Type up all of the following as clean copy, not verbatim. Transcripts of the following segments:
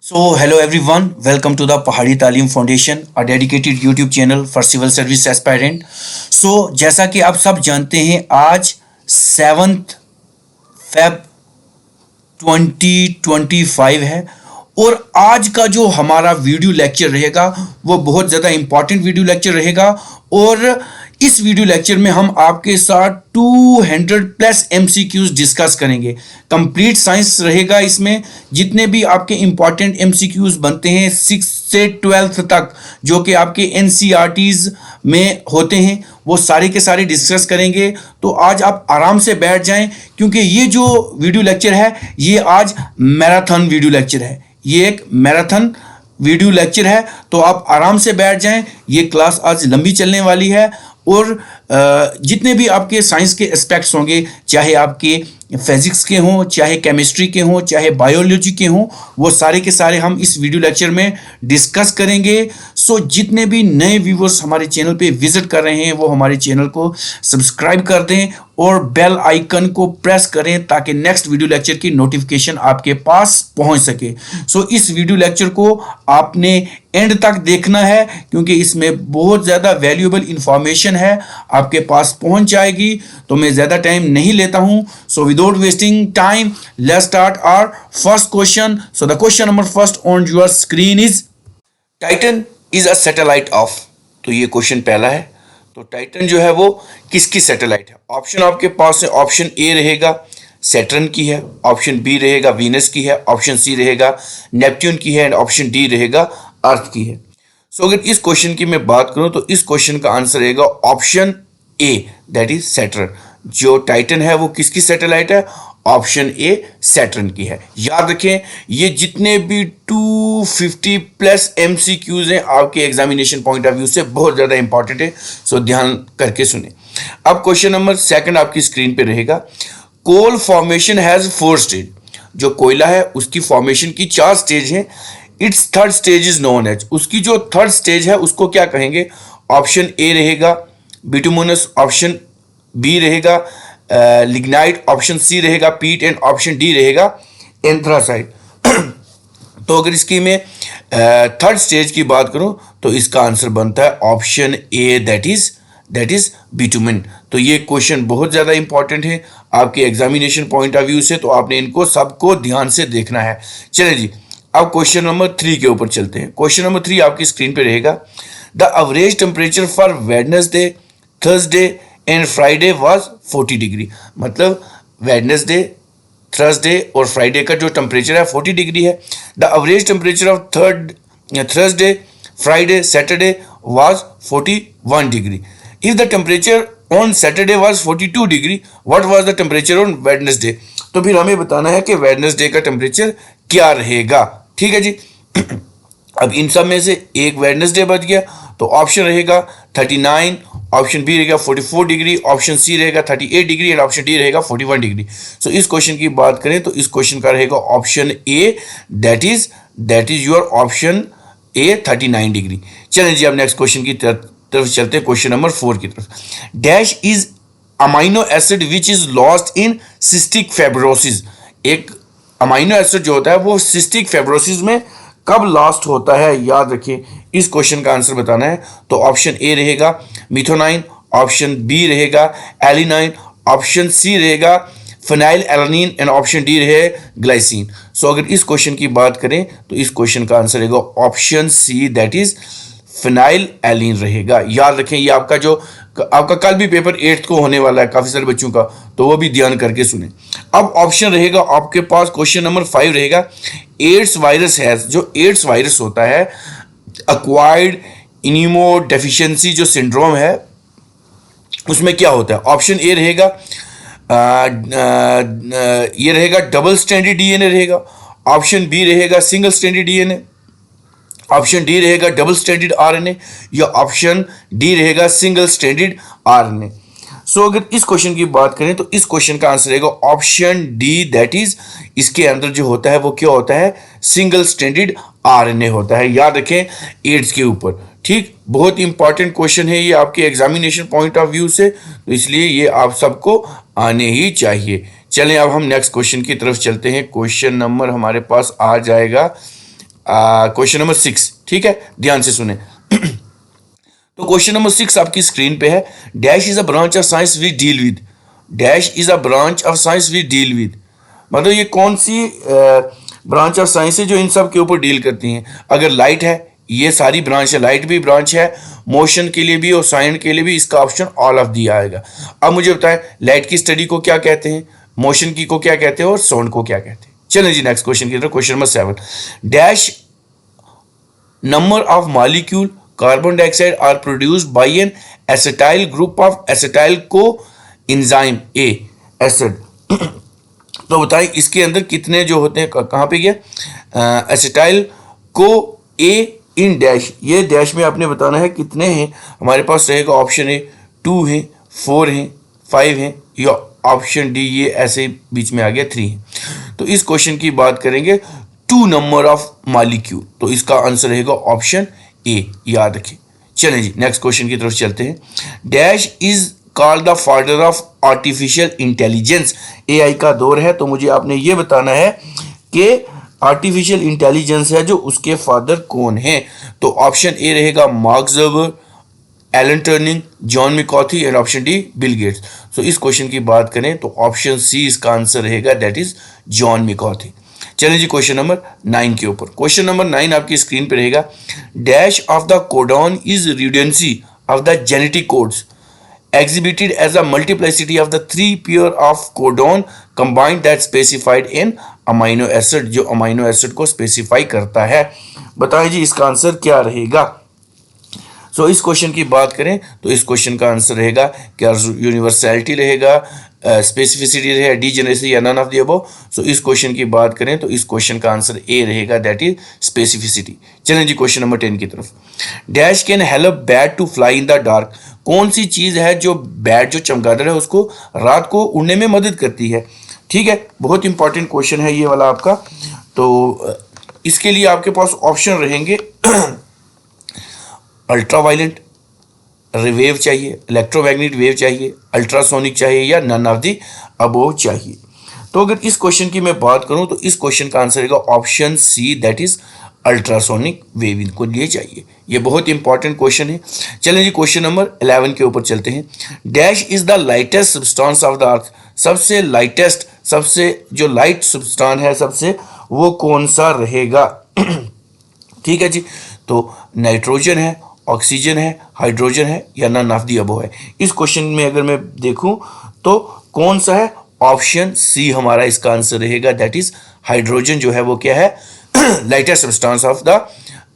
So, hello everyone, welcome to the Pahari Talim Foundation, a dedicated YouTube channel for civil service aspirant. So, जैसा कि आप सब जानते हैं, आज 7th Feb 2025 है और आज का जो हमारा वीडियो लेक्चर रहेगा वो बहुत ज़्यादा इम्पॉर्टेंट वीडियो लेक्चर रहेगा और इस वीडियो लेक्चर में हम आपके साथ 200 प्लस MCQs डिस्कस करेंगे। कंप्लीट साइंस रहेगा इसमें, जितने भी आपके इम्पॉर्टेंट MCQs बनते हैं 6 से 12th तक जो कि आपके NCERTs में होते हैं वो सारे के सारे डिस्कस करेंगे। तो आज आप आराम से बैठ जाएं क्योंकि ये जो वीडियो लेक्चर है ये आज मैराथन वीडियो लेक्चर है, ये एक मैराथन वीडियो लेक्चर है। तो आप आराम से बैठ जाएं, ये क्लास आज लंबी चलने वाली है और जितने भी आपके साइंस के एस्पेक्ट्स होंगे, चाहे आपके फिजिक्स के हों, चाहे केमिस्ट्री के हों, चाहे बायोलॉजी के हों, वो सारे के सारे हम इस वीडियो लेक्चर में डिस्कस करेंगे। सो जितने भी नए व्यूवर्स हमारे चैनल पे विजिट कर रहे हैं वो हमारे चैनल को सब्सक्राइब कर दें और बेल आइकन को प्रेस करें ताकि नेक्स्ट वीडियो लेक्चर की नोटिफिकेशन आपके पास पहुंच सके। सो इस वीडियो लेक्चर को आपने एंड तक देखना है क्योंकि इसमें बहुत ज़्यादा वैल्यूएबल इंफॉर्मेशन है, आपके पास पहुंच जाएगी। तो मैं ज़्यादा टाइम नहीं लेता हूं। So without wasting time let's start our first question. So the question number first on your screen is Titan is a satellite of. तो ये क्वेश्चन पहला है। तो टाइटन जो है वो किसकी सैटेलाइट है? ऑप्शन आपके पास है, ऑप्शन ए रहेगा सैटर्न की है, ऑप्शन बी रहेगा वीनस की है, ऑप्शन सी रहेगा नेपट्यून की है एंड ऑप्शन डी रहेगा अर्थ की है। सो अगर इस क्वेश्चन की मैं बात करूं तो इस क्वेश्चन का आंसर रहेगा option A, that is Saturn. जो टाइटन है वो किसकी सैटेलाइट है? ऑप्शन ए सैटर्न की है। याद रखें ये जितने भी 250 प्लस MCQs हैं आपके एग्जामिनेशन पॉइंट ऑफ व्यू से बहुत ज़्यादा इंपॉर्टेंट है। सो ध्यान करके सुने। अब क्वेश्चन नंबर सेकंड आपकी स्क्रीन पे रहेगा। Coal formation has 4 stage. जो कोयला है उसकी फॉर्मेशन की 4 स्टेज हैं। It's third stage is known as. उसकी जो थर्ड स्टेज है उसको क्या कहेंगे? ऑप्शन ए रहेगा बिटुमिनस, ऑप्शन बी रहेगा लिग्नाइट, ऑप्शन सी रहेगा पीट एंड ऑप्शन डी रहेगा एंथ्रासाइट। तो अगर इसकी मैं थर्ड स्टेज की बात करूं तो इसका आंसर बनता है option A, that is bitumen. तो ये क्वेश्चन बहुत ज़्यादा इंपॉर्टेंट है आपके एग्जामिनेशन पॉइंट ऑफ व्यू से, तो आपने इनको सबको ध्यान से देखना है। चलिए जी, अब क्वेश्चन नंबर 3 के ऊपर चलते हैं। क्वेश्चन नंबर 3 आपकी स्क्रीन पे रहेगा। The average temperature for Wednesday, Thursday and Friday was 40 degree. मतलब वेडनेसडे, थर्सडे और फ्राइडे का जो टेम्परेचर है 40 डिग्री है। The average temperature of Thursday, Friday, Saturday was 41 degree. If the temperature on Saturday was 42 degree, what was the temperature on Wednesday? तो फिर हमें बताना है कि वेडनेसडे का टेम्परेचर क्या रहेगा। ठीक है जी। अब इन सब में से एक वेडनेसडे बच गया तो ऑप्शन रहेगा 39, ऑप्शन बी रहेगा 44 डिग्री, ऑप्शन सी रहेगा 38 डिग्री एंड ऑप्शन डी रहेगा 41 डिग्री। सो इस क्वेश्चन की बात करें तो इस क्वेश्चन का रहेगा option A, that is your option A 39 degree. चलें जी, अब नेक्स्ट क्वेश्चन की तरफ चलते हैं, क्वेश्चन नंबर 4 की तरफ। Dash is amino acid which is lost in cystic fibrosis. एक अमाइनो एसिड जो होता है वो सिस्टिक फाइब्रोसिस में कब लॉस्ट होता है? याद रखिए, इस क्वेश्चन का आंसर बताना है तो ऑप्शन ए रहेगा मिथोनाइन, ऑप्शन बी रहेगा एलिनाइन, ऑप्शन सी रहेगा phenyl alanine and option D रहेगा ग्लाइसिन। सो अगर इस क्वेश्चन की बात करें तो इस क्वेश्चन का आंसर रहेगा option C, that is phenylalanine रहेगा। याद रखें, ये आपका कल भी पेपर 8th को होने वाला है काफ़ी सारे बच्चों का, तो वो भी ध्यान करके सुने। अब ऑप्शन रहेगा आपके पास, क्वेश्चन नंबर 5 रहेगा। एड्स वायरस है, जो एड्स वायरस होता है एक्वायर्ड इम्यूनोडेफिशिएंसी जो सिंड्रोम है उसमें क्या होता है? ऑप्शन ए रहेगा ये रहेगा डबल स्ट्रैंडेड DNA रहेगा, ऑप्शन बी रहेगा single stranded DNA, option D रहेगा डबल स्ट्रैंडेड RNA या ऑप्शन डी रहेगा सिंगल स्ट्रैंडेड RNA। सो अगर इस क्वेश्चन की बात करें तो इस क्वेश्चन का आंसर रहेगा ऑप्शन डी, दैट इज इसके अंदर जो होता है वो क्या होता है? सिंगल स्ट्रैंडेड RNA होता है। याद रखें एड्स के ऊपर। ठीक, बहुत इंपॉर्टेंट क्वेश्चन है ये आपके एग्जामिनेशन पॉइंट ऑफ व्यू से, तो इसलिए ये आप सबको आने ही चाहिए। चलें अब हम नेक्स्ट क्वेश्चन की तरफ चलते हैं। क्वेश्चन नंबर हमारे पास आ जाएगा क्वेश्चन नंबर 6, ठीक है, ध्यान से सुने। तो क्वेश्चन नंबर 6 आपकी स्क्रीन पे है, dash is a branch of science we deal with, dash is a branch of science we deal with, मतलब ये कौन सी ब्रांच ऑफ साइंस है जो इन सब के ऊपर डील करती हैं। अगर लाइट है, ये सारी ब्रांच है, लाइट भी ब्रांच है, मोशन के लिए भी और साउंड के लिए भी, इसका ऑप्शन ऑल ऑफ दिया आएगा। अब मुझे बताएं लाइट की स्टडी को क्या कहते हैं, मोशन की को क्या कहते हैं और साउंड को क्या कहते हैं। चलें जी नेक्स्ट क्वेश्चन की तरफ। Question number 7, dash number of molecule carbon dioxide are produced by an acetyl group of acetyl coenzyme A acid। तो बताएं इसके अंदर कितने जो होते हैं, कहाँ पे गया, acetyl co A in dash, ये डैश में आपने बताना है कितने हैं। हमारे पास रहेगा ऑप्शन ए 2 हैं, 4 हैं, 5 हैं, या ऑप्शन डी ये ऐसे बीच में आ गया 3 है। तो इस क्वेश्चन की बात करेंगे 2 नंबर ऑफ मॉलिक्यूल, तो इसका आंसर रहेगा ऑप्शन ए, याद रखें। चलें जी नेक्स्ट क्वेश्चन की तरफ चलते हैं। Dash is called the father of artificial intelligence, AI का दौर है, तो मुझे आपने ये बताना है कि आर्टिफिशियल इंटेलिजेंस है जो उसके फादर कौन है। तो ऑप्शन ए रहेगा Mark Zuckerberg, Alan Turing, John McCarthy and option D Bill Gates. So इस क्वेश्चन की बात करें तो ऑप्शन सी इसका आंसर रहेगा, दैट इज जॉन मैकार्थी। चलिए जी क्वेश्चन नंबर 9 के ऊपर। क्वेश्चन नंबर 9 आपकी स्क्रीन पे रहेगा, dash of the codon is redundancy of the genetic codes exhibited as a multiplicity of the 3 pair of codon combined that specified in amino acid, जो amino acid को specify करता है। बताएं जी इसका answer क्या रहेगा। सो इस क्वेश्चन की बात करें तो इस क्वेश्चन का आंसर रहेगा क्या, यूनिवर्सैलिटी रहेगा, स्पेसिफिसिटी रहेगा, डीजेनरेसी या none of the above. So इस क्वेश्चन की बात करें तो इस क्वेश्चन का आंसर ए रहेगा, दैट इज स्पेसिफिसिटी। चलें जी क्वेश्चन नंबर 10 की तरफ। Dash can help bat to fly in the dark, कौन सी चीज है जो बैट जो चमगादड़ है उसको रात को उड़ने में मदद करती है। ठीक है, बहुत इंपॉर्टेंट क्वेश्चन है ये वाला आपका। तो इसके लिए आपके पास ऑप्शन रहेंगे अल्ट्रावायलेंट वेव चाहिए, इलेक्ट्रोमैग्नेटिक वेव चाहिए, अल्ट्रासोनिक चाहिए या नन ऑफ द अबोव चाहिए। तो अगर इस क्वेश्चन की मैं बात करूं तो इस क्वेश्चन का आंसर रहेगा option C, that is ultrasonic wave इनको लिए चाहिए। ये बहुत इंपॉर्टेंट क्वेश्चन है। चलें जी क्वेश्चन नंबर 11 के ऊपर चलते हैं। Dash is the lightest substance of the earth, सबसे लाइटेस्ट, सबसे जो लाइट सब्सटेंस है सबसे, वो कौन सा रहेगा। ठीक है जी, तो नाइट्रोजन है, ऑक्सीजन है, हाइड्रोजन है या नन ऑफ द अबव है। इस क्वेश्चन में अगर मैं देखूं तो कौन सा है, ऑप्शन सी हमारा इसका आंसर रहेगा, दैट इज हाइड्रोजन जो है वो क्या है, lightest substance of the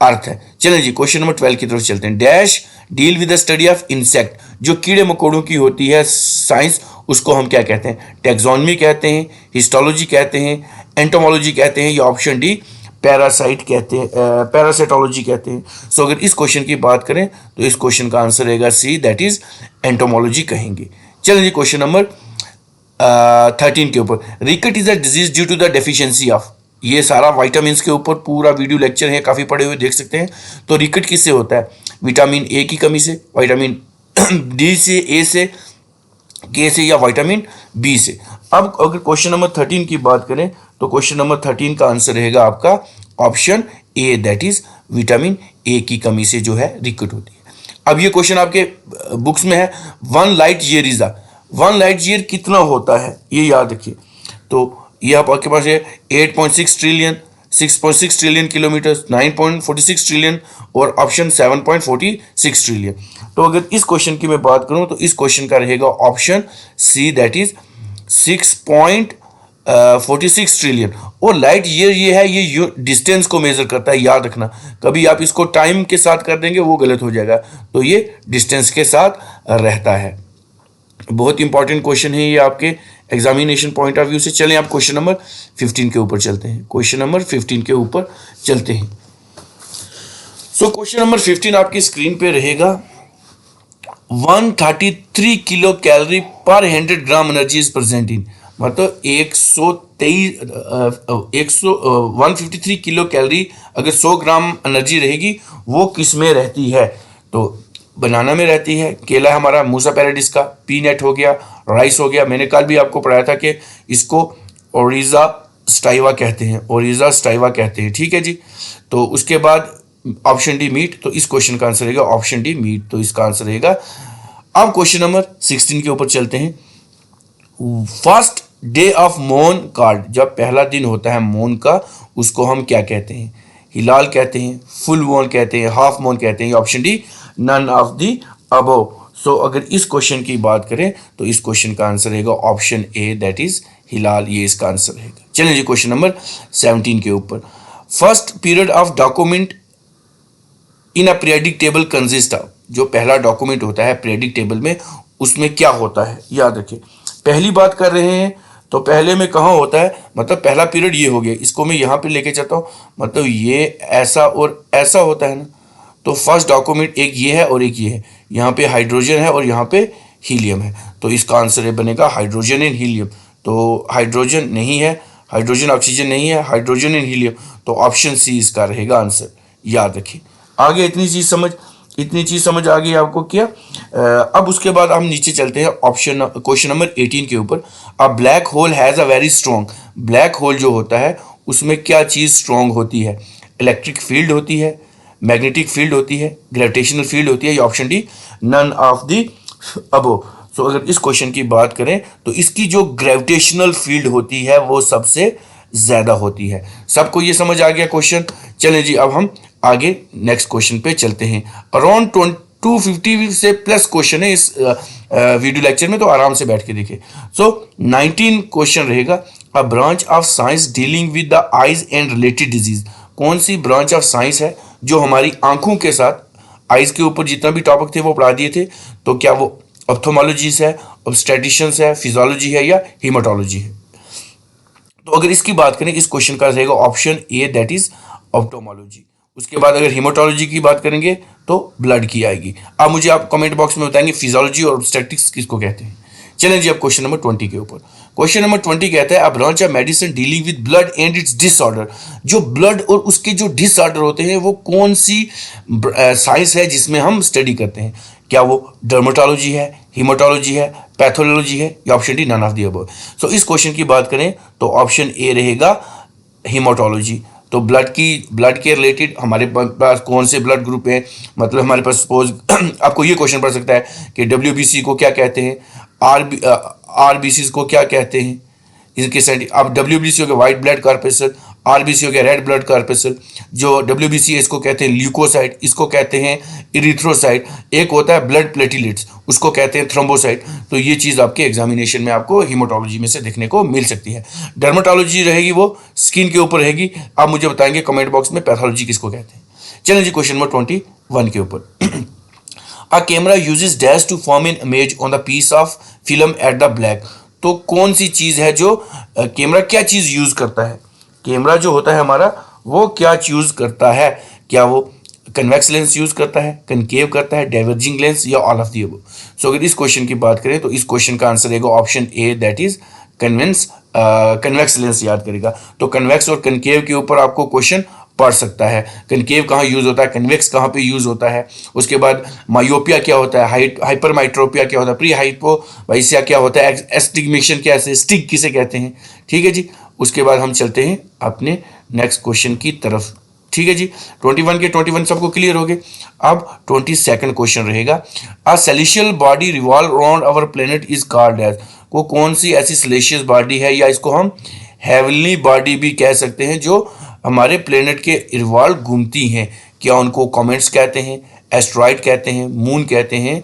earth है। चलें जी क्वेश्चन नंबर 12 की तरफ चलते हैं। Dash deal with the study of insect, जो कीड़े मकोड़ों की होती है साइंस, उसको हम क्या कहते हैं, टैक्सोनॉमी कहते हैं, हिस्टोलॉजी कहते हैं, एंटोमोलॉजी कहते हैं या ऑप्शन डी पैरासाइट कहते हैं, पैरासाइटोलॉजी कहते हैं। सो अगर इस क्वेश्चन की बात करें तो इस क्वेश्चन का आंसर रहेगा सी, दैट इज एंटोमोलॉजी कहेंगे। चलें जी क्वेश्चन नंबर 13 के ऊपर। Rickets is a disease due to the deficiency of, ये सारा विटामिन के ऊपर पूरा वीडियो लेक्चर है, काफ़ी पढ़े हुए देख सकते हैं। तो रिकेट किससे होता है, विटामिन ए की कमी से, विटामिन डी से, ए से, के से या विटामिन बी से। अब अगर क्वेश्चन नंबर 13 की बात करें तो क्वेश्चन नंबर 13 का आंसर रहेगा आपका option A, that is vitamin A की कमी से जो है रिकेट होती है। अब ये क्वेश्चन आपके बुक्स में है, 1 light year is 1 light year कितना होता है, ये याद रखिए। तो ये आपके पास है 8.6 ट्रिलियन, 6.6 ट्रिलियन किलोमीटर, 9.46 ट्रिलियन और ऑप्शन 7.46 ट्रिलियन। तो अगर इस क्वेश्चन की मैं बात करूं तो इस क्वेश्चन का रहेगा option C, that is 6.46 trillion. और लाइट ईयर ये है, ये डिस्टेंस को मेजर करता है, याद रखना। कभी आप इसको टाइम के साथ कर देंगे वो गलत हो जाएगा, तो ये डिस्टेंस के साथ रहता है। बहुत इंपॉर्टेंट क्वेश्चन है ये आपके एग्जामिनेशन पॉइंट ऑफ व्यू से। चलें आप क्वेश्चन नंबर 15 के ऊपर चलते हैं। क्वेश्चन नंबर 15 के ऊपर चलते हैं। सो क्वेश्चन नंबर 15 आपकी स्क्रीन पे रहेगा, 133 किलो कैलोरी पर 100 ग्राम एनर्जी इज प्रेजेंट इन, मतलब 153 किलो कैलोरी अगर 100 ग्राम एनर्जी रहेगी वो किस में रहती है। तो बनाना में रहती है, केला हमारा मूसा पैराडिस का, पीनट हो गया, राइस हो गया। मैंने कल भी आपको पढ़ाया था कि इसको ओरिजा स्टाइवा कहते हैं, ओरिजा स्टाइवा कहते हैं, ठीक है जी। तो उसके बाद ऑप्शन डी मीट, तो इस क्वेश्चन का आंसर रहेगा ऑप्शन डी मीट, तो इसका आंसर रहेगा। अब क्वेश्चन नंबर 16 के ऊपर चलते हैं। First day of moon card, जब पहला दिन होता है मून का, उसको हम क्या कहते हैं? हिलाल कहते हैं, फुल मून कहते हैं, हाफ मून कहते हैं, option D none of the above. So अगर इस क्वेश्चन की बात करें तो इस क्वेश्चन का आंसर रहेगा ऑप्शन ए, दैट इज हिलाल, ये इसका आंसर रहेगा। चलिए जी क्वेश्चन नंबर 17 के ऊपर। First period of document in a periodic table consist of, जो पहला डॉक्यूमेंट होता है पीरियडिक टेबल में, उसमें क्या होता है? याद रखिए, पहली बात कर रहे हैं तो पहले में कहाँ होता है, मतलब पहला पीरियड ये हो गया, इसको मैं यहाँ पे लेके चलता हूँ, मतलब ये ऐसा और ऐसा होता है ना। तो फर्स्ट डॉक्यूमेंट एक ये है और एक ये है, यहाँ पे हाइड्रोजन है और यहाँ पे हीलियम है, तो इसका आंसर बनेगा हाइड्रोजन एंड हीलियम। तो हाइड्रोजन नहीं है, हाइड्रोजन ऑक्सीजन नहीं है, हाइड्रोजन एंड हीलियम, तो ऑप्शन सी इसका रहेगा आंसर। याद रखिए, आगे इतनी चीज समझ आ गई आपको क्या? अब उसके बाद हम नीचे चलते हैं ऑप्शन क्वेश्चन नंबर 18 के ऊपर। अ black hole has a very strong, black hole जो होता है उसमें क्या चीज़ स्ट्रॉन्ग होती है? इलेक्ट्रिक फील्ड होती है, मैग्नेटिक फील्ड होती है, ग्रेविटेशनल फील्ड होती है, या option D none of the above. So अगर इस क्वेश्चन की बात करें तो इसकी जो ग्रेविटेशनल फील्ड होती है वो सबसे ज़्यादा होती है। सबको ये समझ आ गया क्वेश्चन? चलें जी, अब हम आगे नेक्स्ट क्वेश्चन पे चलते हैं। अराउंड 250 से प्लस क्वेश्चन है इस वीडियो लेक्चर में, तो आराम से बैठ के देखिए। सो 19 क्वेश्चन रहेगा। अ branch of science dealing with the eyes and related disease, कौन सी ब्रांच ऑफ साइंस है जो हमारी आंखों के साथ, आइज के ऊपर जितना भी टॉपिक थे वो पढ़ा दिए थे, तो क्या वो ऑप्थोमोलॉजीज है, ऑब्स्टेटिशियंस है, फिजियोलॉजी है, या हीमाटोलॉजी है? तो अगर इसकी बात करें, इस क्वेश्चन का रहेगा ऑप्शन ए, दैट इज ऑप्टोमोलॉजी। उसके बाद अगर हीमाटोलॉजी की बात करेंगे तो ब्लड की आएगी। अब मुझे आप कमेंट बॉक्स में बताएंगे फिजियोलॉजी और ऑब्स्टेटिक्स किसको कहते हैं। चलें जी, अब क्वेश्चन नंबर 20 के ऊपर। क्वेश्चन नंबर 20 कहता है अ branch of medicine dealing with blood and it's disorder, जो ब्लड और उसके जो डिसऑर्डर होते हैं वो कौन सी साइंस है जिसमें हम स्टडी करते हैं? क्या वो डर्मेटोलॉजी है, हीमाटोलॉजी है, पैथोलॉजी है, या option D none of the above. So इस क्वेश्चन की बात करें तो ऑप्शन ए रहेगा हीमाटोलॉजी। तो ब्लड के रिलेटेड हमारे पास कौन से ब्लड ग्रुप हैं, मतलब हमारे पास सपोज आपको ये क्वेश्चन पड़ सकता है कि WBC को क्या कहते हैं, RBC को क्या कहते हैं, इनके साइड अब WBC हो गया वाइट ब्लड कॉर्पस्कल, RBC हो गया रेड ब्लड कॉर्पस्कल, जो WBC है इसको कहते हैं ल्यूकोसाइट, इसको कहते हैं इरिथ्रोसाइट, एक होता है ब्लड प्लेटिलेट्स, उसको कहते हैं थ्रोम्बोसाइट। तो ये चीज़ आपके एग्जामिनेशन में आपको हीमाटोलॉजी में से देखने को मिल सकती है। डर्मेटोलॉजी रहेगी वो स्किन के ऊपर रहेगी। आप मुझे बताएंगे कमेंट बॉक्स में पैथोलॉजी किसको कहते हैं। चलें जी क्वेश्चन नंबर 21 के ऊपर। A camera uses dash to form an image on the piece of film at the black, तो कौन सी चीज़ है जो कैमरा क्या चीज़ यूज़ करता है? कैमरा जो होता है हमारा वो क्या यूज़ करता है? क्या वो कन्वेक्स लेंस यूज़ करता है, कनकेव करता है, डाइवर्जिंग लेंस, या all of the above? So अगर इस क्वेश्चन की बात करें तो इस क्वेश्चन का आंसर रहेगा option A, that is convex lens. याद करेगा, तो कन्वेक्स और कनकेव के ऊपर आपको क्वेश्चन पढ़ सकता है। कनकेव कहाँ यूज होता है, कन्वेक्स कहाँ पे यूज होता है, उसके बाद मायोपिया क्या होता है, हाइपरमाइट्रोपिया क्या होता है, प्री हाइपोवाइसिया क्या होता है, एस्टिग्मेशन क्या है, स्टिग किसे कहते हैं। ठीक है जी, उसके बाद हम चलते हैं अपने नेक्स्ट क्वेश्चन की तरफ। ठीक है जी, 21 के 21 सबको क्लियर हो गए। अब 22nd क्वेश्चन रहेगा। A celestial body revolve around our planet is called as, वो कौन सी ऐसी सेलेशियस बॉडी है, या इसको हम हेवनली बॉडी भी कह सकते हैं, जो हमारे प्लेनेट के रिवॉल्व घूमती हैं? क्या उनको कॉमेट्स कहते हैं, एस्ट्रॉइड कहते हैं, मून कहते हैं,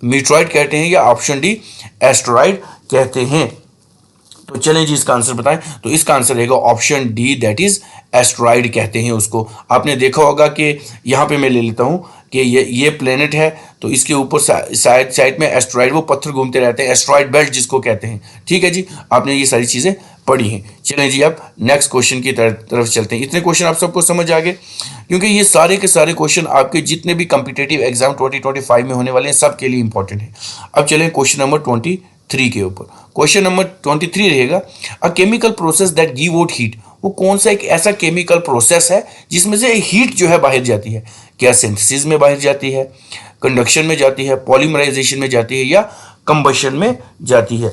मीटरॉइड कहते हैं, या ऑप्शन डी एस्ट्रॉइड कहते हैं? तो चलें जी इसका आंसर बताएं। तो इसका आंसर रहेगा option D, that is asteroid कहते हैं उसको। आपने देखा होगा कि यहाँ पे मैं ले लेता हूँ कि ये प्लेनेट है, तो इसके ऊपर साइड में एस्ट्रॉइड, वो पत्थर घूमते रहते हैं, एस्ट्रॉइड बेल्ट जिसको कहते हैं। ठीक है जी, आपने ये सारी चीज़ें पढ़ी हैं। चलें जी अब नेक्स्ट क्वेश्चन की तरफ चलते हैं। इतने क्वेश्चन आप सबको समझ आ गए, क्योंकि ये सारे के सारे क्वेश्चन आपके जितने भी कॉम्पिटिटिव एग्जाम 2025 में होने वाले हैं सब के लिए इंपॉर्टेंट है। अब चलें क्वेश्चन नंबर 23 के ऊपर। क्वेश्चन नंबर 23 रहेगा a chemical process that give out heat, वो कौन सा एक ऐसा केमिकल प्रोसेस है जिसमें से हीट जो है बाहर जाती है? क्या सिंथेसिस में बाहर जाती है, कंडक्शन में जाती है, पॉलीमराइजेशन में जाती है, या कंबशन में जाती है?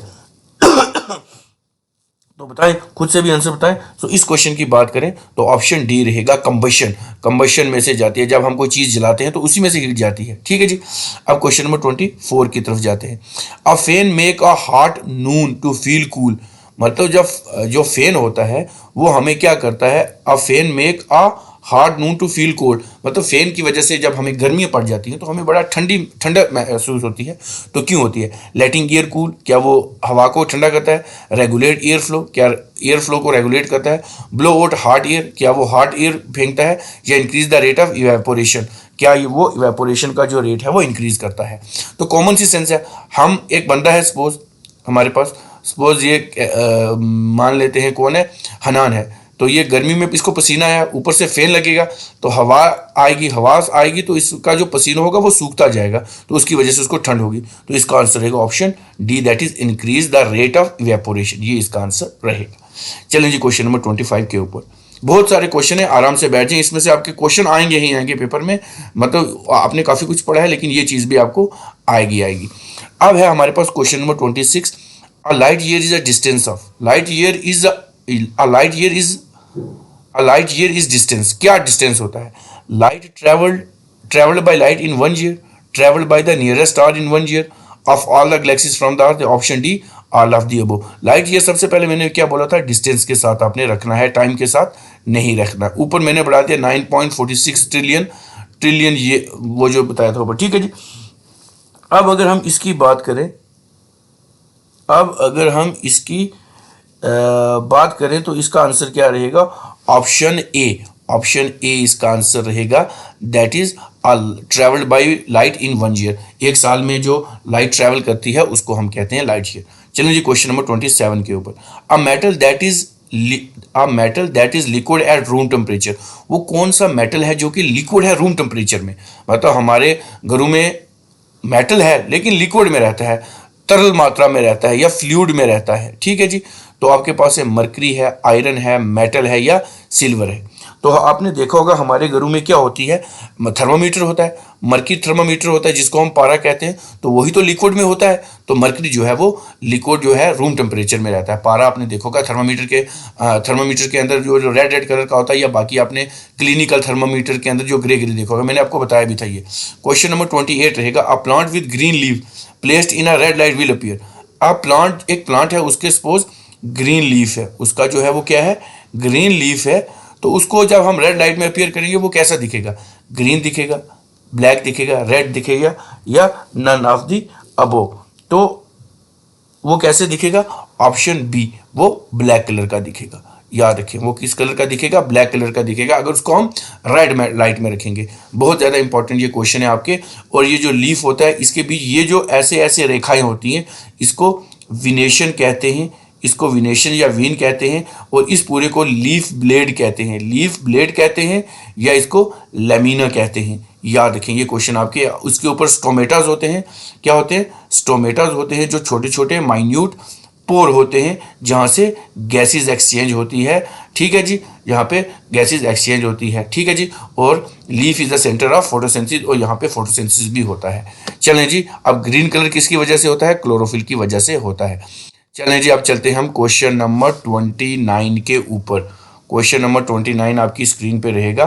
तो बताएं, खुद से भी आंसर बताएं। तो इस क्वेश्चन की बात करें तो ऑप्शन डी रहेगा कंबशन। कंबशन में से जाती है, जब हम कोई चीज जलाते हैं तो उसी में से हीट जाती है। ठीक है जी। अब क्वेश्चन नंबर 24 की तरफ जाते हैं। A fan make a hot noon to feel cool. मतलब जब जो फैन होता है वो हमें क्या करता है, a fan make a hard noon to feel cold. मतलब फैन की वजह से जब हमें गर्मियाँ पड़ जाती हैं तो हमें बड़ा ठंडक महसूस होती है। तो क्यों होती है? लेटिंग एयर कूल, क्या वो हवा को ठंडा करता है? रेगुलेट एयर फ्लो, क्या एयर फ्लो को रेगुलेट करता है? ब्लो आउट हॉट एयर, क्या वो हॉट एयर फेंकता है? या increase the rate of evaporation, क्या ये वो इवेपोरेशन का जो रेट है वो इंक्रीज करता है? तो कॉमन सी सेंस है। हम एक बंदा है सपोज हमारे पास, सपोज ये मान लेते हैं कौन है, हनान है। तो ये गर्मी में इसको पसीना आया, ऊपर से फैन लगेगा तो हवा आएगी, हवा आएगी तो इसका जो पसीना होगा वो सूखता जाएगा, तो उसकी वजह से उसको ठंड होगी। तो इसका आंसर रहेगा option D, that is increase the rate of evaporation. ये इसका आंसर रहेगा। चलें जी क्वेश्चन नंबर 25 के ऊपर। बहुत सारे क्वेश्चन है, आराम से बैठ जाएं, इसमें से आपके क्वेश्चन आएंगे ही आएंगे पेपर में। मतलब आपने काफी कुछ पढ़ा है लेकिन ये चीज भी आपको आएगी। अब है हमारे पास question number 26। A light year is a distance of, light year is a light year is a light year is distance। क्या डिस्टेंस होता है? Light traveled by light in 1 year, traveled by the nearest star in 1 year, of all the galaxies from the earth। Option D, all of the above। Light year सबसे पहले मैंने क्या बोला था, distance के साथ आपने रखना है, टाइम के साथ नहीं रखना। ऊपर मैंने बढ़ा दिया 9.46 ट्रिलियन ये वो जो बताया था ऊपर। ठीक है जी। अब अगर हम इसकी बात करें, बात करें तो इसका आंसर क्या रहेगा? Option A. ऑप्शन ए इसका आंसर रहेगा, that is travelled by light in 1 year. एक साल में जो लाइट ट्रेवल करती है उसको हम कहते हैं लाइट ईयर। चलिए जी क्वेश्चन नंबर 27 के ऊपर। A metal that is liquid at room temperature. वो कौन सा मेटल है जो कि लिक्विड है रूम टेम्परेचर में? मतलब हमारे घरों में मेटल है लेकिन लिक्विड में रहता है, तरल मात्रा में रहता है या फ्लूइड में रहता है। ठीक है जी। तो आपके पास है मरकरी है, आयरन है, मेटल है या सिल्वर है। तो आपने देखा होगा हमारे घरों में क्या होती है, थर्मामीटर होता है, मरकरी थर्मामीटर होता है जिसको हम पारा कहते हैं, तो वही तो लिक्विड में होता है। तो मरकरी जो है वो लिक्विड जो है रूम टेम्परेचर में रहता है। पारा आपने देखा होगा थर्मामीटर के अंदर जो रेड कलर का होता है, या बाकी आपने क्लिनिकल थर्मामीटर के अंदर जो ग्रे देखा होगा, मैंने आपको बताया भी था ये। क्वेश्चन नंबर 28 रहेगा। A plant with green leave placed in a red light will appear. एक प्लांट है, उसके सपोज ग्रीन लीफ है, उसका जो है वो क्या है, ग्रीन लीफ है। तो उसको जब हम रेड लाइट में अपीयर करेंगे वो कैसा दिखेगा? ग्रीन दिखेगा, ब्लैक दिखेगा, रेड दिखेगा या नन ऑफ दी अबो। तो वो कैसे दिखेगा? ऑप्शन बी, वो ब्लैक कलर का दिखेगा। याद रखें, वो किस कलर का दिखेगा? ब्लैक कलर का दिखेगा अगर उसको हम रेड लाइट में रखेंगे। बहुत ज़्यादा इंपॉर्टेंट ये क्वेश्चन है आपके। और ये जो लीफ होता है इसके बीच ये जो ऐसे ऐसे रेखाएं होती हैं, इसको विनेशन कहते हैं, इसको विनेशन या वीन कहते हैं। और इस पूरे को लीफ ब्लेड कहते हैं, लीफ ब्लेड कहते हैं, या इसको लैमिना कहते हैं। याद रखें ये क्वेश्चन आपके। उसके ऊपर स्टोमेटाज होते हैं। क्या होते हैं? स्टोमेटाज होते हैं जो छोटे छोटे माइन्यूट पोर होते हैं जहाँ से गैसेस एक्सचेंज होती है। ठीक है जी, यहाँ पे गैसेस एक्सचेंज होती है। ठीक है जी। और leaf is the centre of photosynthesis, और यहाँ पे फोटोसिंथेसिस भी होता है। चलें जी, अब ग्रीन कलर किसकी वजह से होता है? क्लोरोफिल की वजह से होता है। चलें जी, अब चलते हैं हम क्वेश्चन नंबर 29 के ऊपर। क्वेश्चन नंबर 29 आपकी स्क्रीन पे रहेगा।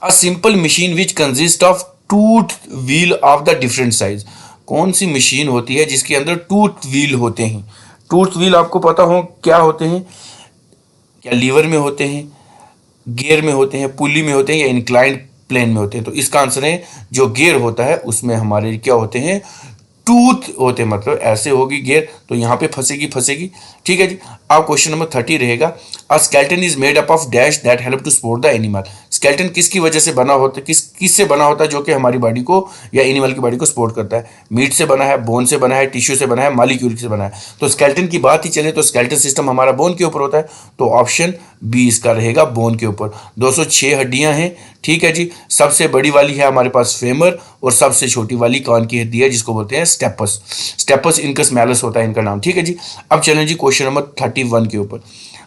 A simple machine which consist of tooth wheel of the different size. कौन सी मशीन होती है जिसके अंदर टूथ व्हील होते हैं? टूथ व्हील आपको पता हो क्या होते हैं? क्या लीवर में होते हैं, गियर में होते हैं, पुली में होते हैं, या इंक्लाइंड प्लेन में होते हैं? तो इसका आंसर है जो गियर होता है उसमें हमारे क्या होते हैं? टूथ होते हैं। मतलब ऐसे होगी गियर तो यहाँ पे फंसेगी। ठीक है जी। अब क्वेश्चन नंबर 30 रहेगा। A skeleton is made up of dash that help to support the animal. Skeleton किसकी वजह से बना होता है? किससे बना होता है जो कि हमारी बॉडी को या एनिमल की बॉडी को सपोर्ट करता है? मीट से बना है, बोन से बना है, टिश्यू से बना है, मॉलिक्यूल से बना है। तो स्केलेटन की बात ही चले तो स्केलेटन सिस्टम हमारा बोन के ऊपर होता है। तो ऑप्शन बी इसका रहेगा, बोन के ऊपर। 206 हड्डियां हैं। ठीक है जी। सबसे बड़ी वाली है हमारे पास फेमर, और सबसे छोटी वाली कान की हड्डी है जिसको बोलते हैं स्टेपस इनकस मैलस होता है इनका नाम। ठीक है जी। अब चलें जी क्वेश्चन नंबर 31 के ऊपर।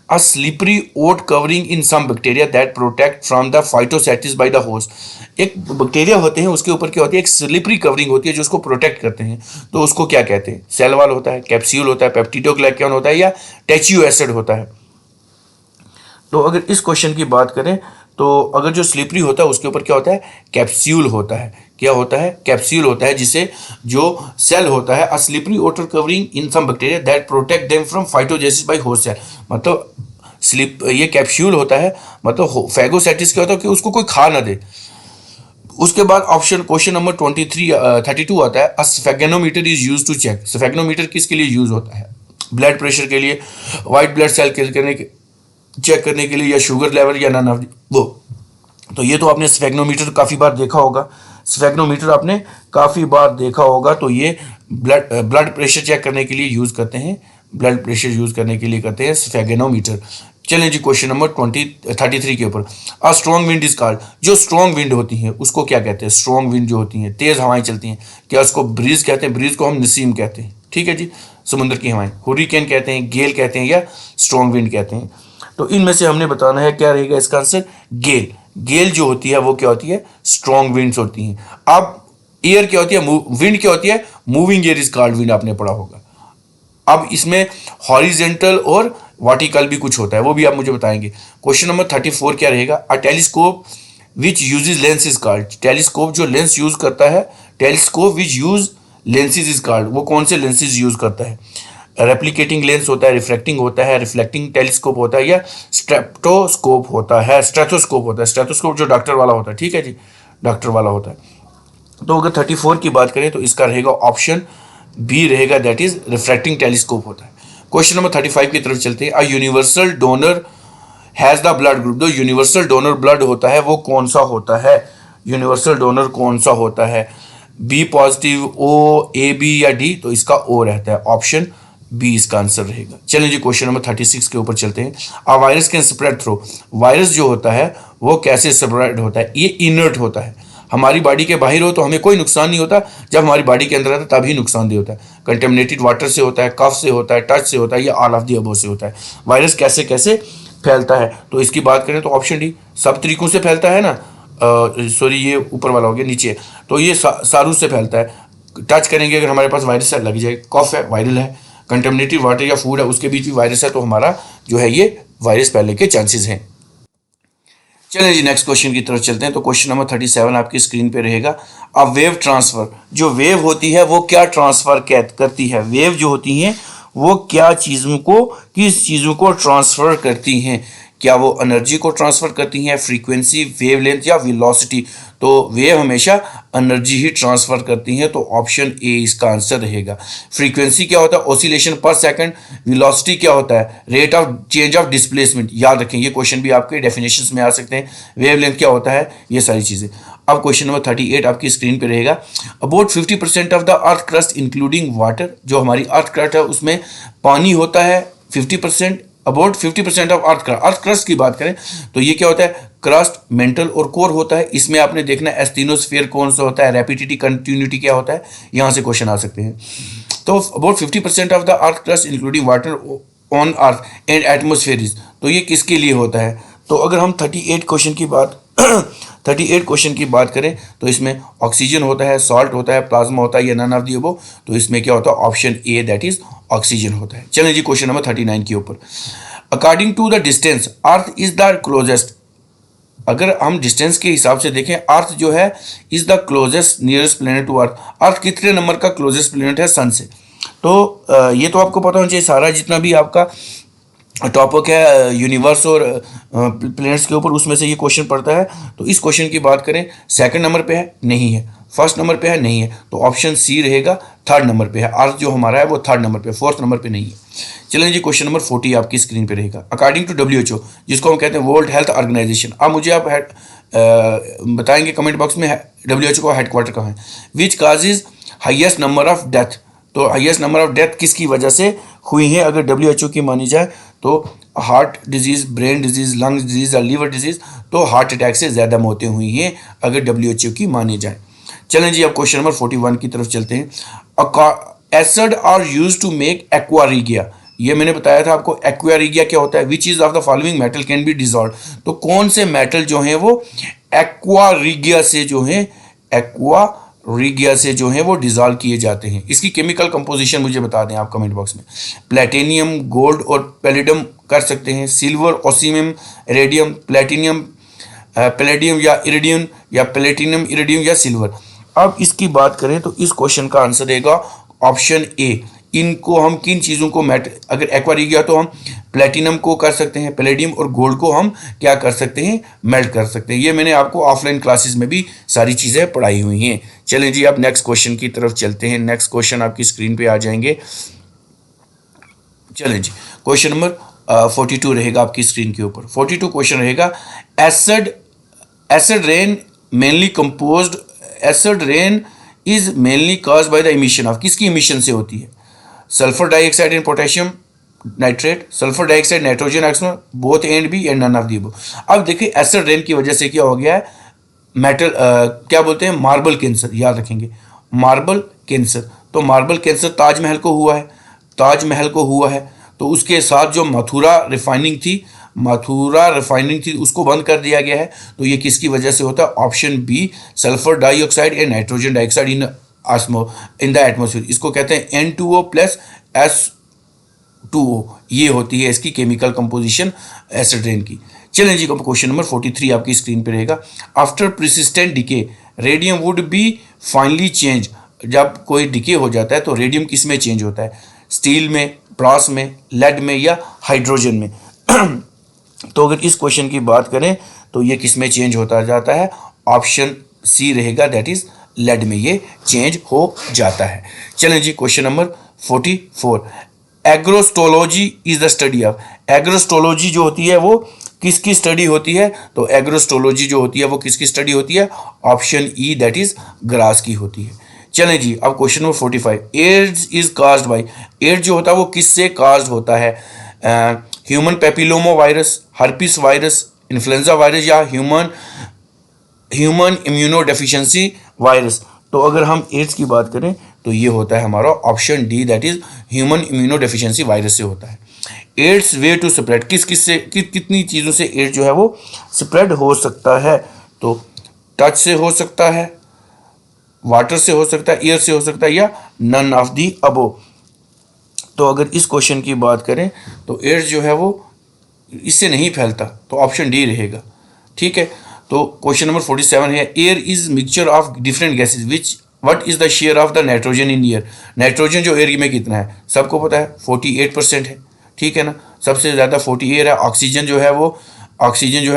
a slippery oat covering in some bacteria that protect from the phytocytosis by the host। एक बैक्टीरिया होते हैं, उसके ऊपर क्या होती है, एक स्लिपरी कवरिंग होती है जो उसको प्रोटेक्ट करते हैं। तो उसको क्या कहते हैं? सेल वॉल होता है, कैप्सूल होता है, पेप्टिडोग्लाइकन होता है, या टेचियो एसिड होता है। तो अगर इस क्वेश्चन की बात करें तो अगर जो स्लिपरी होता है उसके ऊपर क्या होता है? कैप्सूल होता है। क्या होता है? कैप्सूल होता है, जिसे जो सेल होता है, a slippery outer covering in some bacteria that protect them from phagocytosis by host cell. मतलब ये कैप्सूल होता है, मतलब फैगोसाइटिस क्या होता है कि उसको कोई खा ना दे। उसके बाद ऑप्शन क्वेश्चन नंबर 32 आता है, अ स्फेगनोमीटर इज यूज टू चेक। स्फेगनोमीटर किसके लिए यूज होता है? ब्लड प्रेशर के लिए, व्हाइट ब्लड सेल चेक करने के लिए, या शुगर लेवल, या नन ऑफ वो। तो ये तो आपने स्फेगनोमीटर काफ़ी बार देखा होगा। स्फेगनोमीटर आपने काफ़ी बार देखा होगा। तो ये ब्लड प्रेशर चेक करने के लिए यूज़ करते हैं, ब्लड प्रेशर यूज़ करने के लिए करते हैं स्फेगनोमीटर। चलें जी क्वेश्चन नंबर 33 के ऊपर, a strong wind is called. जो स्ट्रॉन्ग विंड होती हैं उसको क्या कहते हैं? स्ट्रॉन्ग विंड जो होती हैं, तेज़ हवाएं चलती हैं, क्या उसको ब्रीज कहते हैं? ब्रीज को हम नसीम कहते हैं, ठीक है जी। समुद्र की हवाएं हुरिकेन कहते हैं, गेल कहते हैं, या स्ट्रॉन्ग विंड कहते हैं। तो इनमें से हमने बताना है क्या रहेगा इसका आंसर? गेल। गेल जो होती है वो क्या होती है? स्ट्रॉन्ग विंड्स होती हैं। अब एयर क्या होती है? विंड क्या होती है? Moving air is called wind, आपने पढ़ा होगा। अब इसमें हॉरिजेंटल और वर्टिकल भी कुछ होता है, वो भी आप मुझे बताएंगे। क्वेश्चन नंबर 34 क्या रहेगा? A telescope which uses lens is called. Telescope जो लेंस यूज करता है, telescope which use lenses is called, वो कौन से लेंसेज यूज करता है? रेप्लिकेटिंग लेंस होता है, रिफ्रैक्टिंग होता है, रिफ्लेक्टिंग टेलीस्कोप होता है, या स्टेप्टोस्कोप होता है? स्टेथोस्कोप होता है। स्टेथोस्कोप जो डॉक्टर वाला होता है, ठीक है जी, डॉक्टर वाला होता है। तो अगर 34 की बात करें तो इसका रहेगा ऑप्शन बी रहेगा, दैट इज रिफ्रैक्टिंग टेलीस्कोप होता है। क्वेश्चन नंबर 35 की तरफ चलते हैं। A universal donor has the blood group. जो यूनिवर्सल डोनर ब्लड होता है वो कौन सा होता है? यूनिवर्सल डोनर कौन सा होता है? बी पॉजिटिव, ओ, ए, बी, या डी? तो इसका ओ रहता है, ऑप्शन बी इसका आंसर रहेगा। चलिए जी क्वेश्चन नंबर 36 के ऊपर चलते हैं। A virus can spread through. Virus जो होता है वो कैसे स्प्रेड होता है? ये इनर्ट होता है, हमारी बॉडी के बाहर हो तो हमें कोई नुकसान नहीं होता, जब हमारी बॉडी के अंदर आता है तभी नुकसानदेह होता है। कंटेमिनेटेड वाटर से होता है, कफ से होता है, टच से होता है, या ऑल ऑफ दी अबव से होता है। वायरस कैसे कैसे फैलता है? तो इसकी बात करें तो ऑप्शन डी, सब तरीकों से फैलता है ना। सॉरी, ये ऊपर वाला हो गया, नीचे। तो ये सारू से फैलता है। टच करेंगे अगर हमारे पास वायरस है, लग जाए। कफ है, वायरल है। कंटेमिनेटेड वाटर या फूड है, उसके बीच भी वायरस है, तो हमारा जो है ये वायरस फैलने के चांसेस हैं। चलिए जी नेक्स्ट क्वेश्चन की तरफ चलते हैं। तो क्वेश्चन नंबर 37 आपकी स्क्रीन पे रहेगा। अब वेव ट्रांसफर, जो वेव होती है वो क्या ट्रांसफर करती है? वेव जो होती हैं वो क्या चीज़ों को, किस चीज़ों को ट्रांसफर करती हैं? क्या वो एनर्जी को ट्रांसफर करती हैं, फ्रीक्वेंसी, वेवलेंथ, या वेलोसिटी? तो वेव हमेशा एनर्जी ही ट्रांसफर करती हैं, तो ऑप्शन ए इसका आंसर रहेगा। फ्रीक्वेंसी क्या होता है? ऑसिलेशन पर सेकंड। वेलोसिटी क्या होता है? Rate of change of displacement. याद रखें, ये क्वेश्चन भी आपके डेफिनेशंस में आ सकते हैं। वेवलेंथ क्या होता है? ये सारी चीज़ें। अब क्वेश्चन नंबर 38 आपकी स्क्रीन पे रहेगा। About 50% of the earth crust including water. जो हमारी अर्थ क्रस्ट है उसमें पानी होता है 50%। अबाउट 50% ऑफ अर्थ क्रस्ट की बात करें तो ये क्या होता है? क्रस्ट, मेंटल और कोर होता है। इसमें आपने देखना एस्थेनोस्फीयर कौन सा होता है, रैपिडिटी, कंटिन्यूटी क्या होता है, यहाँ से क्वेश्चन आ सकते हैं। तो about 50% of the earth crust including water on earth and atmosphere is, तो ये किसके लिए होता है? तो अगर हम 38 क्वेश्चन की बात 38 क्वेश्चन की बात करें तो इसमें ऑक्सीजन होता है, सॉल्ट होता है, प्लाज्मा होता है, या नन ऑफ दी अबव? तो इसमें क्या होता है? Option A, that is oxygen होता है। चलें जी क्वेश्चन नंबर 39 के ऊपर। According to the distance earth is the closest. अगर हम डिस्टेंस के हिसाब से देखें, अर्थ जो है is the closest nearest planet to earth. Earth कितने नंबर का क्लोजेस्ट प्लेनेट है सन से? तो ये तो आपको पता होना चाहिए। सारा जितना भी आपका टॉपिक है यूनिवर्स और प्लैनेट्स के ऊपर, उसमें से ये क्वेश्चन पड़ता है। तो इस क्वेश्चन की बात करें, सेकंड नंबर पे है? नहीं है। फर्स्ट नंबर पे है? नहीं है। तो ऑप्शन सी रहेगा, थर्ड नंबर पे है। अर्थ जो हमारा है वो थर्ड नंबर पे, फोर्थ नंबर पे नहीं है। चलें जी क्वेश्चन नंबर 40 आपकी स्क्रीन पे रहेगा। अकॉर्डिंग टू WHO, जिसको हम कहते हैं वर्ल्ड हेल्थ ऑर्गेनाइजेशन। अब मुझे आप बताएंगे कमेंट बॉक्स में WHO का हेडक्वार्टर कहाँ है। Which causes highest number of death. तो हाइएस्ट नंबर ऑफ डेथ किसकी वजह से हुई है अगर WHO की मानी जाए? तो heart disease, brain disease, lungs disease, liver disease. तो हार्ट अटैक से ज़्यादा मौतें हुई हैं अगर WHO की मानी जाए। चलें जी अब क्वेश्चन नंबर 41 की तरफ चलते हैं। Acid are use to make aqua regia. ये मैंने बताया था आपको। एक्वा रिगिया क्या होता है, which is of the following metal can be dissolve, तो कौन से मेटल जो हैं वो एक्वा रिगिया से जो है, एक्वा रिगिया से जो है वो डिजॉल्व किए जाते हैं। इसकी केमिकल कंपोजिशन मुझे बता दें आप कमेंट बॉक्स में। प्लेटिनियम, गोल्ड और पैलेडियम कर सकते हैं, सिल्वर, ओसीमियम, इरेडियम, प्लेटिनियम, पैलेडियम या इरिडियम, या प्लेटिनियम, इरिडियम या सिल्वर। अब इसकी बात करें तो इस क्वेश्चन का आंसर देगा ऑप्शन ए। इनको हम किन चीज़ों को अगर एक्वा रिगिया तो हम प्लेटिनम को कर सकते हैं, पैलेडियम और गोल्ड को हम क्या कर सकते हैं, मेल्ट कर सकते हैं। ये मैंने आपको ऑफलाइन क्लासेस में भी सारी चीज़ें पढ़ाई हुई हैं। चलें जी, अब नेक्स्ट क्वेश्चन की तरफ चलते हैं। नेक्स्ट क्वेश्चन आपकी स्क्रीन पे आ जाएंगे। चलें जी, क्वेश्चन नंबर 42 रहेगा आपकी स्क्रीन के ऊपर। 42 क्वेश्चन रहेगा, acid rain mainly composed, acid rain is mainly caused by the emission of, किसकी इमिशन से होती है? Sulphur dioxide and potassium nitrate, sulphur dioxide, nitrogen oxide, both and B and none of the above. अब देखिए acid rain की वजह से क्या हो गया है, मेटल क्या बोलते हैं, मार्बल कैंसर, याद रखेंगे मार्बल कैंसर। तो मार्बल कैंसर ताजमहल को हुआ है, ताजमहल को हुआ है। तो उसके साथ जो मथुरा रिफाइनिंग थी उसको बंद कर दिया गया है। तो ये किसकी वजह से होता है? Option B, sulphur dioxide and nitrogen dioxide in the atmosphere. इसको कहते हैं N2O प्लस S2O। ये होती है इसकी केमिकल कंपोजिशन एसिड रेन की। चलें जी, क्वेश्चन नंबर 43 आपकी स्क्रीन पे रहेगा। After persistent decay radium would be finally change, जब कोई डिके हो जाता है तो रेडियम किस में चेंज होता है? स्टील में, ब्रास में, लेड में या हाइड्रोजन में? तो अगर इस क्वेश्चन की बात करें तो ये किस में चेंज होता जाता है? ऑप्शन सी रहेगा, दैट इज लेड में ये चेंज हो जाता है। चलें जी, question number 44। Agrostology is the study of, agrostology जो होती है वो किसकी स्टडी होती है? तो एग्रोस्टोलॉजी जो होती है वो किसकी स्टडी होती है? Option E, that is grass की होती है। चलें जी, अब question number 45। AIDS is caused by, AIDS जो होता है वो किससे काज्ड होता है? Human papilloma virus, herpes virus, influenza virus या ह्यूमन इम्यूनोडेफिशिएंसी वायरस। तो अगर हम एड्स की बात करें तो ये होता है हमारा option D, that is human immunodeficiency virus से होता है। एड्स वे टू स्प्रेड, कितनी चीज़ों से एड्स जो है वो स्प्रेड हो सकता है? तो टच से हो सकता है, वाटर से हो सकता है, एयर से हो सकता है या नन ऑफ दी अबो। तो अगर इस क्वेश्चन की बात करें तो एड्स जो है वो इससे नहीं फैलता, तो ऑप्शन डी रहेगा। ठीक है, तो क्वेश्चन नंबर 47 है, air is mixture of different gases which what is the share of the nitrogen in air. Nitrogen जो एयर में कितना है सबको पता है, 48% है। ठीक है ना, सबसे ज़्यादा 48 है। ऑक्सीजन जो है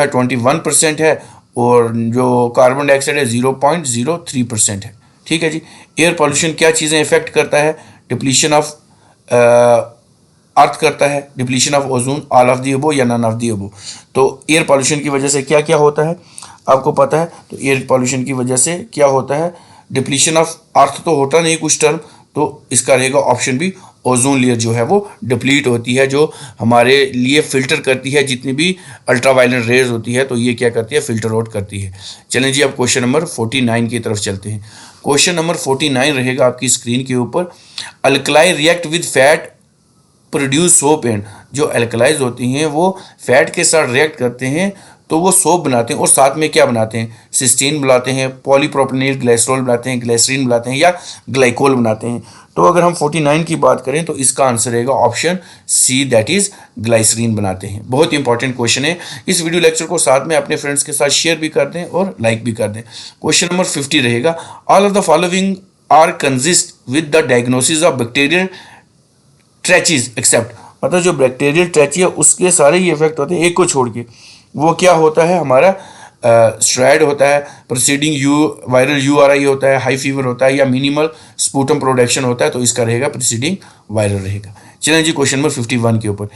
21% है और जो कार्बन डाइऑक्साइड है 0.03% है। ठीक है जी। एयर पॉल्यूशन क्या चीज़ें इफेक्ट करता है? डिप्लीशन ऑफ अर्थ करता है, depletion of ozone, all of the above या नन ऑफ दी अबो। तो एयर पॉल्यूशन की वजह से क्या क्या होता है आपको पता है? तो एयर पॉल्यूशन की वजह से क्या होता है? डिप्लीशन ऑफ अर्थ तो होता नहीं कुछ टर्म, तो इसका रहेगा ऑप्शन बी, ओजोन लेयर जो है वो डिप्लीट होती है, जो हमारे लिए फिल्टर करती है जितनी भी अल्ट्रावायलेट रेज होती है, तो ये क्या करती है? फिल्टर आउट करती है। चलें जी, अब क्वेश्चन नंबर 49 की तरफ चलते हैं। क्वेश्चन नंबर 49 रहेगा आपकी स्क्रीन के ऊपर। Alkali react with fat produce soap and, जो अल्कलाइज होती हैं वो फैट के साथ रिएक्ट करते हैं तो वो सोप बनाते हैं, और साथ में क्या बनाते हैं? सिस्टीन बनाते हैं, पॉलीप्रोपेनिल ग्लाइसरॉल बनाते हैं, ग्लाइसरीन बनाते हैं या ग्लाइकोल बनाते हैं। तो अगर हम 49 की बात करें तो इसका आंसर रहेगा option C, that is glycerine बनाते हैं। बहुत इंपॉर्टेंट क्वेश्चन है। इस वीडियो लेक्चर को साथ में अपने फ्रेंड्स के साथ शेयर भी कर दें और लाइक भी कर दें। क्वेश्चन नंबर 50 रहेगा, all of the following are consist with the diagnosis of bacterial tracheitis except, मतलब जो बैक्टीरियल ट्रैची है उसके सारे ही इफेक्ट होते हैं एक को छोड़ के। वो क्या होता है? हमारा स्ट्राइड होता है, प्रोसीडिंग वायरल URI होता है, हाई फीवर होता है या मिनिमल स्पूटम प्रोडक्शन होता है, तो इसका रहेगा प्रोसीडिंग वायरल रहेगा। चलें जी, क्वेश्चन नंबर 51 के ऊपर।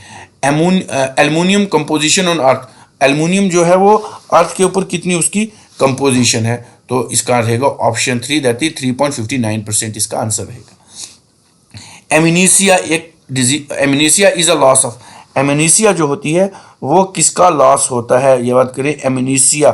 Aluminium composition on earth, aluminium जो है वो अर्थ के ऊपर कितनी उसकी कंपोजिशन है? तो इसका रहेगा ऑप्शन 3, दैट इज 3.59% इसका आंसर रहेगा। एमिनीसिया एक डिजीज, amnesia is a loss of, amnesia जो होती है वो किसका लॉस होता है? ये बात करें एमिनीसिया,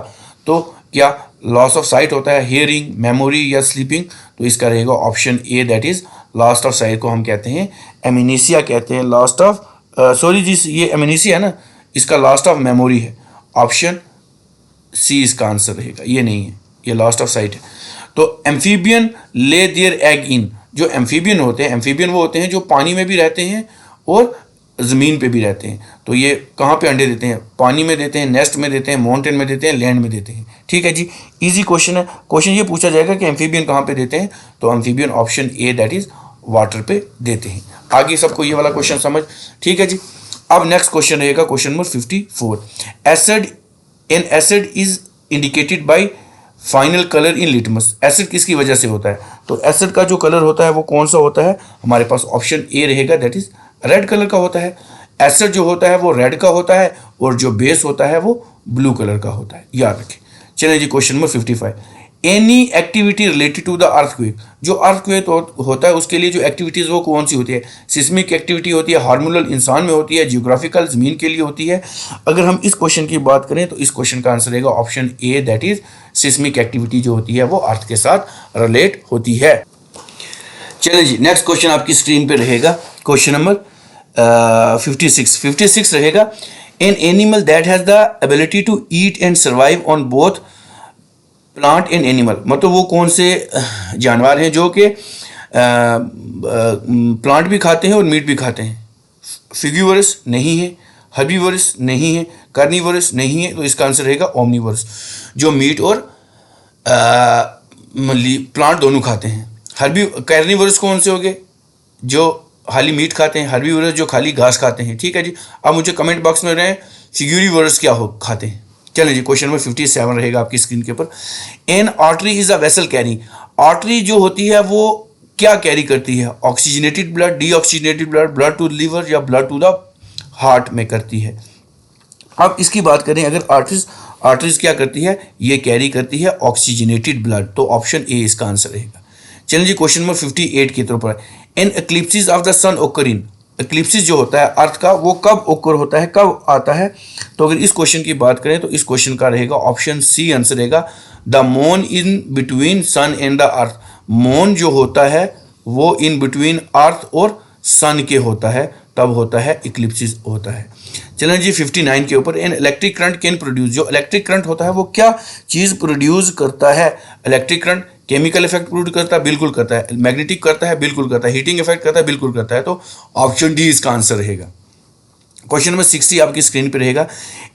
तो क्या लॉस ऑफ साइट होता है, हियरिंग, मेमोरी या स्लीपिंग? तो इसका रहेगा option A, that is last of site को हम कहते हैं एमिनेसिया कहते हैं, लास्ट ऑफ सॉरी जी ये एमिनेसिया है ना, इसका लास्ट ऑफ मेमोरी है। ऑप्शन सी इसका आंसर रहेगा, ये नहीं है, ये लास्ट ऑफ साइट है। तो एम्फीबियन ले देयर एग इन, जो एम्फीबियन होते हैं, एम्फीबियन वो होते हैं जो पानी में भी रहते हैं और ज़मीन पे भी रहते हैं। तो ये कहाँ पे अंडे देते हैं? पानी में देते हैं, नेस्ट में देते हैं, माउंटेन में देते हैं, लैंड में देते हैं। ठीक है जी, इजी क्वेश्चन है। क्वेश्चन ये पूछा जाएगा कि एम्फीबियन कहाँ पे देते हैं, तो amphibian option A that is water पे देते हैं। आगे सबको ये वाला क्वेश्चन समझ, ठीक है जी। अब नेक्स्ट क्वेश्चन रहेगा question number 54। Acid N acid is indicated by final colour in litmus. Acid किसकी वजह से होता है? तो एसिड का जो कलर होता है वो कौन सा होता है? हमारे पास ऑप्शन ए रहेगा दैट इज रेड कलर का होता है। एसिड जो होता है वो रेड का होता है और जो बेस होता है वो ब्लू कलर का होता है, याद रखें। चलिए जी question number 55। Any activity related to the earthquake, जो अर्थक्वेक होता है उसके लिए जो एक्टिविटीज़ वो कौन सी होती है? सिस्मिक एक्टिविटी होती है, हार्मोनल इंसान में होती है, जियोग्राफिकल ज़मीन के लिए होती है। अगर हम इस क्वेश्चन की बात करें तो इस क्वेश्चन का आंसर रहेगा option A that is seismic activity जो होती है वो अर्थ के साथ रिलेट होती है। चलिए जी नेक्स्ट क्वेश्चन आपकी स्क्रीन पे रहेगा क्वेश्चन नंबर 56 रहेगा। An animal that has the ability to eat and survive on both plant and animal, मतलब वो कौन से जानवर हैं जो कि प्लांट भी खाते हैं और मीट भी खाते हैं? फिग्यूवरस नहीं है, हर्बीवरस नहीं है, कार्निवरस नहीं है, तो इसका आंसर रहेगा ओमनीवरस, जो मीट और प्लांट दोनों खाते हैं। कार्निवरस कौन से हो गए? जो खाली मीट खाते हैं, हर्बीवरस जो खाली घास खाते हैं। ठीक है जी, अब मुझे कमेंट बॉक्स में रहें फिग्यूरिवरस क्या हो खाते हैं। चलिए जी क्वेश्चन नंबर 57 रहेगा आपकी स्क्रीन के ऊपर। An artery is a vessel carry, artery जो होती है वो क्या कैरी करती है? Oxygenated blood, deoxygenated blood, blood to liver या ब्लड टू द हार्ट में करती है। अब इसकी बात करें अगर आर्टरीज क्या करती है? ये कैरी करती है ऑक्सीजनेटेड ब्लड, तो ऑप्शन ए इसका आंसर रहेगा। चलिए जी क्वेश्चन नंबर 58 की तरफ पर। एन एक्लिप्सिस ऑफ द सन ओकर इन, एक्लिप्सिस जो होता है अर्थ का वो कब ओकर होता है, कब आता है? तो अगर इस क्वेश्चन की बात करें तो इस क्वेश्चन का रहेगा ऑप्शन सी आंसर रहेगा the moon in between sun and the earth. Moon जो होता है वो इन बिटवीन अर्थ और सन के होता है, तब होता है इक्लिप्सिस होता है। चलें जी 59 के ऊपर। An electric current can produce, जो इलेक्ट्रिक करंट होता है वो क्या चीज़ प्रोड्यूस करता है? Electric current chemical effect produce करता है, बिल्कुल करता है। मैग्नेटिक करता है, बिल्कुल करता है। हीटिंग इफेक्ट करता है, बिल्कुल करता है। तो ऑप्शन डी इसका आंसर रहेगा। क्वेश्चन नंबर 60 आपकी स्क्रीन पे रहेगा।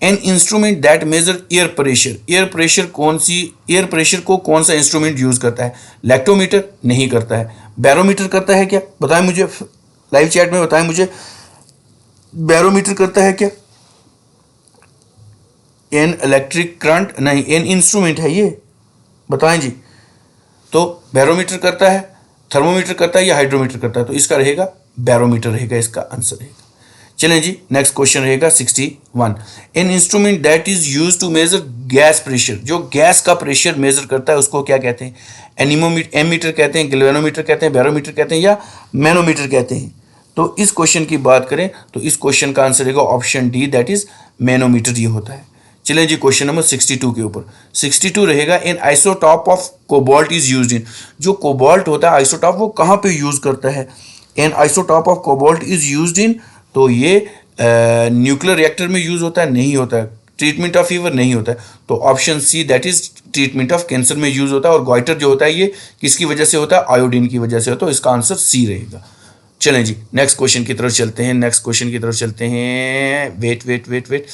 An instrument that measure air pressure, air pressure कौन सी, एयर प्रेशर को कौन सा इंस्ट्रूमेंट यूज करता है? लैक्टोमीटर नहीं करता है। बैरोमीटर करता है क्या? बताएं मुझे, लाइव चैट में बताएं मुझे, बैरोमीटर करता है क्या? एन इलेक्ट्रिक करंट नहीं, एन इंस्ट्रूमेंट है ये, बताएं जी। तो बैरोमीटर करता है, थर्मोमीटर करता है या हाइड्रोमीटर करता है? तो इसका रहेगा बैरोमीटर रहेगा, इसका आंसर रहेगा। चलें जी नेक्स्ट क्वेश्चन रहेगा 61। An instrument that is use to measure gas pressure, जो गैस का प्रेशर मेजर करता है उसको क्या कहते हैं? एमीटर कहते हैं, गैल्वेनोमीटर कहते हैं, बैरोमीटर कहते हैं या मैनोमीटर कहते हैं? तो इस क्वेश्चन की बात करें तो इस क्वेश्चन का आंसर रहेगा option D that is manometer ये होता है। चलें जी क्वेश्चन नंबर 62 के ऊपर। 62 रहेगा। An isotope of cobalt is used in, जो कोबाल्ट होता है आइसोटॉप वो कहाँ पे यूज करता है? An isotope of cobalt is used in, तो ये न्यूक्लियर रिएक्टर में यूज होता है, नहीं होता है। ट्रीटमेंट ऑफ फीवर नहीं होता है, तो option C that is treatment of cancer में यूज होता है। और गॉइटर जो होता है ये किसकी वजह से होता है? आयोडीन की वजह से होता है, तो इसका आंसर सी रहेगा। चलें जी नेक्स्ट क्वेश्चन की तरफ चलते हैं, नेक्स्ट क्वेश्चन की तरफ चलते हैं। वेट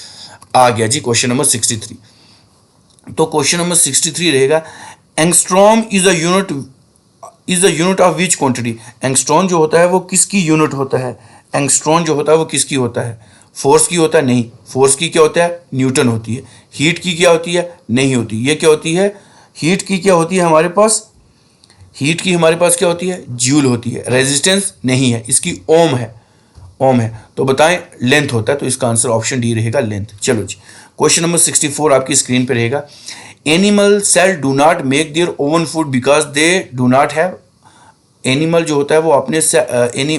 आ गया जी क्वेश्चन नंबर 63। तो क्वेश्चन नंबर 63 रहेगा। Angstrom is a unit of which quantity, angstrom जो होता है वो किसकी यूनिट होता है? एंगस्ट्रॉम जो होता है वो किसकी होता है? फोर्स की होता है? नहीं, फोर्स की क्या होता है? न्यूटन होती है। हीट की क्या होती है? नहीं होती। ये क्या होती है? हीट की क्या होती है हमारे पास? हीट की हमारे पास क्या होती है? जूल होती है। रेजिस्टेंस नहीं है, इसकी ओम है, ओम है। तो बताएं लेंथ होता है, तो इसका आंसर ऑप्शन डी रहेगा लेंथ। चलो जी क्वेश्चन नंबर 64 आपकी स्क्रीन पे रहेगा। Animal cell do not make their own food because they do not have, animal जो होता है वो अपने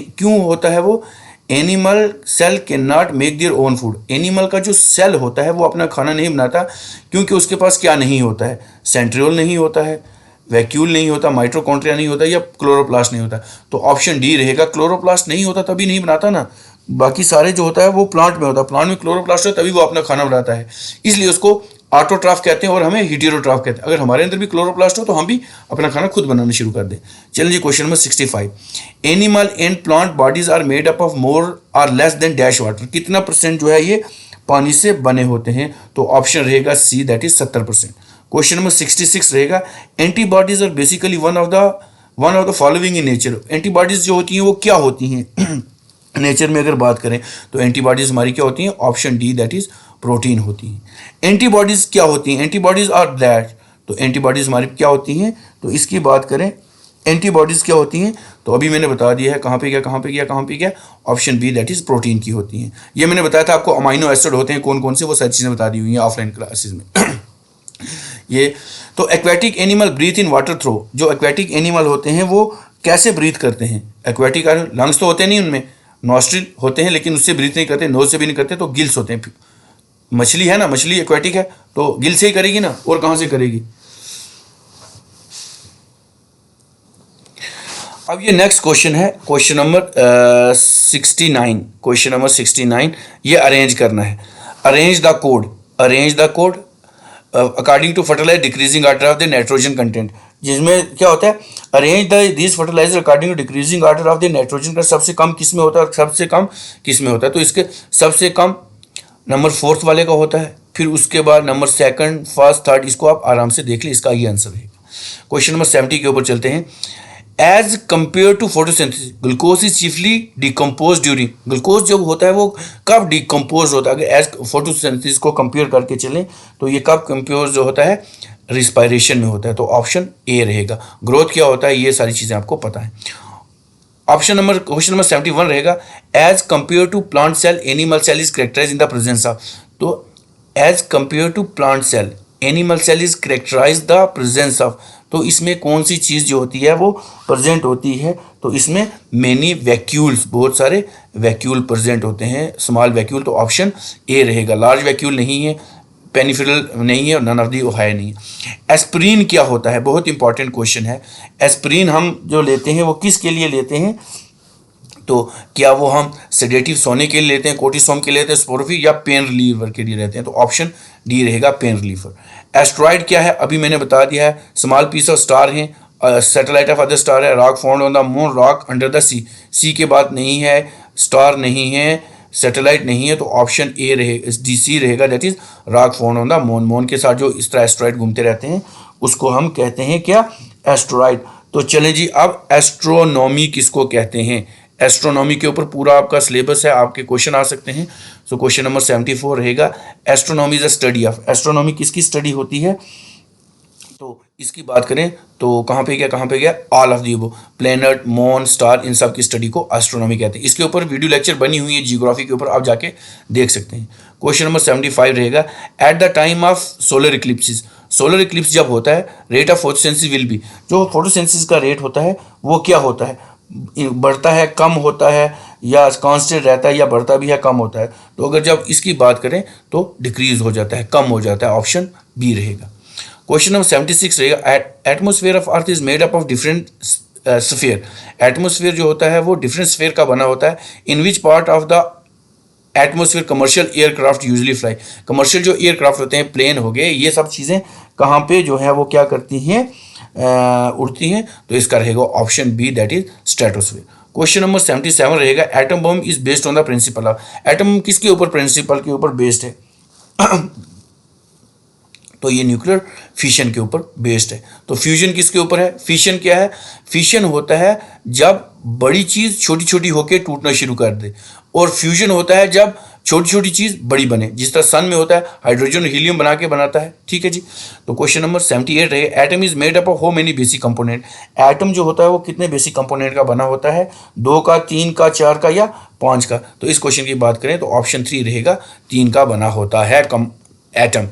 क्यों होता है वो? Animal cell can not make their own food, animal का जो सेल होता है वो अपना खाना नहीं बनाता, क्योंकि उसके पास क्या नहीं होता है? सेंट्रियोल नहीं होता है, वैक्यूल नहीं होता, माइटोकॉन्ड्रिया नहीं होता, या क्लोरोप्लास्ट नहीं होता। तो ऑप्शन डी रहेगा। क्लोरोप्लास्ट नहीं होता तभी नहीं बनाता ना, बाकी सारे जो होता है वो प्लांट में होता है, प्लांट में क्लोरोप्लास्ट होता है तभी वो अपना खाना बनाता है, इसलिए उसको ऑटोट्राफ कहते हैं और हमें हीटेरोट्राफ कहते हैं। अगर हमारे अंदर भी क्लोरोप्लास्ट हो तो हम भी अपना खाना खुद बनाना शुरू कर दें। चलिए जी, question number 65, animal and plant bodies are made up of more or less than dash water. कितना परसेंट जो है ये पानी से बने होते हैं? तो ऑप्शन रहेगा C, that is 70%। Question number 66 रहेगा, antibodies are basically one of the following in nature. Antibodies जो होती हैं वो क्या होती हैं नेचर में अगर बात करें तो एंटीबॉडीज हमारी क्या होती हैं? Option D, that is protein होती हैं। एंटीबॉडीज क्या होती हैं? एंटीबॉडीज आर दैट, तो एंटीबॉडीज हमारी क्या होती हैं? तो इसकी बात करें, एंटीबॉडीज क्या होती हैं? तो अभी मैंने बता दिया है, कहाँ पे गया, option B, that is protein की होती हैं। ये मैंने बताया था आपको अमाइनो एसिड होते हैं कौन कौन से, वो सारी चीज़ें बता दी हुई हैं ऑफलाइन क्लासेज में। ये तो aquatic animal breathe in water through. जो एक्वेटिक एनिमल होते हैं वो कैसे ब्रीथ करते हैं? एक्वेटिक लंग्स तो होते नहीं उनमें, नॉस्ट्रिल होते हैं लेकिन उससे ब्रीथ नहीं करते, नोज से भी नहीं करते, तो गिल्स होते हैं। मछली है ना, मछली एक्वेटिक है तो गिल से ही करेगी ना, और कहाँ से करेगी? अब ये नेक्स्ट क्वेश्चन है, क्वेश्चन नंबर 69। क्वेश्चन नंबर 69 ये अरेंज करना है। Arrange the code according to fertiliser decreasing order of the nitrogen content. जिसमें क्या होता है? Arrange the this fertiliser according to decreasing order of the nitrogen का सबसे कम किस में होता है और सबसे कम किस में होता है? तो इसके सबसे कम नंबर 4th वाले का होता है, फिर उसके बाद नंबर 2nd, 1st, 3rd, इसको आप आराम से देख लें, इसका ये आंसर है। क्वेश्चन नंबर 70 के ऊपर चलते हैं। As compare to photosynthesis glucose is chiefly decompose during. Glucose जब होता है वो कब डिकम्पोज होता है? अगर एज फोटोसिंथेसिस को कंपेयर करके चलें तो ये कब कंपेयर जो होता है? रिस्पायरेशन में होता है, तो ऑप्शन ए रहेगा। ग्रोथ क्या होता है ये सारी चीज़ें आपको पता है। क्वेश्चन नंबर 71 रहेगा, as compare to plant cell animal cell is characterize in the presence of. तो as compare to plant cell animal cell is characterize the presence of, तो इसमें कौन सी चीज़ जो होती है वो प्रेजेंट होती है? तो इसमें मेनी वैक्यूल्स, बहुत सारे वैक्यूल प्रेजेंट होते हैं, स्मॉल वैक्यूल, तो ऑप्शन ए रहेगा। लार्ज वैक्यूल नहीं है, पेनिफेरल नहीं है, और नन ऑफ दी है नहीं है। एस्प्रीन क्या होता है? बहुत इंपॉर्टेंट क्वेश्चन है। एस्प्रीन हम जो लेते हैं वो किस के लिए लेते हैं? तो क्या वो हम सेडेटिव सोने के लिए लेते हैं, कोर्टिसोम के लिए लेते हैं, स्पोरोफी, या पेन रिलीवर के लिए लेते हैं? तो ऑप्शन डी रहेगा, पेन रिलीवर। एस्ट्रॉइड क्या है? अभी मैंने बता दिया है, स्मॉल पीस ऑफ स्टार है, सैटेलाइट ऑफ अदर स्टार है, rock found on the moon, rock under the sea. Sea के बाद नहीं है, स्टार नहीं है, सैटेलाइट नहीं है, तो ऑप्शन ए रहेगा, डी सी रहेगा, that is rock found on the moon. Moon के साथ जो इस तरह एस्ट्रॉइड घूमते रहते हैं उसको हम कहते हैं क्या? एस्ट्रॉइड। तो चलें जी, अब एस्ट्रोनॉमी किसको कहते हैं? एस्ट्रोनॉमी के ऊपर पूरा आपका सिलेबस है, आपके क्वेश्चन आ सकते हैं। सो क्वेश्चन नंबर 74 रहेगा, astronomy is a study of. Astronomy किसकी स्टडी होती है? तो इसकी बात करें तो कहाँ पे गया? All of the above, planet, moon, star, इन सब की स्टडी को एस्ट्रोनॉमी कहते हैं। इसके ऊपर वीडियो लेक्चर बनी हुई है जियोग्राफी के ऊपर, आप जाके देख सकते हैं। क्वेश्चन नंबर 75 रहेगा, at the time of solar eclipses. Solar Eclipse जब होता है, rate of photosynthesis will be. जो फोटोसिंथेसिस का रेट होता है वो क्या होता है? बढ़ता है, कम होता है, या कांस्टेंट रहता है, या बढ़ता भी है, कम होता है? तो अगर जब इसकी बात करें तो डिक्रीज हो जाता है, कम हो जाता है, ऑप्शन बी रहेगा। क्वेश्चन नंबर 76 रहेगा, atmosphere of earth is made up of different sphere. Atmosphere जो होता है वो डिफरेंट स्फीयर का बना होता है। In which part of the atmosphere commercial aircraft usually fly. Commercial जो एयरक्राफ्ट होते हैं, प्लेन हो गए, ये सब चीज़ें कहाँ पे जो है वो क्या करती हैं? उड़ती हैं। तो इसका रहेगा option B, that is stratosphere. Question number 77 रहेगा, atom bomb is based on the principle of. Atom किसके ऊपर? प्रिंसिपल के ऊपर बेस्ड है। तो ये न्यूक्लियर फिशन के ऊपर बेस्ड है। तो फ्यूजन किसके ऊपर है? फिशन क्या है? फिशन होता है जब बड़ी चीज़ छोटी छोटी होकर टूटना शुरू कर दे, और फ्यूजन होता है जब छोटी छोटी चीज़ बड़ी बने, जिस तरह सन में होता है हाइड्रोजन हीलियम बना के बनाता है। ठीक है जी। तो क्वेश्चन नंबर 78 रहे, atom is made up of how many basic component. Atom जो होता है वो कितने बेसिक कंपोनेंट का बना होता है? 2 का, 3 का, 4 का, या 5 का? तो इस क्वेश्चन की बात करें तो ऑप्शन 3 रहेगा, 3 का बना होता है एटम।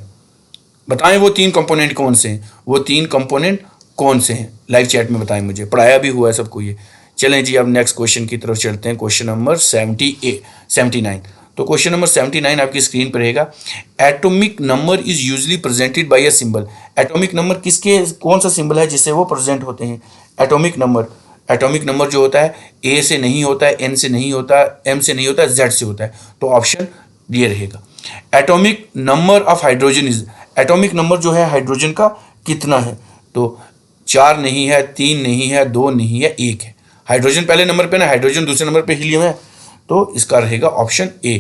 बताएं वो 3 कंपोनेंट कौन से हैं? वो 3 कंपोनेंट कौन से हैं? लाइव चैट में बताएं मुझे, पढ़ाया भी हुआ है सबको ये। चलें जी, अब नेक्स्ट क्वेश्चन की तरफ चलते हैं। Question number 79। तो क्वेश्चन नंबर 79 आपकी स्क्रीन पर रहेगा। Atomic number is usually presented by a symbol. Atomic number किसके कौन सा सिंबल है जिससे वो प्रेजेंट होते हैं? एटॉमिक नंबर जो होता है ए से नहीं होता है, एन से नहीं होता है, एम से नहीं होता है, जेड से होता है। तो ऑप्शन ये रहेगा। Atomic number of hydrogen is, atomic number जो है हाइड्रोजन का कितना है? तो 4 नहीं है, 3 नहीं है, 2 नहीं है, 1 है। हाइड्रोजन पहले नंबर पे ना, हाइड्रोजन दूसरे नंबर पे हीलियम है, तो इसका रहेगा ऑप्शन ए।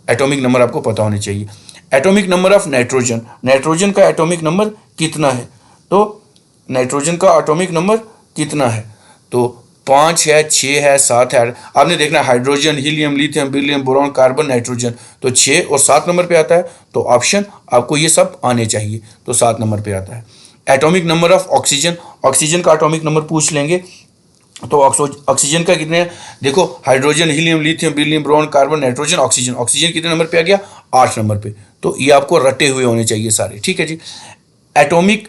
एटॉमिक नंबर आपको पता होने चाहिए। Atomic number of nitrogen, nitrogen का एटॉमिक नंबर कितना है? तो नाइट्रोजन का एटॉमिक नंबर कितना है? तो 5 है, 6 है, 7 है। आपने देखना hydrogen, helium, lithium, beryllium, boron, carbon, nitrogen, तो 6 और 7 नंबर पे आता है। तो ऑप्शन आपको ये सब आने चाहिए, तो 7 नंबर पे आता है। Atomic number of oxygen, oxygen का एटॉमिक नंबर पूछ लेंगे तो ऑक्सीजन का कितने हैं? देखो hydrogen, helium, lithium, beryllium, boron, carbon, nitrogen, oxygen, oxygen कितने नंबर पे आ गया? 8 नंबर पे। तो ये आपको रटे हुए होने चाहिए सारे, ठीक है जी। एटॉमिक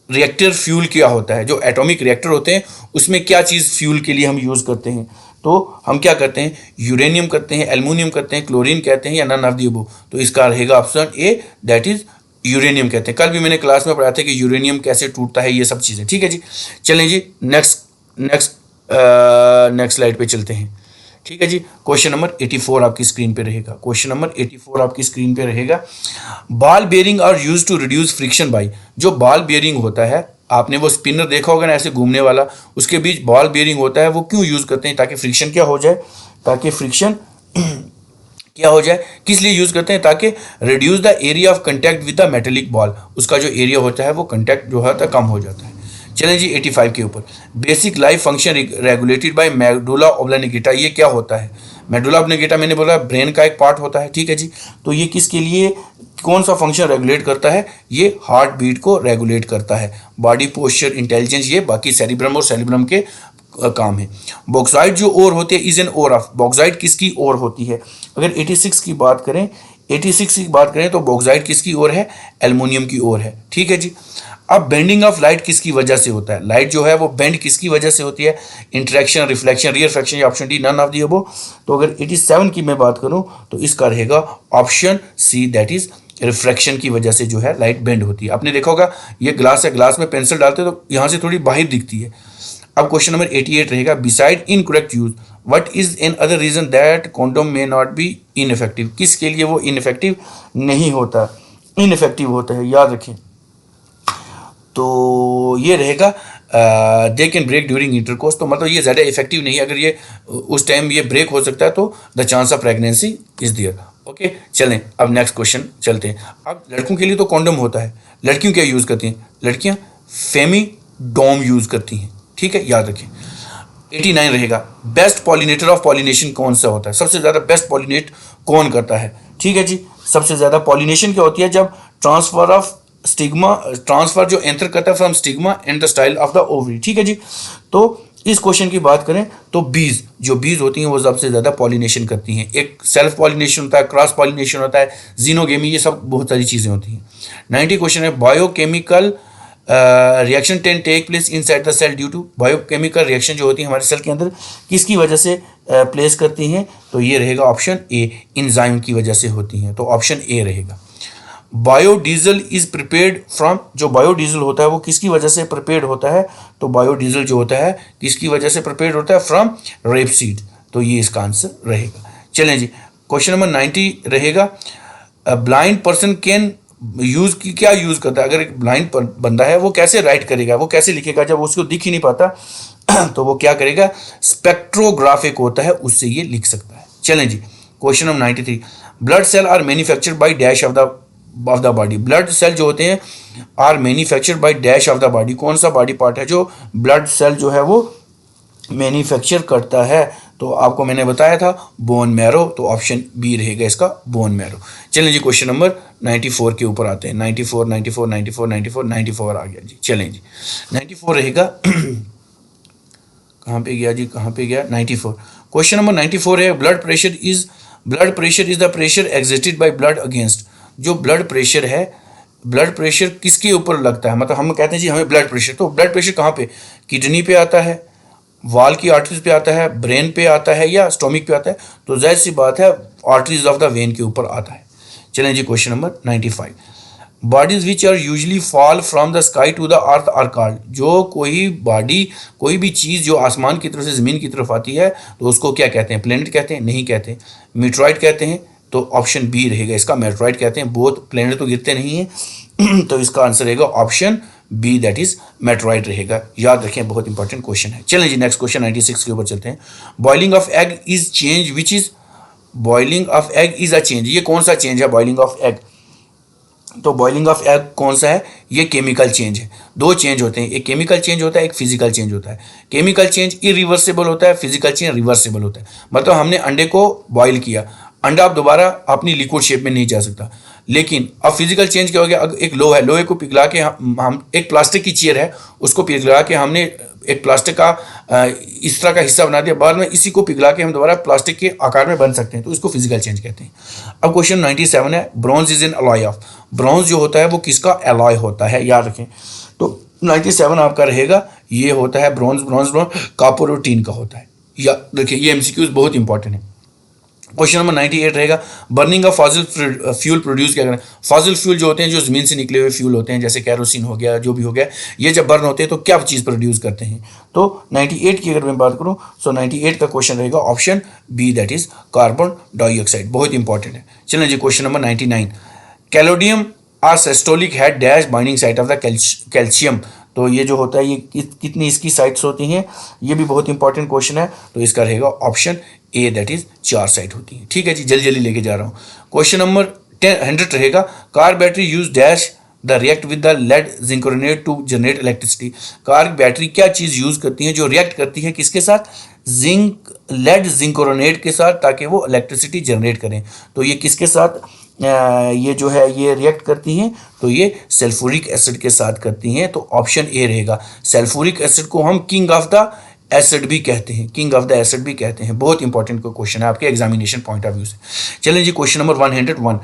रिएक्टर फ्यूल क्या होता है? जो एटॉमिक रिएक्टर होते हैं उसमें क्या चीज़ फ्यूल के लिए हम यूज़ करते हैं? तो हम क्या करते हैं? यूरेनियम करते हैं, एल्युमिनियम करते हैं, क्लोरीन कहते हैं, या नन ऑफ द अबव। तो इसका रहेगा option A, that is uranium कहते हैं। कल भी मैंने क्लास में पढ़ाया था कि यूरेनियम कैसे टूटता है, ये सब चीज़ें, ठीक है जी। चलें जी नेक्स्ट स्लाइड पे चलते हैं, ठीक है जी। क्वेश्चन नंबर 84 आपकी स्क्रीन पे रहेगा। क्वेश्चन नंबर 84 आपकी स्क्रीन पे रहेगा। Ball bearing are used to reduce friction by, जो बॉल बेयरिंग होता है, आपने वो स्पिनर देखा होगा ना ऐसे घूमने वाला, उसके बीच बॉल बेयरिंग होता है, वो क्यों यूज करते हैं? ताकि फ्रिक्शन क्या हो जाए, ताकि फ्रिक्शन क्या हो जाए। किस लिए यूज करते हैं? ताकि reduce the area of contact with the metallic ball, उसका जो एरिया होता है वो कंटैक्ट जो होता है कम हो जाता है। चलें जी 85 के ऊपर। Basic life function regulated by medulla oblongata, ये क्या होता है? मेडुला ऑब्लांगेटा मैंने बोला ब्रेन का एक पार्ट होता है, ठीक है जी। तो ये किसके लिए कौन सा फंक्शन रेगुलेट करता है? ये हार्ट बीट को रेगुलेट करता है। बॉडी पोस्चर, इंटेलिजेंस, ये बाकी सेरिब्रम और सेरिब्रम के काम है। बॉक्साइट जो ओर होती है is an ore of, bauxite किसकी ओर होती है? अगर 86 की बात करें, 86 की बात करें तो बॉक्साइट किसकी ओर है? एल्युमिनियम की ओर है, ठीक है जी। अब बेंडिंग ऑफ लाइट किसकी वजह से होता है? लाइट जो है वो बेंड किसकी वजह से होती है? इंटरेक्शन, रिफ्लेक्शन, रिफ्रैक्शन, या option D none of the above. तो अगर 87 की मैं बात करूं तो इसका रहेगा option C, that is refraction की वजह से जो है लाइट बेंड होती है। आपने देखा होगा ये ग्लास है, ग्लास में पेंसिल डालते तो यहाँ से थोड़ी बाहर दिखती है। अब क्वेश्चन नंबर 88 रहेगा। Beside incorrect use what is another reason that condom may not be ineffective, किसके लिए वो इनइफेक्टिव नहीं होता, इनइफेक्टिव होता है, याद रखें। तो ये रहेगा they can break during intercourse, तो मतलब ये ज़्यादा इफेक्टिव नहीं है। अगर ये उस टाइम ये ब्रेक हो सकता है तो the chance of pregnancy is there. Okay, चलें अब नेक्स्ट क्वेश्चन चलते हैं। अब लड़कों के लिए तो कॉन्डम होता है, लड़कियों क्या यूज़ करती हैं? लड़कियां फेमिडोम यूज़ करती हैं, ठीक है, याद रखें। 89 रहेगा। बेस्ट पॉलिनेटर ऑफ पॉलिनेशन कौन सा होता है? सबसे ज़्यादा बेस्ट पॉलिनेट कौन करता है? ठीक है जी, सबसे ज़्यादा पॉलिनेशन क्या होती है? जब ट्रांसफर ऑफ स्टिग्मा, ट्रांसफर जो एंटर करता है from stigma and the style of the ovary, ठीक है जी। तो इस क्वेश्चन की बात करें तो बीज, जो बीज होती हैं वो सबसे ज़्यादा पॉलिनेशन करती हैं। एक सेल्फ पॉलिनेशन होता है, क्रॉस पॉलिनेशन होता है, जीनोगेमी, ये सब बहुत सारी चीज़ें होती हैं। 90 क्वेश्चन है। Biochemical reaction take place inside the cell due to, biochemical reaction जो होती है हमारे सेल के अंदर किसकी वजह से प्लेस करती हैं? तो ये रहेगा ऑप्शन ए, इंजाइम की वजह से होती हैं, तो ऑप्शन ए रहेगा। बायोडीजल इज प्रिपेयर्ड फ्रॉम, जो बायोडीजल होता है वो किसकी वजह से प्रिपेयर्ड होता है? तो बायोडीजल जो होता है किसकी वजह से प्रिपेयर्ड होता है? फ्रॉम रेपसीड, तो ये इसका आंसर रहेगा। चलें जी, क्वेश्चन नंबर 90 रहेगा। ब्लाइंड पर्सन कैन यूज की, क्या यूज करता है? अगर एक ब्लाइंड बंदा है वो कैसे राइट करेगा, वो कैसे लिखेगा जब उसको दिख ही नहीं पाता तो वो क्या करेगा? स्पेक्ट्रोग्राफिक होता है, उससे ये लिख सकता है। चलें जी, question number 93। Blood cell are manufactured by dash of the body, blood cell जो होते हैं are manufactured by dash of the body, कौन सा बॉडी पार्ट है जो ब्लड सेल जो है वो मैन्युफैक्चर करता है? तो आपको मैंने बताया था बोन मैरो, तो ऑप्शन बी रहेगा इसका, बोन मैरो। चलें जी, क्वेश्चन नंबर 94 के ऊपर आते हैं। 94 94 94 94 94 आ गया जी। चलें जी, 94 रहेगा कहाँ पे गया जी, कहाँ पे गया? 94। क्वेश्चन नंबर 94 है। Blood pressure is the pressure existed by blood against, जो ब्लड प्रेशर है, ब्लड प्रेशर किसके ऊपर लगता है? मतलब हम कहते हैं जी हमें ब्लड प्रेशर, तो ब्लड प्रेशर कहाँ पे? किडनी पे आता है, वाल की आर्टरीज पे आता है, ब्रेन पे आता है, या स्टोमिक पे आता है? तो जाहिर सी बात है आर्टरीज ऑफ द वेन के ऊपर आता है। चलें जी question number 95, bodies which are usually fall from the sky to the earth are called. जो कोई बॉडी, कोई भी चीज़ जो आसमान की तरफ से ज़मीन की तरफ आती है तो उसको क्या कहते हैं? प्लेनेट कहते हैं? नहीं कहते। मीटरॉइड कहते हैं? तो ऑप्शन बी रहेगा इसका, मेटरॉइड कहते हैं। बोथ प्लेनेट तो गिरते नहीं हैं तो इसका आंसर रहेगा ऑप्शन बी, दैट इज मेटरॉइड रहेगा। याद रखें, बहुत इंपॉर्टेंट क्वेश्चन है। चलें जी नेक्स्ट क्वेश्चन 96 के ऊपर चलते हैं। Boiling of egg is change which is, boiling of egg is a change, ये कौन सा चेंज है बॉइलिंग ऑफ एग? तो बॉइलिंग ऑफ एग कौन सा है? ये केमिकल चेंज है। दो चेंज होते हैं, एक केमिकल चेंज होता है, एक फिजिकल चेंज होता है। केमिकल चेंज इरिवर्सिबल होता है, फिजिकल चेंज रिवर्सिबल होता है। मतलब हमने अंडे को बॉईल किया, अंडा अब दोबारा अपनी लिक्विड शेप में नहीं जा सकता। लेकिन अब फिजिकल चेंज क्या हो गया? अगर एक लोहा है, लोहे को पिघला के हम एक प्लास्टिक की चेयर है, उसको पिघला के हमने एक प्लास्टिक का इस तरह का हिस्सा बना दिया, बाद में इसी को पिघला के हम दोबारा प्लास्टिक के आकार में बन सकते हैं, तो इसको फिजिकल चेंज कहते हैं। अब क्वेश्चन 97 है, bronze is an alloy of. Bronze जो होता है वो किसका अलॉय होता है? याद रखें। तो 97 आपका रहेगा, ये होता है ब्रॉन्ज, कॉपर और टीन का होता है। या देखिए ये एमसीक्यूज बहुत इंपॉर्टेंट है। क्वेश्चन नंबर 98 रहेगा, burning of fossil fuel produce क्या करें? फॉसिल फ्यूल जो होते हैं, जो ज़मीन से निकले हुए फ्यूल होते हैं, जैसे कैरोसिन हो गया, जो भी हो गया, ये जब बर्न होते हैं तो क्या चीज़ प्रोड्यूस करते हैं? तो 98 की अगर मैं बात करूँ, सो 98 का क्वेश्चन रहेगा option B, that is carbon dioxide. बहुत इंपॉर्टेंट है। चलें जी question number 99, calmodulin are systolic had dash binding site of the calcium. तो ये जो होता है, ये कितनी इसकी साइट्स होती हैं? ये भी बहुत इंपॉर्टेंट क्वेश्चन है। तो इसका रहेगा option A, that is 4 site होती है। ठीक है जी, जल्दी जल्दी लेके जा रहा हूँ। क्वेश्चन नंबर 100 रहेगा, car battery use dash the react with the lead zincronate to generate electricity. Car battery क्या चीज़ यूज करती है जो रिएक्ट करती है किसके साथ? लेड जिंक्रोनेट के साथ, ताकि वो इलेक्ट्रिसिटी जनरेट करें। तो ये किसके साथ ये जो है ये रिएक्ट करती हैं? तो ये सल्फ्यूरिक एसिड के साथ करती हैं। तो ऑप्शन ए रहेगा। सल्फ्यूरिक एसिड को हम किंग ऑफ द एसिड भी कहते हैं, किंग ऑफ द एसिड भी कहते हैं। बहुत इंपॉर्टेंट क्वेश्चन है आपके एग्जामिनेशन पॉइंट ऑफ व्यू से। चलें जी क्वेश्चन नंबर 101,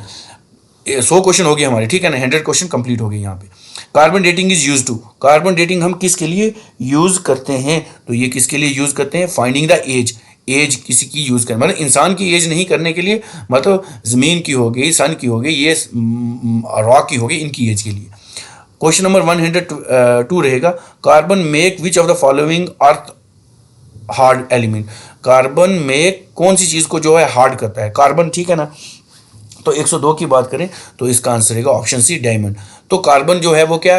100 क्वेश्चन हो गए हमारे, ठीक है ना, 100 क्वेश्चन कंप्लीट हो गए यहाँ पे। Carbon dating is use to, carbon dating हम किसके लिए यूज करते हैं? तो ये किसके लिए यूज करते हैं? फाइंडिंग द एज, एज किसी की यूज करें, मतलब इंसान की एज नहीं करने के लिए, मतलब जमीन की हो गई, सन की हो गई, ये रॉक की हो गई, इनकी एज के लिए। क्वेश्चन नंबर 102 रहेगा, carbon make which of the following earth hard element. Carbon में कौन सी चीज को जो है हार्ड करता है? कार्बन, ठीक है ना। तो 102 की बात करें तो इसका आंसर रहेगा ऑप्शन सी, डायमंड। तो कार्बन जो है वो क्या,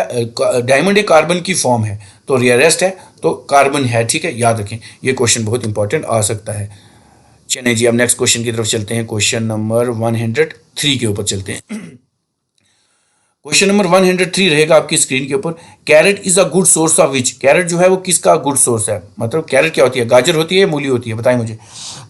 डायमंड एक कार्बन की फॉर्म है, तो रेयरेस्ट है, तो कार्बन है। ठीक है, याद रखें, ये क्वेश्चन बहुत इंपॉर्टेंट आ सकता है। चलिए जी अब नेक्स्ट क्वेश्चन की तरफ चलते हैं। क्वेश्चन नंबर 103 के ऊपर चलते हैं। क्वेश्चन नंबर 103 रहेगा आपकी स्क्रीन के ऊपर, carrot is a good source of which. Carrot जो है वो किसका गुड सोर्स है? मतलब कैरेट क्या होती है? गाजर होती है, मूली होती है? बताएं मुझे।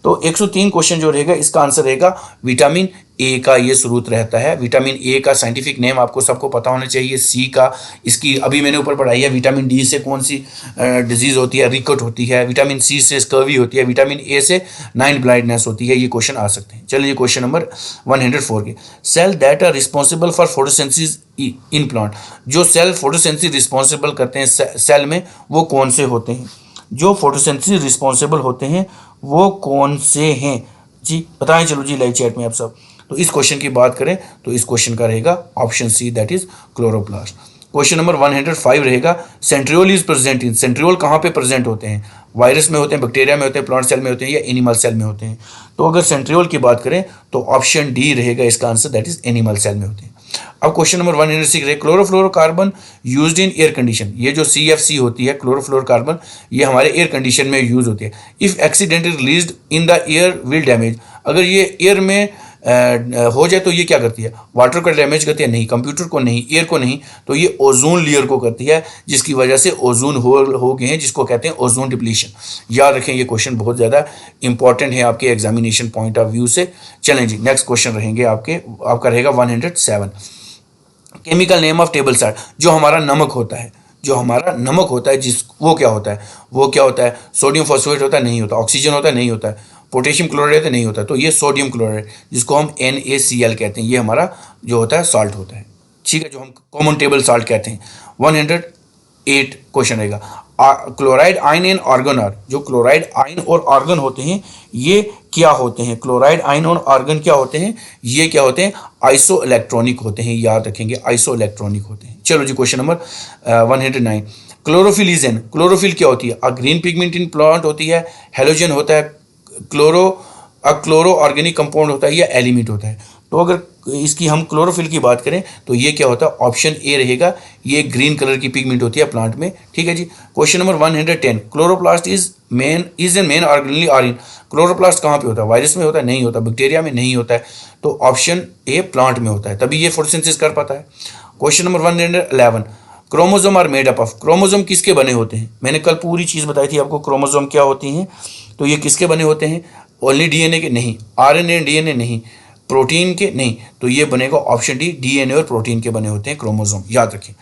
तो 103 क्वेश्चन जो रहेगा इसका आंसर रहेगा विटामिन ए का ये स्रोत रहता है। विटामिन ए का साइंटिफिक नेम आपको सबको पता होना चाहिए। सी का इसकी अभी मैंने ऊपर पढ़ाई है। विटामिन डी से कौन सी डिजीज होती है? रिकट होती है। विटामिन सी से स्कर्वी होती है। विटामिन ए से नाइट ब्लाइंडनेस होती है। ये क्वेश्चन आ सकते हैं। चलिए क्वेश्चन नंबर 104 के, cell that are responsible for photosynthesis in plant. जो सेल फोटोसिंथेसिस रिस्पॉन्सिबल करते हैं सेल में, वो कौन से होते हैं? जो फोटोसिंथेसिस रिस्पॉन्सिबल होते हैं वो कौन से हैं जी? बताएं चलो जी लाइव चैट में आप सब। तो इस क्वेश्चन की बात करें तो इस क्वेश्चन का रहेगा option C, that is chloroplast. Question number 105 रहेगा, centriole is present in. Centriole कहाँ पे प्रेजेंट होते हैं? वायरस में होते हैं, बैक्टीरिया में होते हैं, प्लांट सेल में होते हैं, या एनिमल सेल में होते हैं? तो अगर सेंट्रियोल की बात करें तो ऑप्शन डी रहेगा इसका answer, that is animal cell में होते हैं। अब क्वेश्चन नंबर 106 रहे, chlorofluorocarbon used in air condition. ये जो CFC होती है क्लोरोफ्लोरोकार्बन, ये हमारे एयर कंडीशन में यूज होती है। If accidentally released in the air will damage. अगर ये एयर में हो जाए तो ये क्या करती है? वाटर को डैमेज करती है? नहीं। कंप्यूटर को नहीं, एयर को नहीं, तो ये ओजोन लेयर को करती है, जिसकी वजह से ओजोन होल हो गए हैं, जिसको कहते हैं ओजोन डिप्लीशन। याद रखें, ये क्वेश्चन बहुत ज़्यादा इंपॉर्टेंट है आपके एग्जामिनेशन पॉइंट ऑफ व्यू से। चलें जी नेक्स्ट क्वेश्चन रहेंगे आपका रहेगा 107, chemical name of table salt. जो हमारा नमक होता है, जो हमारा नमक होता है वो क्या होता है? वो क्या होता है? सोडियम फॉस्फेट होता है? नहीं होता। ऑक्सीजन होता है? नहीं होता है। पोटेशियम क्लोराइड है? नहीं होता। तो ये सोडियम क्लोराइड, जिसको हम NaCl कहते हैं, ये हमारा जो होता है सॉल्ट होता है। ठीक है, जो हम कॉमन टेबल सॉल्ट कहते हैं। 108 क्वेश्चन रहेगा, chloride ion and argon are, जो क्लोराइड आयन और आर्गन होते हैं ये क्या होते हैं, क्लोराइड आयन और आर्गन क्या होते हैं, ये क्या होते हैं, आइसो इलेक्ट्रॉनिक होते हैं, याद रखेंगे आइसो इलेक्ट्रॉनिक होते हैं। चलो जी question number 109, chlorophyll is an, chlorophyll क्या होती है, a green pigment in plant होती है, हेलोजन होता है, क्लोरो ऑर्गेनिक कंपाउंड होता है या एलिमेंट होता है। तो अगर इसकी हम क्लोरोफिल की बात करें तो ये क्या होता है, ऑप्शन ए रहेगा, ये ग्रीन कलर की पिगमेंट होती है प्लांट में। ठीक है जी। Question number 110, chloroplast is an main organelle are in, chloroplast कहाँ पे होता है, वायरस में होता है, नहीं होता, बैक्टीरिया में नहीं होता है, तो ऑप्शन ए प्लांट में होता है, तभी ये फोटोसिंथेसिस कर पाता है। Question number 111, chromosome are made up of, chromosome किसके बने होते हैं, मैंने कल पूरी चीज़ बताई थी आपको क्रोमोजोम क्या होती हैं, तो ये किसके बने होते हैं, ओनली डीएनए के, नहीं, आरएनए डीएनए नहीं, प्रोटीन के नहीं, तो ये बनेगा ऑप्शन डी, डीएनए और प्रोटीन के बने होते हैं क्रोमोजोम, याद रखें।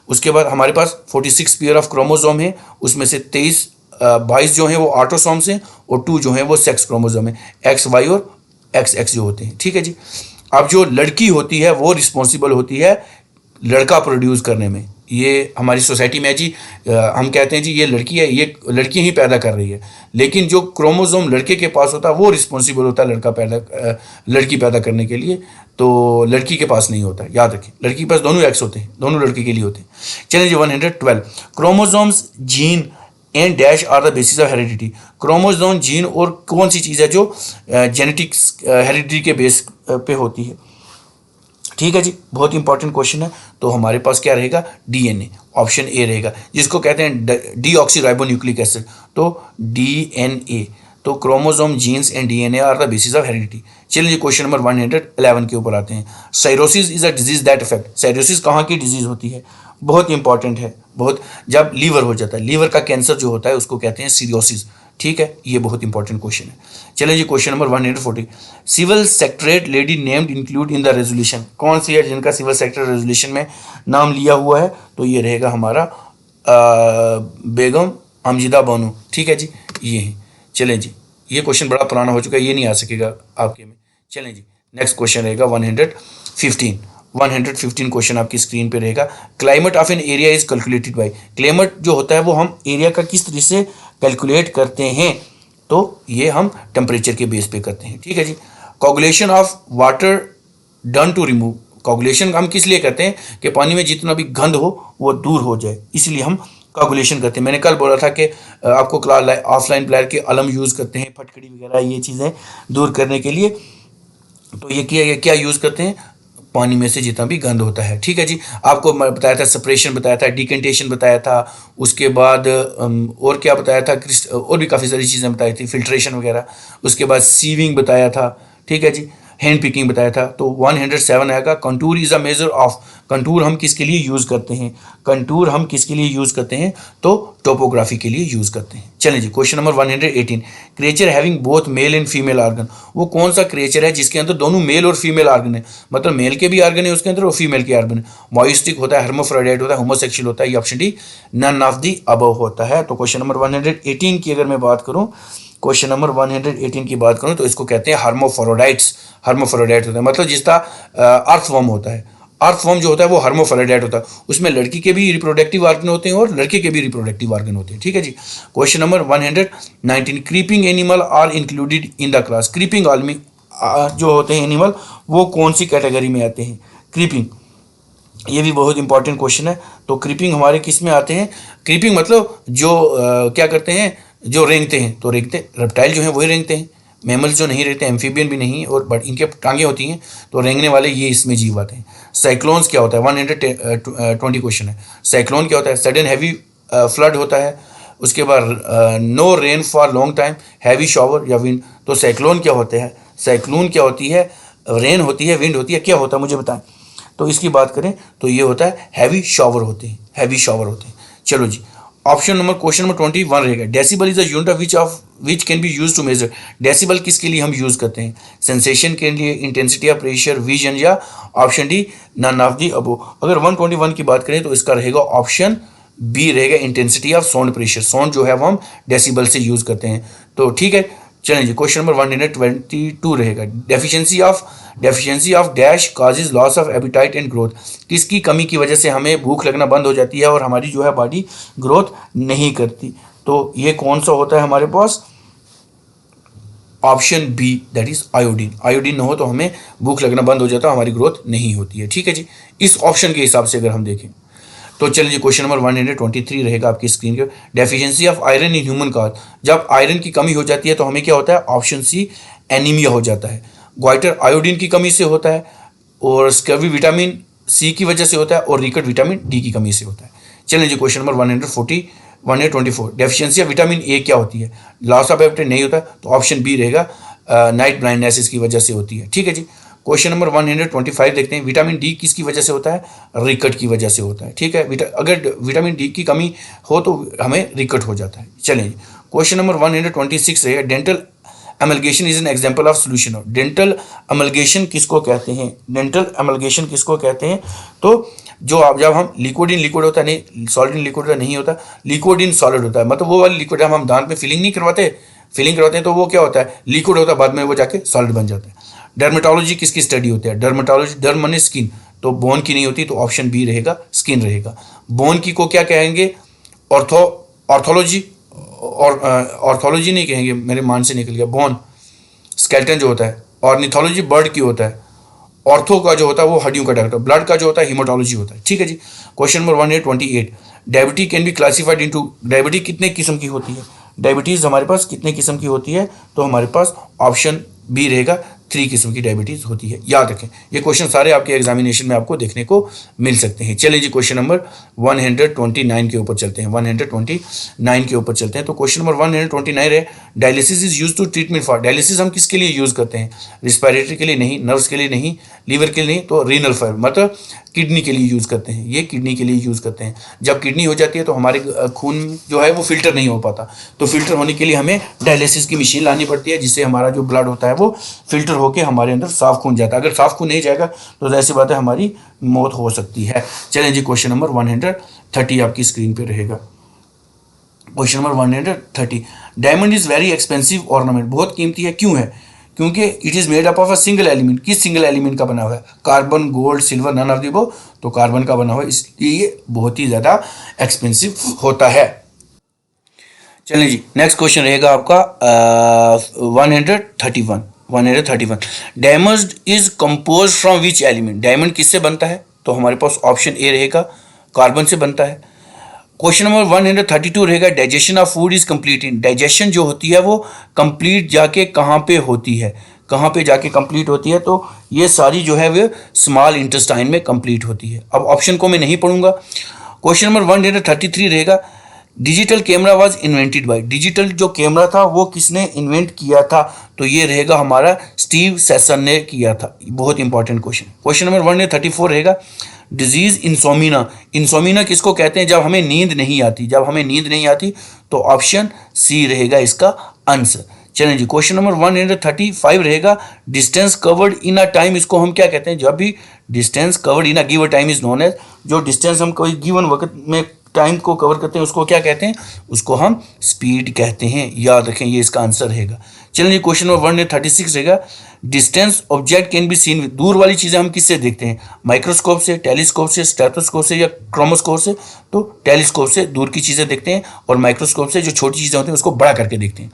उसके बाद हमारे पास 46 पेयर ऑफ क्रोमोजोम है, उसमें से 22 जो हैं वो ऑटोसोम्स हैं और 2 जो हैं वो सेक्स क्रोमोजोम है, एक्स वाई और एक्स एक्स जो होते हैं। ठीक है जी। अब जो लड़की होती है वो रिस्पॉन्सिबल होती है लड़का प्रोड्यूस करने में, ये हमारी सोसाइटी में जी हम कहते हैं जी ये लड़की है, ये लड़की ही पैदा कर रही है, लेकिन जो क्रोमोसोम लड़के के पास होता है वो रिस्पॉन्सिबल होता है लड़की पैदा करने के लिए, तो लड़की के पास नहीं होता है, याद रखें, लड़की के पास दोनों एक्स होते हैं, दोनों लड़के के लिए होते हैं। चलिए जी 112, chromosomes gene and dash are the basis of heredity, chromosome gene और कौन सी चीज़ है जो जेनेटिक्स हेरिडिटी के बेस पे होती है। ठीक है जी, बहुत इंपॉर्टेंट क्वेश्चन है, तो हमारे पास क्या रहेगा, डीएनए, ऑप्शन ए रहेगा, जिसको कहते हैं डीऑक्सीराइबोन्यूक्लिक एसिड, तो डीएनए, तो chromosome genes and DNA are the basis of heredity. चलिए क्वेश्चन नंबर 111 के ऊपर आते हैं, cirrhosis is a disease that affect, cirrhosis कहाँ की डिजीज होती है, बहुत इंपॉर्टेंट है, बहुत, जब लीवर हो जाता है, लीवर का कैंसर जो होता है उसको कहते हैं सीरोसिस। ठीक है, ये बहुत इंपॉर्टेंट क्वेश्चन है। चलिए जी question number 140, civil secretariat lady named include in the resolution, कौन सी है जिनका सिविल सेक्रेटरी रेजोल्यूशन में नाम लिया हुआ है, तो ये रहेगा हमारा बेगम अमजिदा बानो। ठीक है जी, ये है। चलें जी, ये क्वेश्चन बड़ा पुराना हो चुका है, ये नहीं आ सकेगा आपके में। चलें जी, नेक्स्ट क्वेश्चन रहेगा 115 क्वेश्चन आपकी स्क्रीन पे रहेगा, climate of an area is calculated by, climate जो होता है वो हम एरिया का किस तरह से कैलकुलेट करते हैं, तो ये हम टेम्परेचर के बेस पे करते हैं। ठीक है जी। Coagulation of water done to remove, coagulation हम किस लिए करते हैं कि पानी में जितना भी गंद हो वो दूर हो जाए, इसलिए हम कोगुलेशन करते हैं। मैंने कल बोला था कि आपको क्लास ऑफलाइन प्लेयर के अलम यूज़ करते हैं, फटकड़ी वगैरह ये चीज़ें दूर करने के लिए, तो ये क्या यूज़ करते हैं, पानी में से जितना भी गंद होता है। ठीक है जी, आपको बताया था सेपरेशन बताया था, डिकेंटेशन बताया था, उसके बाद और क्या बताया था, और भी काफ़ी सारी चीज़ें बताई थी, फिल्ट्रेशन वगैरह, उसके बाद सीविंग बताया था। ठीक है जी, हैंड पिकिंग बताया था। तो 107 आएगा, contour is a measure of, contour हम किसके लिए यूज़ करते हैं, कंटूर हम किसके लिए यूज़ करते हैं, तो टोपोग्राफी के लिए यूज़ करते हैं। चलें जी question number 118, creature having both male and female organ, वो कौन सा क्रिएचर है जिसके अंदर दोनों मेल और फीमेल आर्गन है, मतलब मेल के भी आर्गन है उसके अंदर और फीमेल के आर्गन है, मॉइस्टिक होता है, हर्मोफ्रोडाइट होता है, होमोसेक्सुअल होता है, ये option D none of the above होता है। तो क्वेश्चन नंबर 118 की अगर मैं बात करूँ, क्वेश्चन नंबर 118 की बात करूं तो इसको कहते हैं हार्मोफोरोडाइट्स, हार्मोफोरोडाइट होता है, मतलब जिसका अर्थवर्म होता है, अर्थवर्म जो होता है वो हार्मोफोरोडाइट होता है, उसमें लड़की के भी रिप्रोडक्टिव ऑर्गन होते हैं और लड़के के भी रिप्रोडक्टिव ऑर्गन होते हैं। ठीक है जी। Question number 119, creeping animal are included in the class, creeping आदमी जो होते हैं एनिमल वो कौन सी कैटेगरी में आते हैं, क्रीपिंग, ये भी बहुत इंपॉर्टेंट क्वेश्चन है। तो क्रीपिंग हमारे किस में आते हैं, क्रीपिंग मतलब जो क्या करते हैं, जो रेंगते हैं, तो रेंगते रेप्टाइल जो हैं वही रेंगते हैं, मैमल्स जो नहीं रहते, एम्फीबियन भी नहीं, और बट इनके टांगे होती हैं, तो रेंगने वाले ये इसमें जीव आते हैं। साइक्लोन्स क्या होता है, 120 क्वेश्चन है, साइक्लोन क्या होता है, सडन हैवी फ्लड होता है, उसके बाद no rain for long time, heavy shower या विंड, तो साइक्लोन क्या होते हैं, साइक्लोन क्या होती है, रेन होती है, विंड होती है, क्या होता है मुझे बताएं। तो इसकी बात करें तो ये होता है हैवी शॉवर होते हैं, हैवी शॉवर होते हैं। चलो जी, ऑप्शन नंबर क्वेश्चन नंबर 21 रहेगा, decibel is a unit of which can be use to measure, decibel किसके लिए हम यूज करते हैं, सेंसेशन के लिए, इंटेंसिटी ऑफ प्रेशर, विजन, या option D none of the above. अगर 121 की बात करें तो इसका रहेगा ऑप्शन बी रहेगा, intensity of sound pressure, sound जो है वो हम डेसिबल से यूज करते हैं। तो ठीक है, चलें जी, क्वेश्चन नंबर 122 रहेगा, deficiency of dash causes loss of appetite and growth. किसकी कमी की वजह से हमें भूख लगना बंद हो जाती है और हमारी जो है बॉडी ग्रोथ नहीं करती? तो ये कौन सा होता है हमारे पास? Option B, that is iodine. Iodine न हो तो हमें भूख लगना बंद हो जाता है, हमारी ग्रोथ नहीं होती है। ठीक है जी, इस ऑप्शन के हिसाब से अगर हम देखें तो चलिए जी, क्वेश्चन नंबर 123 रहेगा आपकी स्क्रीन के, deficiency of iron in human cause. जब आयरन की कमी हो जाती है तो हमें क्या होता है? ऑप्शन सी, एनीमिया हो जाता है। ग्वाइटर आयोडीन की कमी से होता है, और स्कर्वी विटामिन सी की वजह से होता है, और रिकट विटामिन डी की कमी से होता है। चलिए जी, question number 124, deficiency of vitamin A क्या होती है? लॉस ऑफ एपेटाइट नहीं होता, तो ऑप्शन बी रहेगा, नाइट ब्लाइंडनेस इसकी वजह से होती है। ठीक है जी, क्वेश्चन नंबर 125 देखते हैं, विटामिन डी किसकी वजह से होता है? रिकट की वजह से होता है। ठीक है, अगर विटामिन डी की कमी हो तो हमें रिकट हो जाता है। चलिए, क्वेश्चन नंबर 126 रहेगा, dental amalgamation is an example of solution. Dental amalgamation किसको कहते हैं? डेंटल अमलगेशन किसको कहते हैं? तो जो आप, जब हम लिक्विड इन लिक्विड होता है, नहीं सॉलिड इन लिक्विड होता नहीं होता, लिक्विड इन सॉलिड होता है, मतलब वो वाली लिक्विड हम दांत में फिलिंग करवाते हैं तो वो क्या होता है? लिक्विड होता है, बाद में वो जाके सॉलिड बन जाता है। डर्मेटोलॉजी किसकी स्टडी होती है? डर्मेटोलॉजी, डर्म माने स्किन, तो बोन की नहीं होती, तो ऑप्शन बी रहेगा, स्किन रहेगा। बोन की को क्या कहेंगे? ऑर्थोलॉजी, और ऑर्थोलॉजी नहीं कहेंगे, मेरे मान से निकल गया, बोन स्केलेटन जो होता है। ऑर्निथोलॉजी बर्ड की होता है। ऑर्थो का जो होता है वो हड्डियों का डॉक्टर। ब्लड का जो होता है हीमाटोलॉजी होता है। ठीक है जी, question number 128, diabetes can be classified into, diabetes कितने किस्म की होती है? डायबिटीज हमारे पास कितने किस्म की होती है? तो हमारे पास ऑप्शन बी रहेगा, 3 किस्म की डायबिटीज होती है। याद रखें, ये क्वेश्चन सारे आपके एग्जामिनेशन में आपको देखने को मिल सकते हैं। चलिए जी, क्वेश्चन नंबर 129 के ऊपर चलते हैं। 129 के ऊपर चलते हैं, तो क्वेश्चन नंबर 129 है, dialysis is use to treatment for. Dialysis हम किसके लिए यूज करते हैं? रिस्पायरेटरी के लिए नहीं, नर्व्स के लिए नहीं, लीवर के लिए नहीं, तो रीनल फाइबर मतलब किडनी के लिए यूज करते हैं। ये किडनी के लिए यूज करते हैं। जब किडनी हो जाती है तो हमारे खून जो है वो फिल्टर नहीं हो पाता, तो फिल्टर होने के लिए हमें डायलिसिस की मशीन लानी पड़ती है, जिससे हमारा जो ब्लड होता है वो फिल्टर होके हमारे अंदर साफ खून जाता है। अगर साफ खून नहीं जाएगा तो ऐसी बात है, हमारी मौत हो सकती है। चलें जी, क्वेश्चन नंबर 130 आपकी स्क्रीन पे रहेगा। Question number 130, diamond is very expensive ornament. बहुत कीमती है, क्यों है? क्योंकि it is made up of a single element. किस सिंगल एलिमेंट का बना हुआ है? Carbon, gold, silver, none of the above, तो कार्बन का बना हुआ है, इसलिए ये बहुत ही ज्यादा एक्सपेंसिव होता है। चलिए जी, नेक्स्ट क्वेश्चन रहेगा आपका 131। Diamond is compose from which element. Diamond किससे बनता है? तो हमारे पास ऑप्शन ए रहेगा, कार्बन से बनता है। क्वेश्चन नंबर 132 रहेगा, digestion of food is complete in. Digestion जो होती है वो कंप्लीट जाके कहाँ पे होती है? कहाँ पे जाके कंप्लीट होती है? तो ये सारी जो है वो स्मॉल इंटेस्टाइन में कंप्लीट होती है। अब ऑप्शन को मैं नहीं पढ़ूंगा। क्वेश्चन नंबर 133 रहेगा, digital camera was invented by. Digital जो कैमरा था वो किसने इन्वेंट किया था? तो ये रहेगा हमारा स्टीव सेसन ने किया था। बहुत इंपॉर्टेंट क्वेश्चन। क्वेश्चन नंबर 134 रहेगा, डिजीज इंसोमिना। इंसोमिना किसको कहते हैं? जब हमें नींद नहीं आती। जब हमें नींद नहीं आती तो ऑप्शन सी रहेगा इसका आंसर। चलें जी, क्वेश्चन नंबर 135 रहेगा, distance covered in a time. इसको हम क्या कहते हैं? जब भी distance covered in a given time is known as, जो डिस्टेंस हम कोई गिवन वक्त में टाइम को कवर करते हैं उसको क्या कहते हैं? उसको हम स्पीड कहते हैं। याद रखें, ये इसका आंसर रहेगा। चलिए, क्वेश्चन नंबर 136 रहेगा, distance object can be seen. दूर वाली चीज़ें हम किससे देखते हैं? माइक्रोस्कोप से, टेलीस्कोप से, स्टेथोस्कोप से या क्रोमोस्कोप से? तो टेलीस्कोप से दूर की चीज़ें देखते हैं, और माइक्रोस्कोप से जो छोटी चीज़ें होती हैं उसको बड़ा करके देखते हैं।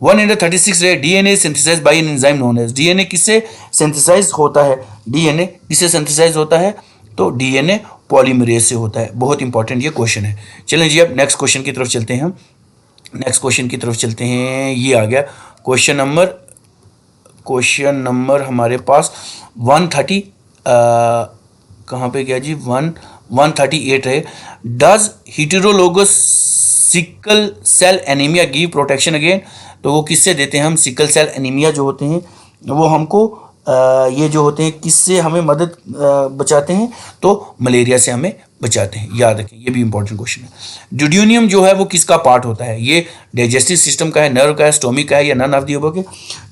136 रहे, DNA synthesise by an enzyme known as. DNA किससे सिंथेसाइज होता है? डीएनए किससे सिंथेसाइज होता है? तो डीएनए पॉलीमरेज से होता है। बहुत इंपॉर्टेंट ये क्वेश्चन है। चलें जी, अब नेक्स्ट क्वेश्चन की तरफ चलते हैं। ये आ गया क्वेश्चन नंबर हमारे पास 130 कहाँ पे गया जी? 138 है, does heterologous sickle cell anaemia give protection again. तो वो किससे देते हैं हम? सिकल सेल एनीमिया जो होते हैं वो हमको ये जो होते हैं किससे हमें मदद बचाते हैं? तो मलेरिया से हमें बचाते हैं। याद रखें, ये भी इंपॉर्टेंट क्वेश्चन है। ड्यूडेनियम जो है वो किसका पार्ट होता है? ये डाइजेस्टिव सिस्टम का है, नर्व का है, स्टोमिक का है, या नन ऑफ द अबव के?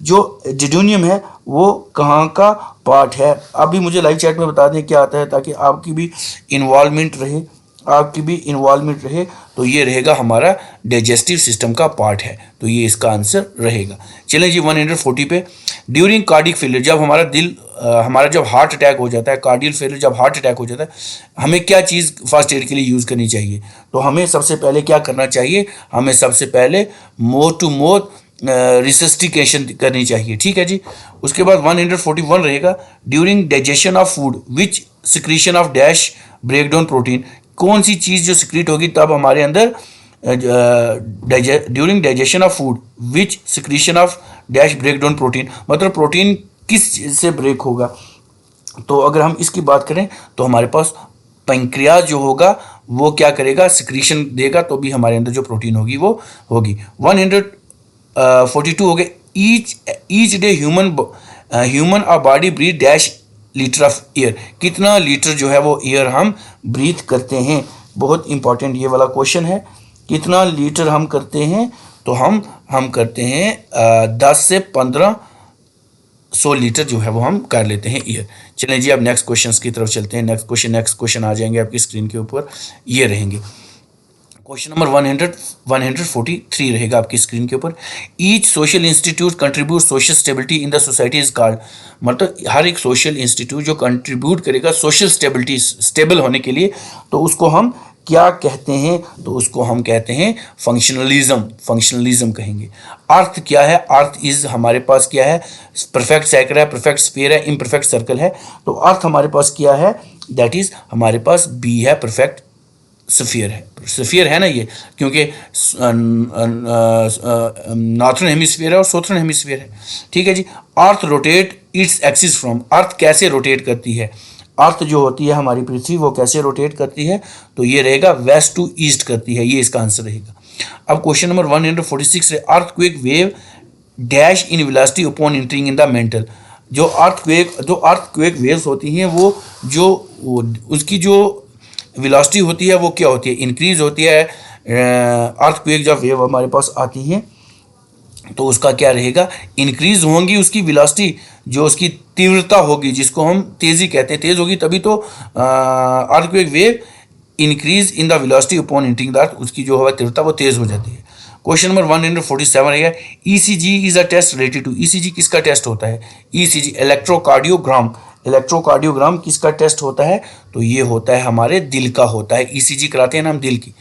जो ड्यूडेनियम है वो कहाँ का पार्ट है? अभी मुझे लाइव चैट में बता दें क्या आता है, ताकि आपकी भी इन्वॉल्वमेंट रहे, आपकी भी इन्वॉल्वमेंट रहे, तो ये रहेगा हमारा डाइजेस्टिव सिस्टम का पार्ट है, तो ये इसका आंसर रहेगा। चलें जी 140 पे, ड्यूरिंग कार्डियक फेलियर, जब हमारा दिल हमारा जब हार्ट अटैक हो जाता है, कार्डियल फेलियर जब हार्ट अटैक हो जाता है, हमें क्या चीज़ फर्स्ट एड के लिए यूज़ करनी चाहिए? तो हमें सबसे पहले क्या करना चाहिए? हमें सबसे पहले माउथ टू माउथ रिसस्टिकेशन करनी चाहिए, ठीक है जी। उसके बाद 141 रहेगा, during digestion of food which secretion of dash break down protein, कौन सी चीज़ जो सिक्रीट होगी तब हमारे अंदर during digestion of food which secretion of dash break down protein, मतलब प्रोटीन किस चीज़ से ब्रेक होगा? तो अगर हम इसकी बात करें तो हमारे पास पैंक्रियाज जो होगा वो क्या करेगा? सिक्रीशन देगा, तो भी हमारे अंदर जो प्रोटीन होगी वो होगी। 142 हो गए, ईच डे ह्यूमन और body breathe dash litre of air, कितना लीटर जो है वो एयर हम ब्रीथ करते हैं? बहुत इंपॉर्टेंट ये वाला क्वेश्चन है, कितना लीटर हम करते हैं? तो हम करते हैं 10 से 1500 लीटर जो है वो हम कर लेते हैं एयर। चलें जी अब नेक्स्ट क्वेश्चन की तरफ चलते हैं। नेक्स्ट क्वेश्चन आ जाएंगे आपकी स्क्रीन के ऊपर, ये रहेंगे। क्वेश्चन नंबर 143 रहेगा आपकी स्क्रीन के ऊपर, each social institute contribute social stability in the society is called, मतलब हर एक सोशल इंस्टीट्यूट जो कंट्रीब्यूट करेगा सोशल स्टेबिलिटी स्टेबल होने के लिए, तो उसको हम क्या कहते हैं? तो उसको हम कहते हैं फंक्शनलिज्म कहेंगे। अर्थ क्या है? अर्थ इज हमारे पास क्या है? परफेक्ट सर्कल है, परफेक्ट स्फीयर है, इम्परफेक्ट सर्कल है। तो अर्थ हमारे पास क्या है? दैट इज हमारे पास बी है, परफेक्ट स्फीयर है ना ये, क्योंकि नॉर्थर्न हेमिस्फीयर है और साउथर्न हेमिस्फीयर है, ठीक है जी। Earth rotate its axis from, earth कैसे रोटेट करती है? अर्थ जो होती है हमारी पृथ्वी वो कैसे रोटेट करती है? तो ये रहेगा वेस्ट टू ईस्ट करती है, ये इसका आंसर रहेगा। अब क्वेश्चन नंबर 146 है, earthquake wave dash in velocity upon entering in the mental, जो अर्थक्वेक वेव्स होती हैं वो जो उसकी जो वेलोसिटी होती है वो क्या होती है? इंक्रीज होती है। अर्थक्वेक जब वेव हमारे पास आती हैं तो उसका क्या रहेगा? इंक्रीज होंगी उसकी वेलोसिटी, जो उसकी तीव्रता होगी, जिसको हम तेज़ी कहते हैं, तेज़ होगी तभी तो earthquake wave increase in the velocity upon entering the earth, उसकी जो है तीव्रता वो तेज़ हो जाती है। क्वेश्चन नंबर 147 है, ECG is a test related to, ECG किसका टेस्ट होता है? ईसीजी इलेक्ट्रोकार्डियोग्राम, इलेक्ट्रोकार्डियोग्राम किसका टेस्ट होता है? तो ये होता है हमारे दिल का होता है, ईसीजी कराते हैं ना हम दिल की।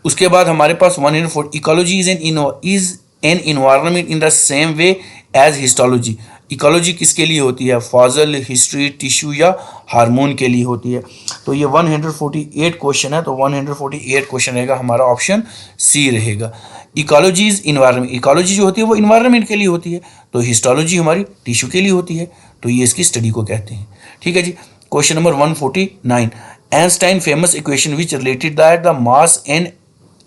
उसके बाद हमारे पास 140, ecology is an environment in the same way as histology, ecology किसके लिए होती है? फॉजल, हिस्ट्री, टिश्यू या हार्मोन के लिए होती है। तो ये 148 क्वेश्चन है, तो 148 क्वेश्चन रहेगा हमारा ऑप्शन सी रहेगा। इकोलॉजी इज इन्वायरमेंट, इकोलॉजी जो होती है वो इन्वायरमेंट के लिए होती है, तो हिस्टोलॉजी हमारी टिश्यू के लिए होती है, तो ये इसकी स्टडी को कहते हैं, ठीक है जी। Question number 149, Einstein famous equation which related that the mass and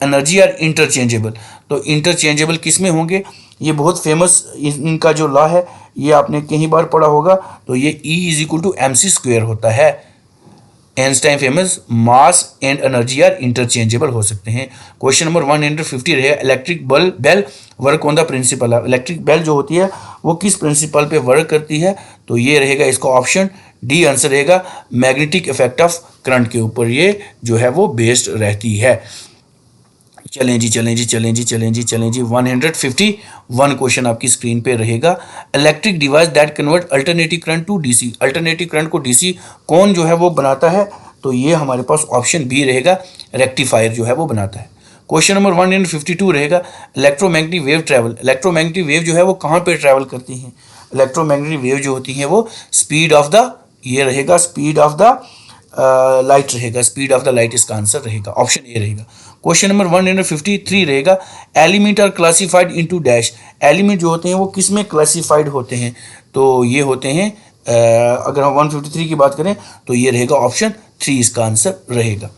energy are interchangeable, तो इंटरचेंजेबल किस में होंगे? ये बहुत फेमस इनका जो लॉ है ये आपने कई बार पढ़ा होगा, तो ये E is equal to MC square होता है। Einstein famous mass and energy are interchangeable हो सकते हैं। क्वेश्चन नंबर 150 रहे, electric bell work on the principle है, इलेक्ट्रिक बेल जो होती है वो किस प्रिंसिपल पे वर्क करती है? तो ये रहेगा इसका ऑप्शन डी आंसर रहेगा, मैग्नेटिक इफेक्ट ऑफ करंट के ऊपर ये जो है वो बेस्ड रहती है। चलें जी 151 क्वेश्चन आपकी स्क्रीन पे रहेगा, electric device that convert alternative current to DC, alternative current को डीसी कौन जो है वो बनाता है? तो ये हमारे पास ऑप्शन बी रहेगा, रेक्टिफायर जो है वो बनाता है। क्वेश्चन नंबर 152 रहेगा, electromagnetic wave travel, electromagnetic wave जो है वो कहाँ पे ट्रैवल करती हैं? इलेक्ट्रोमैग्नेटिक वेव जो होती हैं वो स्पीड ऑफ द, ये रहेगा स्पीड ऑफ द लाइट रहेगा, स्पीड ऑफ द लाइट इसका आंसर रहेगा, ऑप्शन ए रहेगा। क्वेश्चन नंबर 153 रहेगा, element are classified into dash, element जो होते हैं वो किस में क्लासिफाइड होते हैं? तो ये होते हैं अगर हम 153 की बात करें तो ये रहेगा ऑप्शन 3 इसका आंसर रहेगा।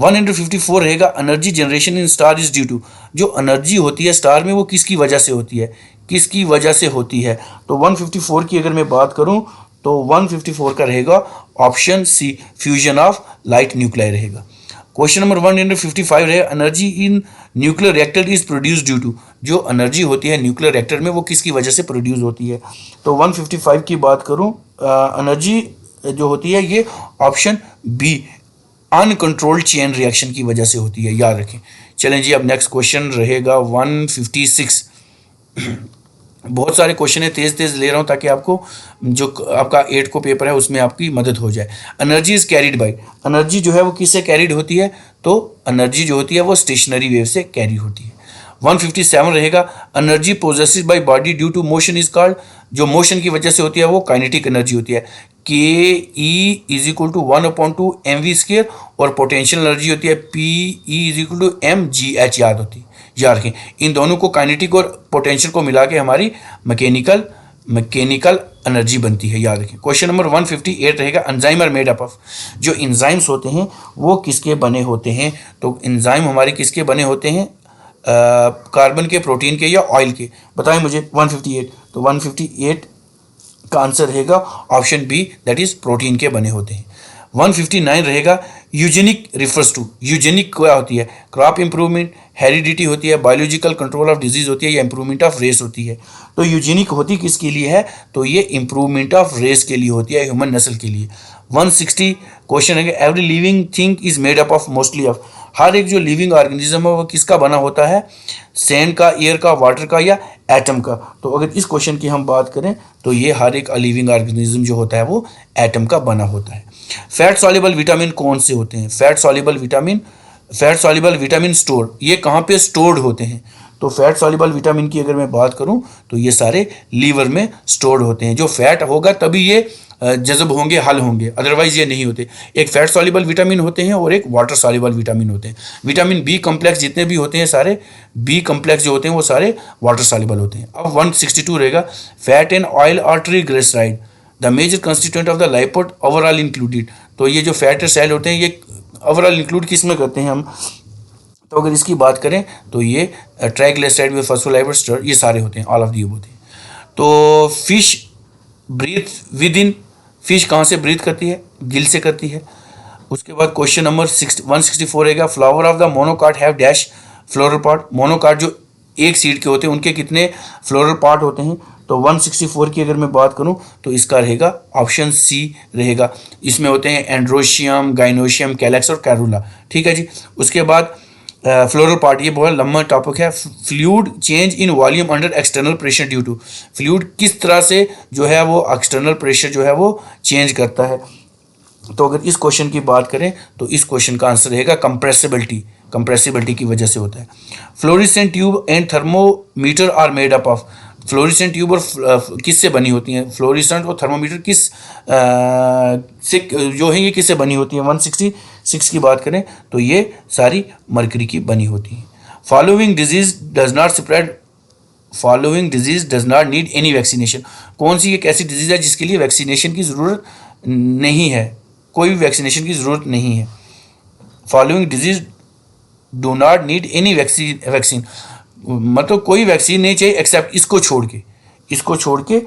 154 रहेगा, energy generation in star is due to, जो एनर्जी होती है स्टार में वो किसकी वजह से होती है? किसकी वजह से होती है? तो 154 की अगर मैं बात करूं तो 154 का रहेगा option C, fusion of light nuclear रहेगा। क्वेश्चन नंबर 155 है, energy in nuclear reactor is produce due to, जो एनर्जी होती है न्यूक्लियर रिएक्टर में वो किसकी वजह से प्रोड्यूस होती है? तो 155 की बात करूं, एनर्जी जो होती है ये option B, uncontrolled chain reaction की वजह से होती है, याद रखें। चलें जी, अब नेक्स्ट क्वेश्चन रहेगा 156। बहुत सारे क्वेश्चन है, तेज तेज ले रहा हूँ ताकि आपको जो आपका 8 को पेपर है उसमें आपकी मदद हो जाए। Energy is carried by, energy जो है वो किससे कैरिड होती है? तो एनर्जी जो होती है वो स्टेशनरी वेव से कैरी होती है। 157 रहेगा, energy possesses by body due to motion is called, जो मोशन की वजह से होती है वो काइनेटिक एनर्जी होती है। के इज इक्वल टू 1/2 mv², और पोटेंशियल एनर्जी होती है PE is equal to mgh, याद रखें। इन दोनों को काइनेटिक और पोटेंशियल को मिला के हमारी मैकेनिकल एनर्जी बनती है, याद रखें। क्वेश्चन नंबर 158 रहेगा, enzyme are made up of, जो एंजाइम्स होते हैं वो किसके बने होते हैं? तो एंजाइम हमारे किसके बने होते हैं? कार्बन के, प्रोटीन के, या ऑयल के? बताएं मुझे। 158, तो 158 का आंसर रहेगा option B, that is protein के बने होते हैं। 159 रहेगा, यूजेनिक रिफर्स टू, यूजेनिक क्या होती है? क्रॉप इंप्रूवमेंट, हेरिडिटी होती है, बायोलॉजिकल कंट्रोल ऑफ डिजीज होती है, या इंप्रूवमेंट ऑफ रेस होती है? तो यूजेनिक होती किसके लिए है? तो ये इंप्रूवमेंट ऑफ रेस के लिए होती है, ह्यूमन नस्ल के लिए। 160 क्वेश्चन है, every living thing is made up of mostly of, हर एक जो लिविंग ऑर्गेनिज्म है वो किसका बना होता है? सैंड का, एयर का, वाटर का, या एटम का? तो अगर इस क्वेश्चन की हम बात करें तो ये हर एक लिविंग ऑर्गेनिज्म जो होता है वो एटम का बना होता है। फैट सॉल्युबल विटामिन कौन से होते हैं? फैट सॉल्युबल विटामिन स्टोर, ये कहाँ पे स्टोर्ड होते हैं? तो फैट सॉल्युबल विटामिन की अगर मैं बात करूं तो ये सारे लीवर में स्टोर्ड होते हैं। जो फैट होगा तभी ये जज़ब होंगे, हल होंगे, अदरवाइज ये नहीं होते। एक फैट सॉल्युबल विटामिन होते हैं और एक वाटर सॉल्युबल विटामिन होते हैं। विटामिन बी कम्प्लेक्स जितने भी होते हैं सारे बी कम्प्लेक्स जो होते हैं वो सारे वाटर सॉल्युबल होते हैं। अब 162 रहेगा, fat and oil are triglyceride, the major constituent of the lipid overall included. तो ये जो फैट और सेल होते हैं ये ओवरऑल इंक्लूड किस में करते हैं हम? तो अगर इसकी बात करें तो ये ट्राइग्लिसराइड विद फॉस्फोलाइपिड, ये सारे होते हैं, ऑल ऑफ दी होते हैं। तो fish breathe with in, fish कहाँ से ब्रीथ करती है? गिल से करती है। उसके बाद क्वेश्चन नंबर 164 रहेगा, flower of the monocot have dash floral part, monocot जो एक सीड के होते हैं उनके कितने फ्लोरल पार्ट होते हैं? तो 164 की अगर मैं बात करूं तो इसका रहेगा ऑप्शन सी रहेगा। इसमें होते हैं एंड्रोशियम, गाइनोशियम, कैलेक्स और कैरुला, ठीक है जी। उसके बाद फ्लोरल पार्ट, ये बहुत लंबा टॉपिक है। Fluid change in volume under external pressure due to, fluid किस तरह से जो है वो एक्सटर्नल प्रेशर जो है वो चेंज करता है? तो अगर इस क्वेश्चन की बात करें तो इस क्वेश्चन का आंसर रहेगा कंप्रेसिबिलिटी की वजह से होता है। Fluorescent tube and thermometer are made up of, fluorescent tube और किस से बनी होती हैं? फ्लोरेसेंट और थर्मोमीटर किस से जो है ये किससे बनी होती है? 166 की बात करें तो ये सारी मरकरी की बनी होती हैं। Following disease does not need any vaccination, कौन सी एक ऐसी डिजीज है जिसके लिए वैक्सीनेशन की ज़रूरत नहीं है? कोई भी वैक्सीनेशन की ज़रूरत नहीं है। Following disease do not need any vaccine, मतलब कोई वैक्सीन नहीं चाहिए एक्सेप्ट इसको छोड़ के।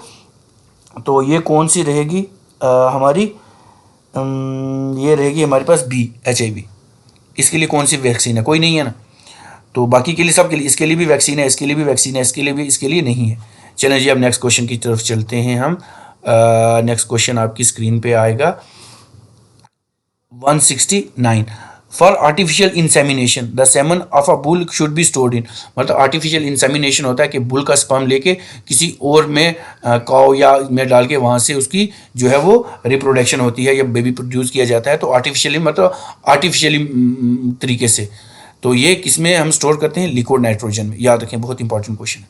तो ये कौन सी रहेगी हमारी? ये रहेगी हमारे पास बी, HIV। इसके लिए कौन सी वैक्सीन है? कोई नहीं है ना। तो बाकी के लिए सब के लिए, इसके लिए भी वैक्सीन है, इसके लिए भी वैक्सीन है, इसके लिए भी, इसके लिए नहीं है। चलें जी अब नेक्स्ट क्वेश्चन की तरफ चलते हैं हम। नेक्स्ट क्वेश्चन आपकी स्क्रीन पे आएगा 169। For artificial insemination the semen of a bull should be stored in, मतलब आर्टिफिशियल इंसेमिनेशन होता है कि बुल का स्पर्म लेके किसी और में काउ या में डाल के वहाँ से उसकी जो है वो रिप्रोडक्शन होती है या बेबी प्रोड्यूस किया जाता है। तो आर्टिफिशियली मतलब आर्टिफिशियली तरीके से, तो ये किसमें हम स्टोर करते हैं? लिक्विड नाइट्रोजन में, याद रखें, बहुत इंपॉर्टेंट क्वेश्चन है।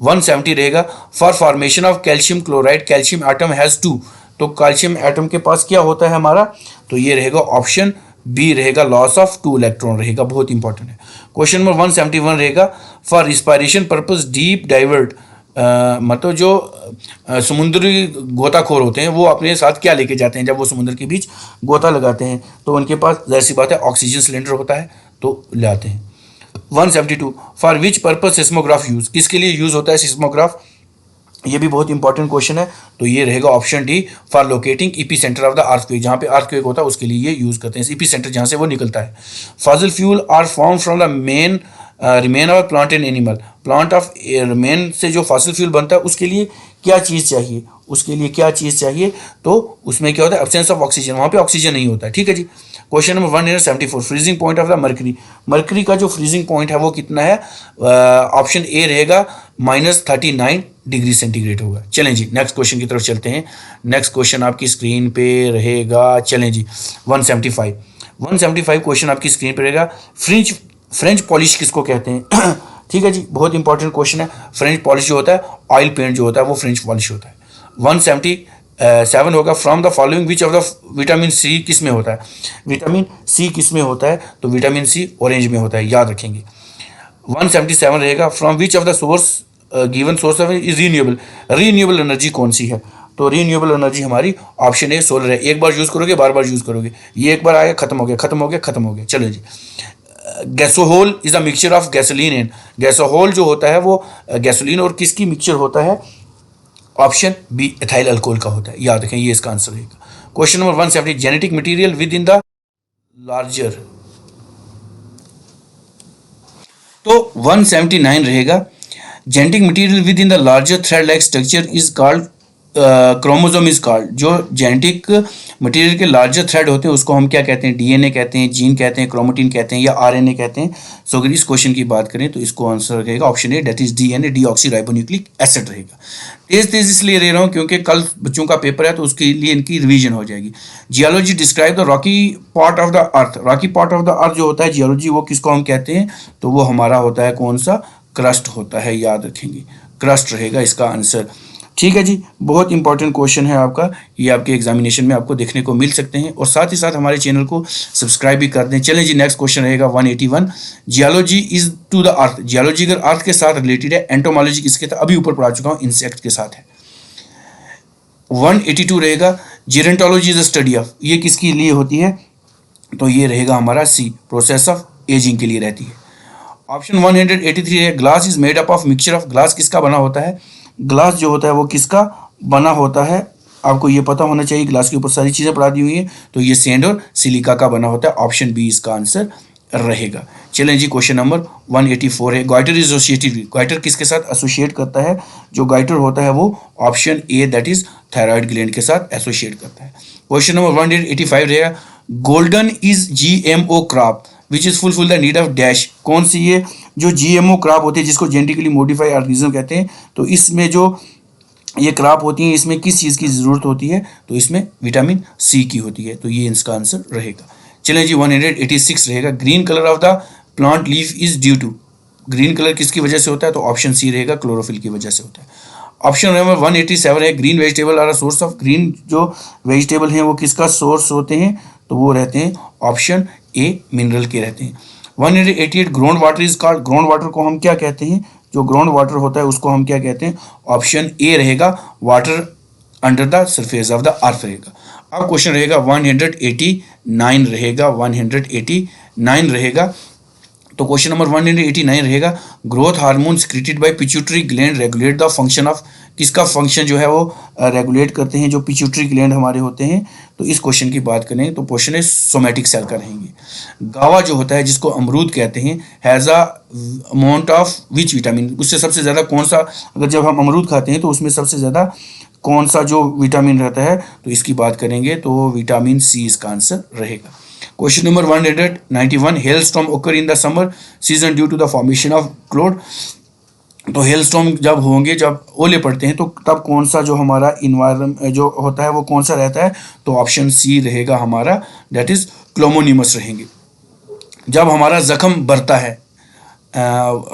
170 रहेगा, for formation of calcium chloride calcium atom has 2, तो कैल्शियम एटम के पास क्या होता है हमारा? तो ये रहेगा ऑप्शन बी रहेगा, लॉस ऑफ 2 इलेक्ट्रॉन रहेगा, बहुत इंपॉर्टेंट है। क्वेश्चन नंबर 171 रहेगा, for respiration purpose deep divert, मतलब जो समुद्री गोताखोर होते हैं वो अपने साथ क्या लेके जाते हैं जब वो समुद्र के बीच गोता लगाते हैं? तो उनके पास जाहिर सी बात है ऑक्सीजन सिलेंडर होता है, तो लाते हैं। 172 for which purpose seismograph use, किसके लिए यूज होता है सिस्मोग्राफ? ये भी बहुत इंपॉर्टेंट क्वेश्चन है। तो ये रहेगा option D, for locating EP centre of the earthquake, जहाँ पे अर्थक्वेक होता है उसके लिए ये यूज करते हैं, ईपी सेंटर जहाँ से वो निकलता है। Fossil fuel are form from the main remain of plant and animal, plant of remain से जो फॉसिल फ्यूल बनता है उसके लिए क्या चीज़ चाहिए? उसके लिए क्या चीज़ चाहिए? तो उसमें क्या होता है? एब्सेंस ऑफ ऑक्सीजन, वहाँ पे ऑक्सीजन नहीं होता है, ठीक है जी। Question number 174, freezing point of the mercury. Mercury का जो फ्रीजिंग पॉइंट है वो कितना है? ऑप्शन ए रहेगा -39 डिग्री सेंटीग्रेड होगा। चलें जी नेक्स्ट क्वेश्चन की तरफ चलते हैं। नेक्स्ट क्वेश्चन आपकी स्क्रीन पे रहेगा, चलें जी 175 क्वेश्चन आपकी स्क्रीन पे रहेगा। फ्रेंच पॉलिश किसको कहते हैं? ठीक है जी, बहुत इंपॉर्टेंट क्वेश्चन है। फ्रेंच पॉलिश जो होता है, ऑयल पेंट जो होता है वो फ्रेंच पॉलिश होता है। 177 होगा, from the following which of the vitamin C किस में होता है? विटामिन सी किस में होता है? तो विटामिन सी ऑरेंज में होता है, याद रखेंगे। 177 रहेगा, from which of the source given source of is renewable. Renewable energy कौन सी है? तो रीन्यूएबल एनर्जी हमारी ऑप्शन ए सोलर है। एक बार यूज करोगे, बार बार यूज करोगे, ये एक बार आया, खत्म हो गया, खत्म हो गया, खत्म हो गया। चलो जी, gasohol is a mixture of gasoline and, gasohol जो होता है वो गैसोलीन और किसकी मिक्सचर होता है? ऑप्शन बी एथाइल अल्कोहल का होता है, याद रखें, ये इसका आंसर रहेगा। Question number 170, genetic material with in the larger. तो 179 रहेगा, genetic material with in the larger thread like structure is called chromosome is called. जो जेनेटिक मटेरियल के लार्जर थ्रेड होते हैं उसको हम क्या कहते हैं? डीएनए कहते हैं, जीन कहते हैं, क्रोमेटिन कहते हैं या आरएनए कहते हैं। सो अगर इस क्वेश्चन की बात करें तो इसको आंसर रहेगा option A, that is DNA, deoxyribonucleic acid रहेगा। तेज तेज इसलिए ले रहा हूँ क्योंकि कल बच्चों का पेपर है तो उसके लिए इनकी रिवीजन हो जाएगी। Geology describe the Rocky part of the earth. Rocky part of the earth जो होता है जियोलॉजी, वो किसको हम कहते हैं? तो वो हमारा होता है कौन सा? क्रस्ट होता है, याद रखेंगे, क्रस्ट रहेगा इसका आंसर। ठीक है जी, बहुत इंपॉर्टेंट क्वेश्चन है आपका, ये आपके एग्जामिनेशन में आपको देखने को मिल सकते हैं। और साथ ही साथ हमारे चैनल को सब्सक्राइब भी कर दें। चलें जी नेक्स्ट क्वेश्चन रहेगा 181, geology is to the earth. Geology अगर अर्थ के साथ रिलेटेड है, एंटोमोलॉजी किसके साथ? अभी ऊपर पढ़ा चुका हूँ, इंसेक्ट के साथ है। 182 रहेगा, gerontology is a study of, ये किसके लिए होती है? तो ये रहेगा हमारा सी, प्रोसेस ऑफ एजिंग के लिए रहती है। ऑप्शन 183 है, glass is made up of mixture of. Glass किसका बना होता है? ग्लास जो होता है वो किसका बना होता है? आपको ये पता होना चाहिए, ग्लास के ऊपर सारी चीज़ें पढ़ा दी हुई हैं। तो ये सैंड और सिलिका का बना होता है, ऑप्शन बी इसका आंसर रहेगा। चलें जी क्वेश्चन नंबर 184 है, goitre is associated with. Goitre किसके साथ एसोसिएट करता है? जो गाइटर होता है वो option A, that is thyroid gland के साथ एसोसिएट करता है। क्वेश्चन नंबर 185 रहेगा, golden is GMO crop which is fulfil the need of dash. कौन सी ये जो जीएमओ क्रॉप होती है जिसको जेनेटिकली मॉडिफाइड ऑर्गेनिज्म कहते हैं, तो इसमें जो ये क्रॉप होती है इसमें किस चीज़ की ज़रूरत होती है? तो इसमें विटामिन सी की होती है, तो ये इसका आंसर रहेगा। चलें जी 186 रहेगा, green colour of the plant leaf is due to. Green colour किसकी वजह से होता है? तो ऑप्शन सी रहेगा, क्लोरोफिल की वजह से होता है। ऑप्शन नंबर 187 है, green vegetable are a source of. Green जो वेजिटेबल हैं वो किसका सोर्स होते हैं? तो वो रहते हैं ऑप्शन ए, मिनरल के रहते हैं। 188, ground water is called. Ground water को हम क्या कहते हैं? जो ग्राउंड वाटर होता है उसको हम क्या कहते हैं? ऑप्शन ए रहेगा, water under the surface of the earth रहेगा। अब क्वेश्चन रहेगा 189 रहेगा, 189 रहेगा। तो क्वेश्चन नंबर 189 रहेगा, growth hormone secreted by pituitary gland regulate the function of. किसका फंक्शन जो है वो रेगुलेट करते हैं? जो पिट्यूटरी ग्लैंड हमारे होते हैं। तो इस क्वेश्चन की बात करें तो क्वेश्चन है सोमैटिक सेल का रहेंगे। गावा जो होता है जिसको अमरूद कहते हैं, has a amount of which vitamin. उससे सबसे ज़्यादा कौन सा, अगर जब हम अमरूद खाते हैं तो उसमें सबसे ज़्यादा कौन सा जो विटामिन रहता है? तो इसकी बात करेंगे तो विटामिन सी इसका आंसर रहेगा। Question number 191, hail storm occur in the summer season due to the formation of cloud. तो हेल स्टॉर्म जब होंगे, जब ओले पड़ते हैं, तो तब कौन सा जो हमारा इन्वायरमेंट जो होता है वो कौन सा रहता है? तो ऑप्शन सी रहेगा हमारा, दैट इज क्लोमोनिमस रहेंगे। जब हमारा जख्म बढ़ता है,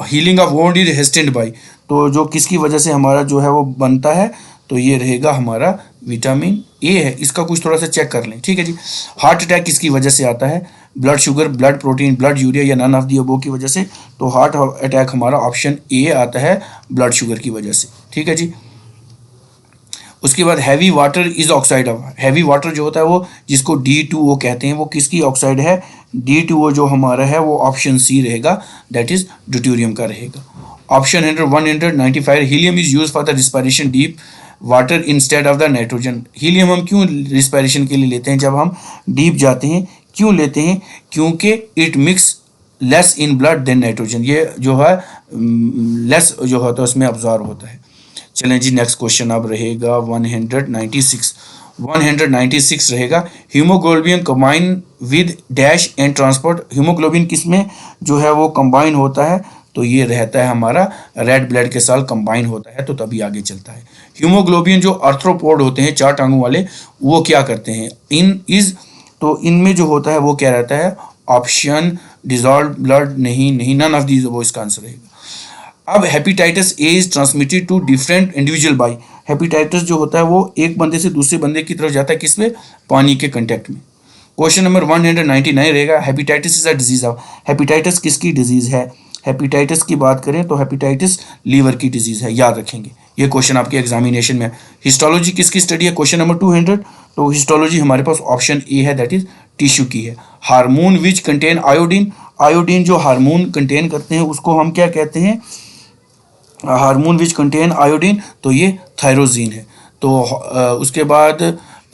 healing of wound is hastened by, तो जो किसकी वजह से हमारा जो है वो बनता है? तो ये रहेगा हमारा विटामिन ए है। इसका कुछ थोड़ा सा चेक कर लें, ठीक है जी। हार्ट अटैक किसकी वजह से आता है? Blood sugar, blood protein, blood urea या नन ऑफ दी अबोव की वजह से। तो हार्ट अटैक हमारा ऑप्शन ए आता है, ब्लड शुगर की वजह से, ठीक है जी। उसके बाद heavy water is oxide of. Heavy water जो होता है वो जिसको D2O कहते हैं, वो किसकी ऑक्साइड है? D2O जो हमारा है वो ऑप्शन सी रहेगा, दैट इज ड्यूटेरियम का रहेगा। Option 195, helium is use for the respiration deep water instead of the nitrogen. Helium हम क्यों रिस्पायरेशन के लिए लेते हैं? जब हम डीप जाते हैं क्यों लेते हैं? क्योंकि it mix less in blood than nitrogen. ये जो है लेस जो होता है उसमें अब्जॉर्ब होता है। चलें जी नेक्स्ट क्वेश्चन अब रहेगा 196। 196 रहेगा। Haemoglobin combine with dash and transport, haemoglobin किस में जो है वो कंबाइन होता है, तो ये रहता है हमारा रेड ब्लड के साथ कंबाइन होता है, तो तभी आगे चलता है। हीमोग्लोबिन जो आर्थ्रोपोड होते हैं 4 टांगों वाले, वो क्या करते हैं, तो इनमें जो होता है वो क्या रहता है, ऑप्शन डिजॉल्व ब्लड, नहीं नन ऑफ दीज, वो इसका आंसर रहेगा। अब hepatitis A is transmitted to different individual by, hepatitis जो होता है वो एक बंदे से दूसरे बंदे की तरफ जाता है, किस में, पानी के कंटेक्ट में। क्वेश्चन नंबर 199 रहेगा, hepatitis is a disease of, hepatitis किसकी डिजीज है, हेपेटाइटिस की बात करें तो हेपेटाइटिस लीवर की डिजीज है, याद रखेंगे, ये क्वेश्चन आपके एग्जामिनेशन में। हिस्टोलॉजी किसकी स्टडी है, क्वेश्चन नंबर 200, तो हिस्टोलॉजी हमारे पास ऑप्शन ए है, दैट इज टिश्यू की है। Hormone which contain iodine, iodine जो हार्मोन कंटेन करते हैं उसको हम क्या कहते हैं, हार्मोन विच कंटेन आयोडीन, तो ये थायरोजीन है। तो उसके बाद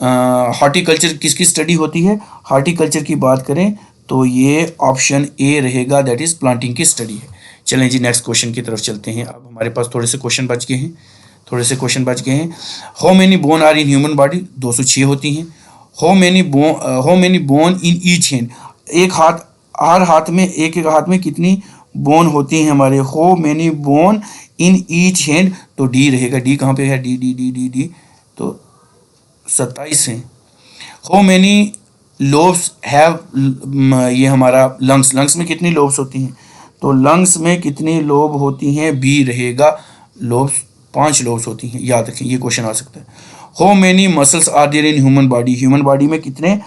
हॉर्टिकल्चर किसकी स्टडी होती है, हॉर्टिकल्चर की बात करें तो ये ऑप्शन ए रहेगा, दैट इज प्लांटिंग की स्टडी है। चलें जी नेक्स्ट क्वेश्चन की तरफ चलते हैं। अब हमारे पास थोड़े से क्वेश्चन बच गए हैं, how many bone are in human body, 206 होती हैं। How many bone in each hand, हर हाथ में एक हाथ में कितनी बोन होती हैं हमारे, how many bone in each hand, तो डी रहेगा, डी कहाँ पे है, डी, तो 27 हैं। हाउ मेनी लोब्स हैव, ये हमारा लंग्स में कितनी लोब्स होती हैं, तो लंग्स में कितनी लोब होती हैं, बी रहेगा, लोब्स 5 लोब्स होती हैं, याद रखें, ये क्वेश्चन आ सकता है। How many muscles are there in human body, human body में कितने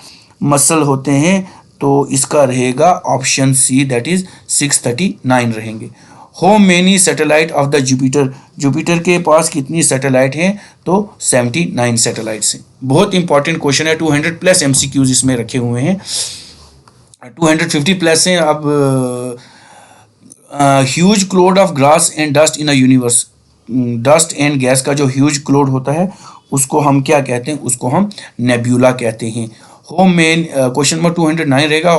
मसल होते हैं, तो इसका रहेगा ऑप्शन सी, दैट इज 639 रहेंगे। How many satellite of the Jupiter, Jupiter के पास कितनी सैटेलाइट हैं, तो 79 सैटेलाइट्स हैं। बहुत इंपॉर्टेंट क्वेश्चन है, 200 प्लस एमसीक्यूज इसमें रखे हुए हैं, 250 प्लस हैं। अब huge cloud of gas and dust in a universe, dust and gas का जो ह्यूज क्लाउड होता है उसको हम क्या कहते हैं, उसको हम नेब्यूला कहते हैं। क्वेश्चन नंबर 209 रहेगा,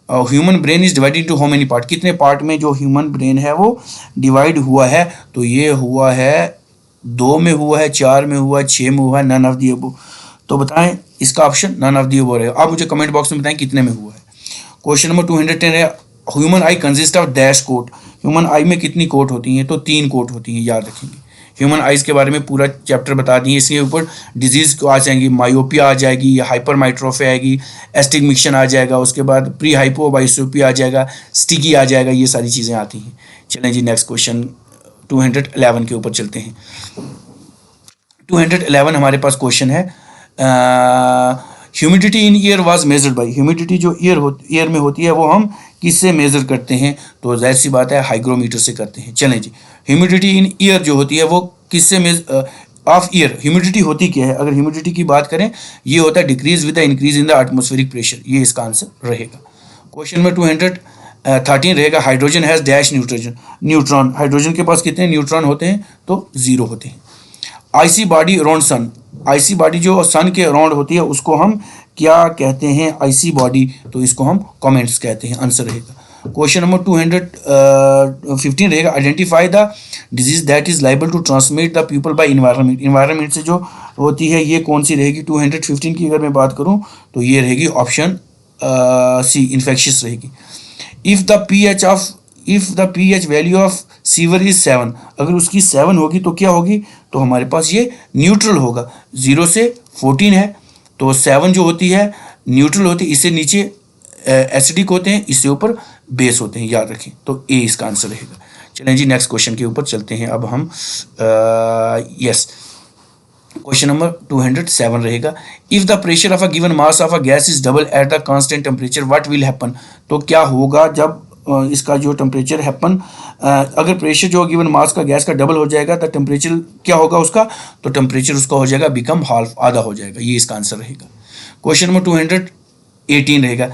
human brain is divided into how many part, कितने पार्ट में जो ह्यूमन ब्रेन है वो डिवाइड हुआ है, तो ये हुआ है 2 में हुआ है, 4 में हुआ है, 6 में हुआ है, नन ऑफ द अबव, तो बताएं इसका option none of the above रहेगा। आप मुझे कमेंट बॉक्स में बताएं कितने में हुआ है। क्वेश्चन नंबर 210 है, human eye consist of dash coat, human eye में कितनी कोट होती हैं, तो 3 कोट होती हैं, याद रखेंगे। ह्यूमन आइज के बारे में पूरा चैप्टर बता दिए, इसके ऊपर डिजीज़ को आ जाएंगी, मायोपिया आ जाएगी, हाइपरमाइट्रोफी आएगी, एस्टिग्मेशन आ जाएगा, उसके बाद प्री हाइपोबाइसोपिया आ जाएगा, स्टिकी आ जाएगा, ये सारी चीज़ें आती हैं। चलें जी नेक्स्ट क्वेश्चन 211 के ऊपर चलते हैं। 211 हमारे पास क्वेश्चन है, humidity in year was measured by, humidity जो ईयर में होती है वो हम किससे मेजर करते हैं, तो जाहिर सी बात है हाइग्रोमीटर से करते हैं। चलें जी, ह्यूमिडिटी इन ईयर जो होती है वो किससे ऑफ ईयर, ह्यूमिडिटी होती क्या है, अगर ह्यूमिडिटी की बात करें ये होता है decrease with the increase in the atmospheric pressure, ये इसका आंसर रहेगा। क्वेश्चन नंबर 213 रहेगा, hydrogen has dash neutron, hydrogen के पास कितने न्यूट्रॉन होते हैं, तो 0 होते हैं। Icy body around sun, icy body जो सन के अराउंड होती है उसको हम क्या कहते हैं, आईसी बॉडी, तो इसको हम कमेंट्स कहते हैं, आंसर रहेगा। क्वेश्चन नंबर 215 रहेगा, identify the disease that is liable to transmit the people by environment, environment से जो होती है ये कौन सी रहेगी, 215 की अगर मैं बात करूं तो ये रहेगी ऑप्शन सी, इन्फेक्शियस रहेगी। If the pH value of sewer is 7, अगर उसकी 7 होगी तो क्या होगी, तो हमारे पास ये न्यूट्रल होगा, 0 से 14 है, तो 7 जो होती है न्यूट्रल होती है, इससे नीचे एसिडिक होते हैं, इससे ऊपर बेस होते हैं, याद रखें, तो ए इसका आंसर रहेगा। चलें जी नेक्स्ट क्वेश्चन के ऊपर चलते हैं अब हम। यस, क्वेश्चन नंबर 207 रहेगा, if the pressure of a given mass of a gas is double at the constant temperature what will happen, तो क्या होगा जब इसका जो टेम्परेचर हैपन, अगर प्रेशर जो गिवन मास का गैस का डबल हो जाएगा तो टेम्परेचर क्या होगा उसका, तो टेम्परेचर उसका हो जाएगा बिकम हाफ, आधा हो जाएगा, ये इसका आंसर रहेगा। क्वेश्चन नंबर 218 रहेगा,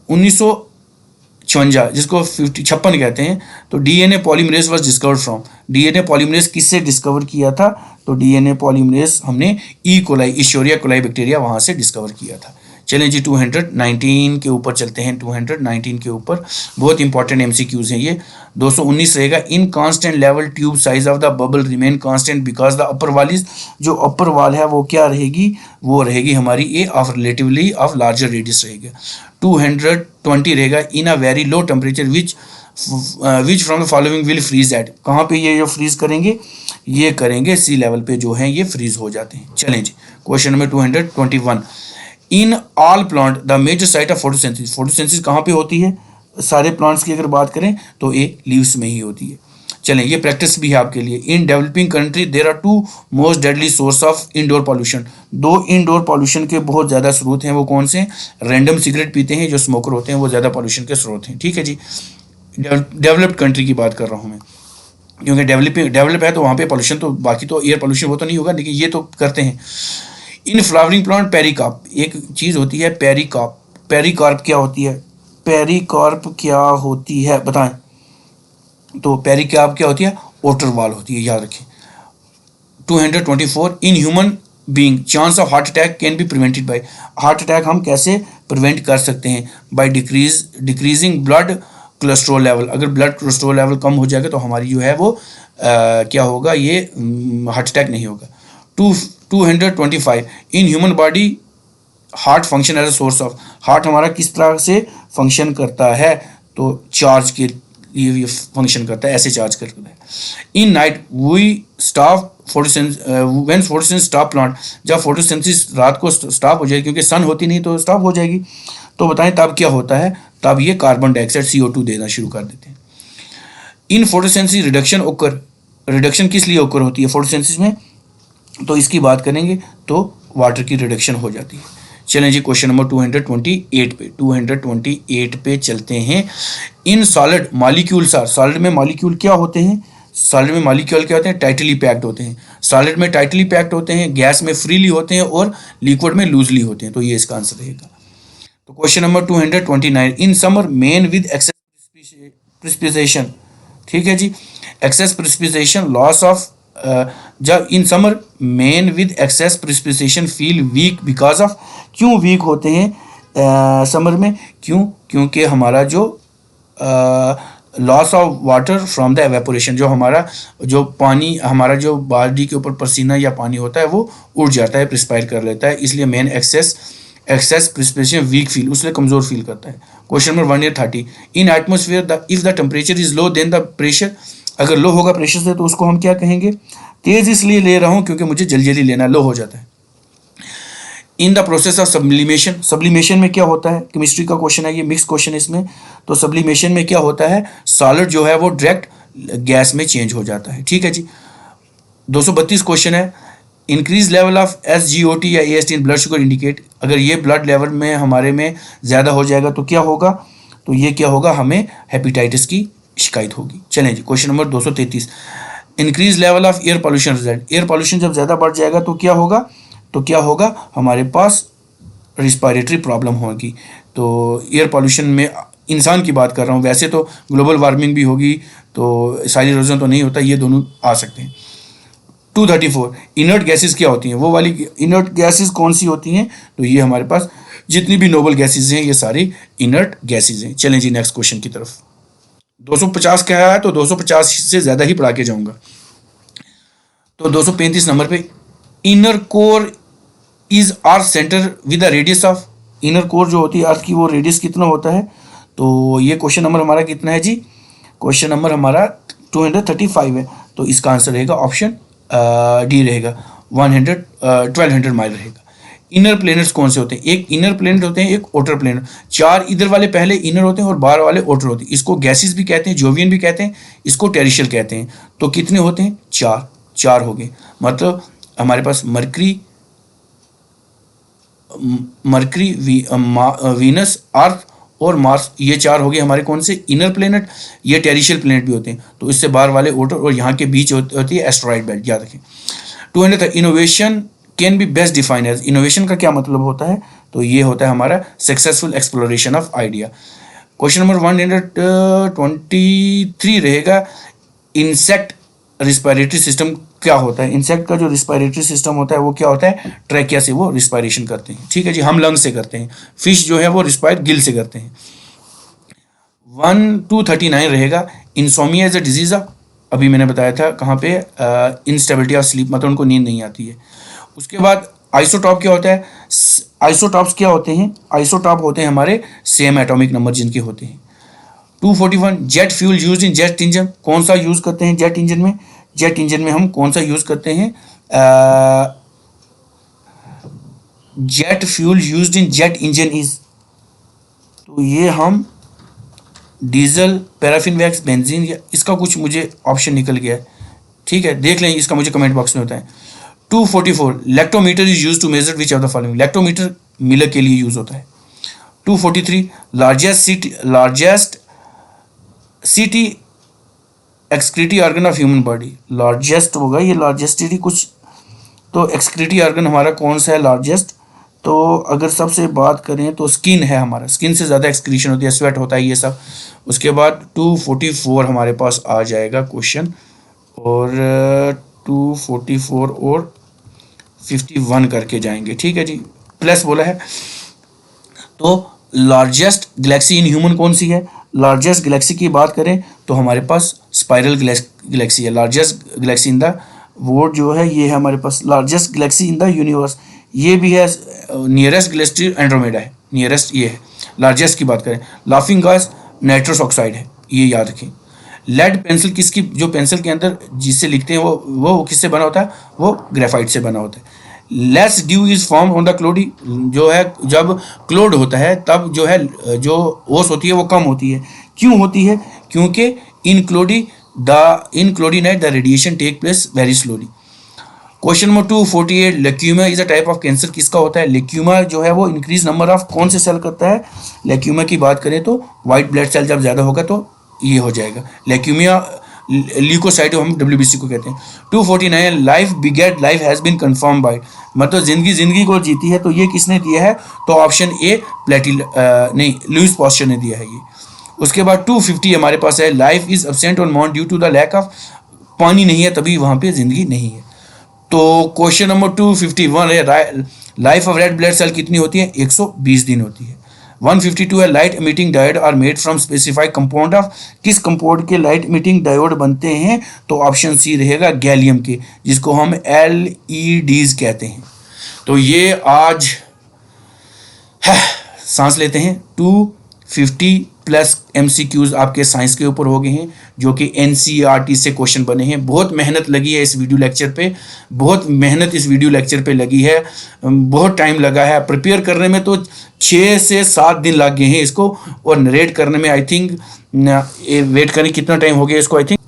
1956 जिसको 56 कहते हैं, तो DNA polymerase was discovered from, DNA polymerase किससे डिस्कवर किया था, तो डीएनए पॉलीमरेज हमने ई कोलाई, इशोरिया कोलाई बैक्टीरिया वहाँ से डिस्कवर किया था। चलें जी 219 के ऊपर चलते हैं। 219 के ऊपर बहुत इंपॉर्टेंट एमसीक्यूज हैं ये। 219 रहेगा, in constant level tube size of the bubble remain constant because the upper wall is, जो अपर वाल है वो क्या रहेगी, वो रहेगी हमारी A of relatively of larger radius रहेगा। 220 रहेगा, in a very low temperature which from the following will freeze at, कहाँ पे ये जो फ्रीज करेंगे, ये करेंगे सी लेवल पे जो है ये फ्रीज हो जाते हैं। चलें जी question number 221, in all plant the major site of photosynthesis, photosynthesis कहाँ पे होती है, सारे प्लांट्स की अगर बात करें तो ए लीव्स में ही होती है। चलें ये प्रैक्टिस भी है आपके लिए। In developing country there are two most deadly source of indoor pollution, दो इंडोर पॉल्यूशन के बहुत ज़्यादा स्रोत हैं, वो कौन से, रैंडम सिगरेट पीते हैं जो स्मोकर होते हैं वो ज़्यादा पॉल्यूशन के स्रोत हैं। ठीक है जी, डेवलप्ड कंट्री की बात कर रहा हूँ मैं, क्योंकि डेवलप है तो वहाँ पे पॉल्यूशन, तो बाकी तो एयर पॉल्यूशन वो तो नहीं होगा, लेकिन ये तो करते हैं। इन फ्लावरिंग प्लांट पेरिकार्प, एक चीज़ होती है पेरिकार्प, पेरिकार्प क्या होती है, पेरिकार्प क्या होती है बताएं, तो पेरिकार्प क्या होती है, ओटर वाल होती है, याद रखें। 224, in human being chance of heart attack can be prevented by, heart attack हम कैसे प्रिवेंट कर सकते हैं, by decreasing blood cholesterol level, अगर ब्लड कोलेस्ट्रॉल लेवल कम हो जाएगा तो हमारी जो है वो क्या होगा, ये हार्ट अटैक नहीं होगा। 225, in human body heart function as a source of, heart हमारा किस तरह से फंक्शन करता है, तो चार्ज के लिए फंक्शन करता है, ऐसे चार्ज करता है। In night we stop when photosynthesis stop plant, जब फोटोसिंथेसिस रात को स्टॉप हो जाएगी, क्योंकि सन होती नहीं तो स्टॉप हो जाएगी, तो बताएं तब क्या होता है, तब ये कार्बन डाइऑक्साइड CO2 देना शुरू कर देते हैं। इन फोटोसिंथेसिस रिडक्शन ओकर, रिडक्शन किस लिए ओकर होती है फोटोसिंथेसिस में, तो इसकी बात करेंगे तो वाटर की रिडक्शन हो जाती है। चलें जी क्वेश्चन नंबर 228 पे, 228 पे चलते हैं। In solid molecules are, solid में मॉलिक्यूल क्या होते हैं, सॉलिड में मॉलिक्यूल क्या होते हैं, टाइटली पैक्ड होते हैं, सॉलिड में टाइटली पैक्ड होते हैं, गैस में फ्रीली होते हैं और लिक्विड में लूजली होते हैं, तो ये इसका आंसर रहेगा। तो question number 229, in summer men with excess precipitation, ठीक है जी, एक्सेस प्रिसिपिटेशन लॉस ऑफ, जब in summer men with excess precipitation feel weak because of, क्यों वीक होते हैं समर में, क्यों, क्योंकि हमारा जो loss of water from the evaporation, जो हमारा जो पानी, हमारा जो बॉडी के ऊपर पसीना या पानी होता है वो उड़ जाता है, प्रिस्पायर कर लेता है, इसलिए man excess precipitation weak feel, उसलिए कमज़ोर फील करता है। Question number 130, in atmosphere if the temperature is low then the pressure, अगर लो होगा प्रेशर से तो उसको हम क्या कहेंगे, तेज इसलिए ले रहा हूँ क्योंकि मुझे जल्दी जल्दी लेना, लो हो जाता है। In the process of sublimation, sublimation में क्या होता है, केमिस्ट्री का क्वेश्चन है ये, मिक्स क्वेश्चन है इसमें, तो सब्लिमेशन में क्या होता है, सॉलिड जो है वो डायरेक्ट गैस में चेंज हो जाता है। ठीक है जी, 232 क्वेश्चन है, इंक्रीज लेवल ऑफ SGOT या AST in blood sugar indicate, अगर ये ब्लड लेवल में हमारे में ज़्यादा हो जाएगा तो क्या होगा, तो ये क्या होगा, हमें हेपेटाइटिस की शिकायत होगी। चलें जी question number 233, increase level of air pollution result, air pollution जब ज़्यादा बढ़ जाएगा तो क्या होगा, तो क्या होगा, हमारे पास रिस्पायरेटरी प्रॉब्लम होगी। तो एयर पॉल्यूशन में इंसान की बात कर रहा हूँ, वैसे तो ग्लोबल वार्मिंग भी होगी, तो सारी रीज़न तो नहीं होता, ये दोनों आ सकते हैं। 234, इनर्ट गैसेस क्या होती हैं, वो वाली इनर्ट गैसेस कौन सी होती हैं, तो ये हमारे पास जितनी भी नोबल गैसेस हैं ये सारी इनर्ट गैसेस हैं। चलें जी नेक्स्ट क्वेश्चन की तरफ। 250 का है तो 250 से ज़्यादा ही पढ़ा के जाऊँगा। तो 235 नंबर पे, inner core is earth centre with the radius of, inner core जो होती है अर्थ की वो रेडियस कितना होता है, तो ये क्वेश्चन नंबर हमारा कितना है जी, क्वेश्चन नंबर हमारा 235 है, तो इसका आंसर रहेगा ऑप्शन डी रहेगा, 1200 माइल रहेगा। इनर प्लेनेट्स कौन से होते हैं, एक इनर प्लेनेट होते हैं, एक आउटर प्लेनेट, चार इधर वाले पहले इनर होते हैं और बाहर वाले आउटर होते हैं, इसको गैसेस भी कहते हैं, जोवियन भी कहते हैं, इसको टेरिशियल कहते हैं। तो कितने होते हैं, चार हो गए, मतलब हमारे पास मरकरी, वीनस, अर्थ और मार्स, ये चार हो गए हमारे कौन से, इनर प्लेनेट। ये टेरिशियल प्लेनेट भी होते हैं, तो इससे बाहर वाले आउटर और यहाँ के बीच होती है एस्टेरॉइड बेल्ट, याद रखें। 200, innovation can be best define as, innovation का क्या मतलब होता है, तो ये होता है हमारा successful exploration of idea. Question number 123 रहेगा, इंसेक्ट रिस्पायरेटरी सिस्टम क्या होता है, इंसेक्ट का जो रिस्पायरेटरी सिस्टम होता है वो क्या होता है, ट्रैकिया से वो रिस्पायरेशन करते हैं, ठीक है जी, हम लंग से करते हैं। फिश जो है वो रिस्पायर गिल से करते हैं। 1239 रहेगा, इंसोमिया एज अ डिजीज, अभी मैंने बताया था कहाँ पे, इंस्टेबिलिटी ऑफ स्लीप, मतलब उनको नींद नहीं आती है। उसके बाद आइसोटॉप क्या होता है, आइसोटॉप्स क्या होते हैं, आइसोटॉप होते हैं हमारे सेम एटॉमिक नंबर जिनके होते हैं। 241 jet fuel use in jet engine, कौन सा यूज करते हैं जेट इंजन में, जेट इंजन में हम कौन सा यूज करते हैं, jet fuel used in jet engine is, तो ये हम डीजल, पैराफिन वैक्स, बेंजीन, या इसका कुछ मुझे ऑप्शन निकल गया है, ठीक है, देख लें, इसका मुझे कमेंट बॉक्स में होता है। 244 lactometer is use to measure which of the following, lactometer मिलर के लिए यूज होता है। 243 largest city excretory organ of human body, largest होगा ये, लार्जेस्ट कुछ, तो एक्सक्रीटी ऑर्गन हमारा कौन सा है लार्जेस्ट, तो अगर सबसे बात करें तो स्किन है हमारा, स्किन से ज़्यादा एक्सक्रीशन होती है, स्वेट होता है ये सब। उसके बाद 244 हमारे पास आ जाएगा क्वेश्चन, और 244 और 51 करके जाएंगे, ठीक है जी, प्लस बोला है। तो लार्जेस्ट गैलेक्सी इन ह्यूमन कौन सी है, लार्जेस्ट गैलेक्सी की बात करें तो हमारे पास स्पाइरल गैलेक्सी है, largest galaxy in the world जो है ये है हमारे पास, largest galaxy in the universe ये भी है, नियरेस्ट गैलेक्सी एंड्रोमेडा है, नियरेस्ट ये है। लार्जेस्ट की बात करें, लाफिंग गैस नाइट्रस ऑक्साइड है, ये याद रखें। लेड पेंसिल किसकी, जो पेंसिल के अंदर जिससे लिखते हैं वो किससे बना होता है, वो ग्रेफाइट से बना होता है। Less dew is form on the cloudy, जो है जब क्लोड होता है तब जो है जो ओस होती है वो कम होती है, क्यों होती है, क्योंकि in cloudy night the radiation take place very slowly. Question number 248 leukaemia is a type of cancer किसका होता है, लेक्यूमा जो है वो इंक्रीज नंबर ऑफ कौन से सेल करता है, लेक्यूमा की बात करें तो वाइट ब्लड सेल जब ज़्यादा होगा तो ये हो जाएगा लेक्यूमिया, ल्यूकोसाइट हम WBC को कहते हैं। 249 life beget life has been confirm by, मतलब जिंदगी को जीती है, तो ये किसने दिया है, तो ऑप्शन ए नहीं लुइस पास्चर ने दिया है ये। उसके बाद 250 हमारे पास है, life is absent on mount due to the lack of, पानी नहीं है तभी वहाँ पे जिंदगी नहीं है। तो क्वेश्चन नंबर 251 है, life of red blood cell कितनी होती है, 120 दिन होती है। 152 है, light emitting diode are made from specified compound of, किस कंपाउंड के लाइट एमिटिंग डायोड बनते हैं, तो ऑप्शन सी रहेगा गैलियम के, जिसको हम LEDs कहते हैं। तो ये आज सांस लेते हैं, 250 प्लस MCQs आपके साइंस के ऊपर हो गए हैं, जो कि NCERT से क्वेश्चन बने हैं। बहुत मेहनत लगी है इस वीडियो लेक्चर पे, बहुत मेहनत इस वीडियो लेक्चर पे लगी है, बहुत टाइम लगा है प्रिपेयर करने में, तो 6 से 7 दिन लग गए हैं इसको, और नरेट करने में आई थिंक, वेट करें कितना टाइम हो गया इसको, आई थिंक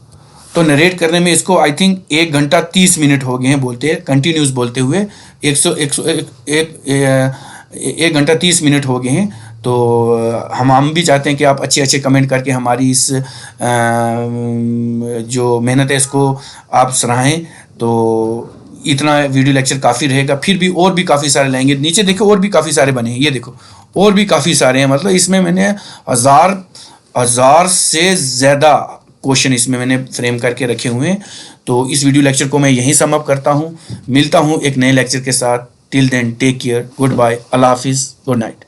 तो नरेट करने में इसको आई थिंक 1 घंटा 30 मिनट हो गए हैं बोलते हैं, कंटिन्यूस बोलते हुए 1 घंटा 30 मिनट हो गए हैं। तो हम भी चाहते हैं कि आप अच्छे कमेंट करके हमारी इस जो मेहनत है इसको आप सराहें। तो इतना वीडियो लेक्चर काफ़ी रहेगा, फिर भी और भी काफ़ी सारे लाएंगे। नीचे देखो और भी काफ़ी सारे बने हैं, ये देखो और भी काफ़ी सारे हैं, मतलब इसमें मैंने हज़ार से ज़्यादा क्वेश्चन इसमें मैंने फ्रेम करके रखे हुए हैं। तो इस वीडियो लेक्चर को मैं यहीं सम अप करता हूँ, मिलता हूँ एक नए लेक्चर के साथ। Till then take care, good bye, अल्लाह हाफिज़, गुड नाइट।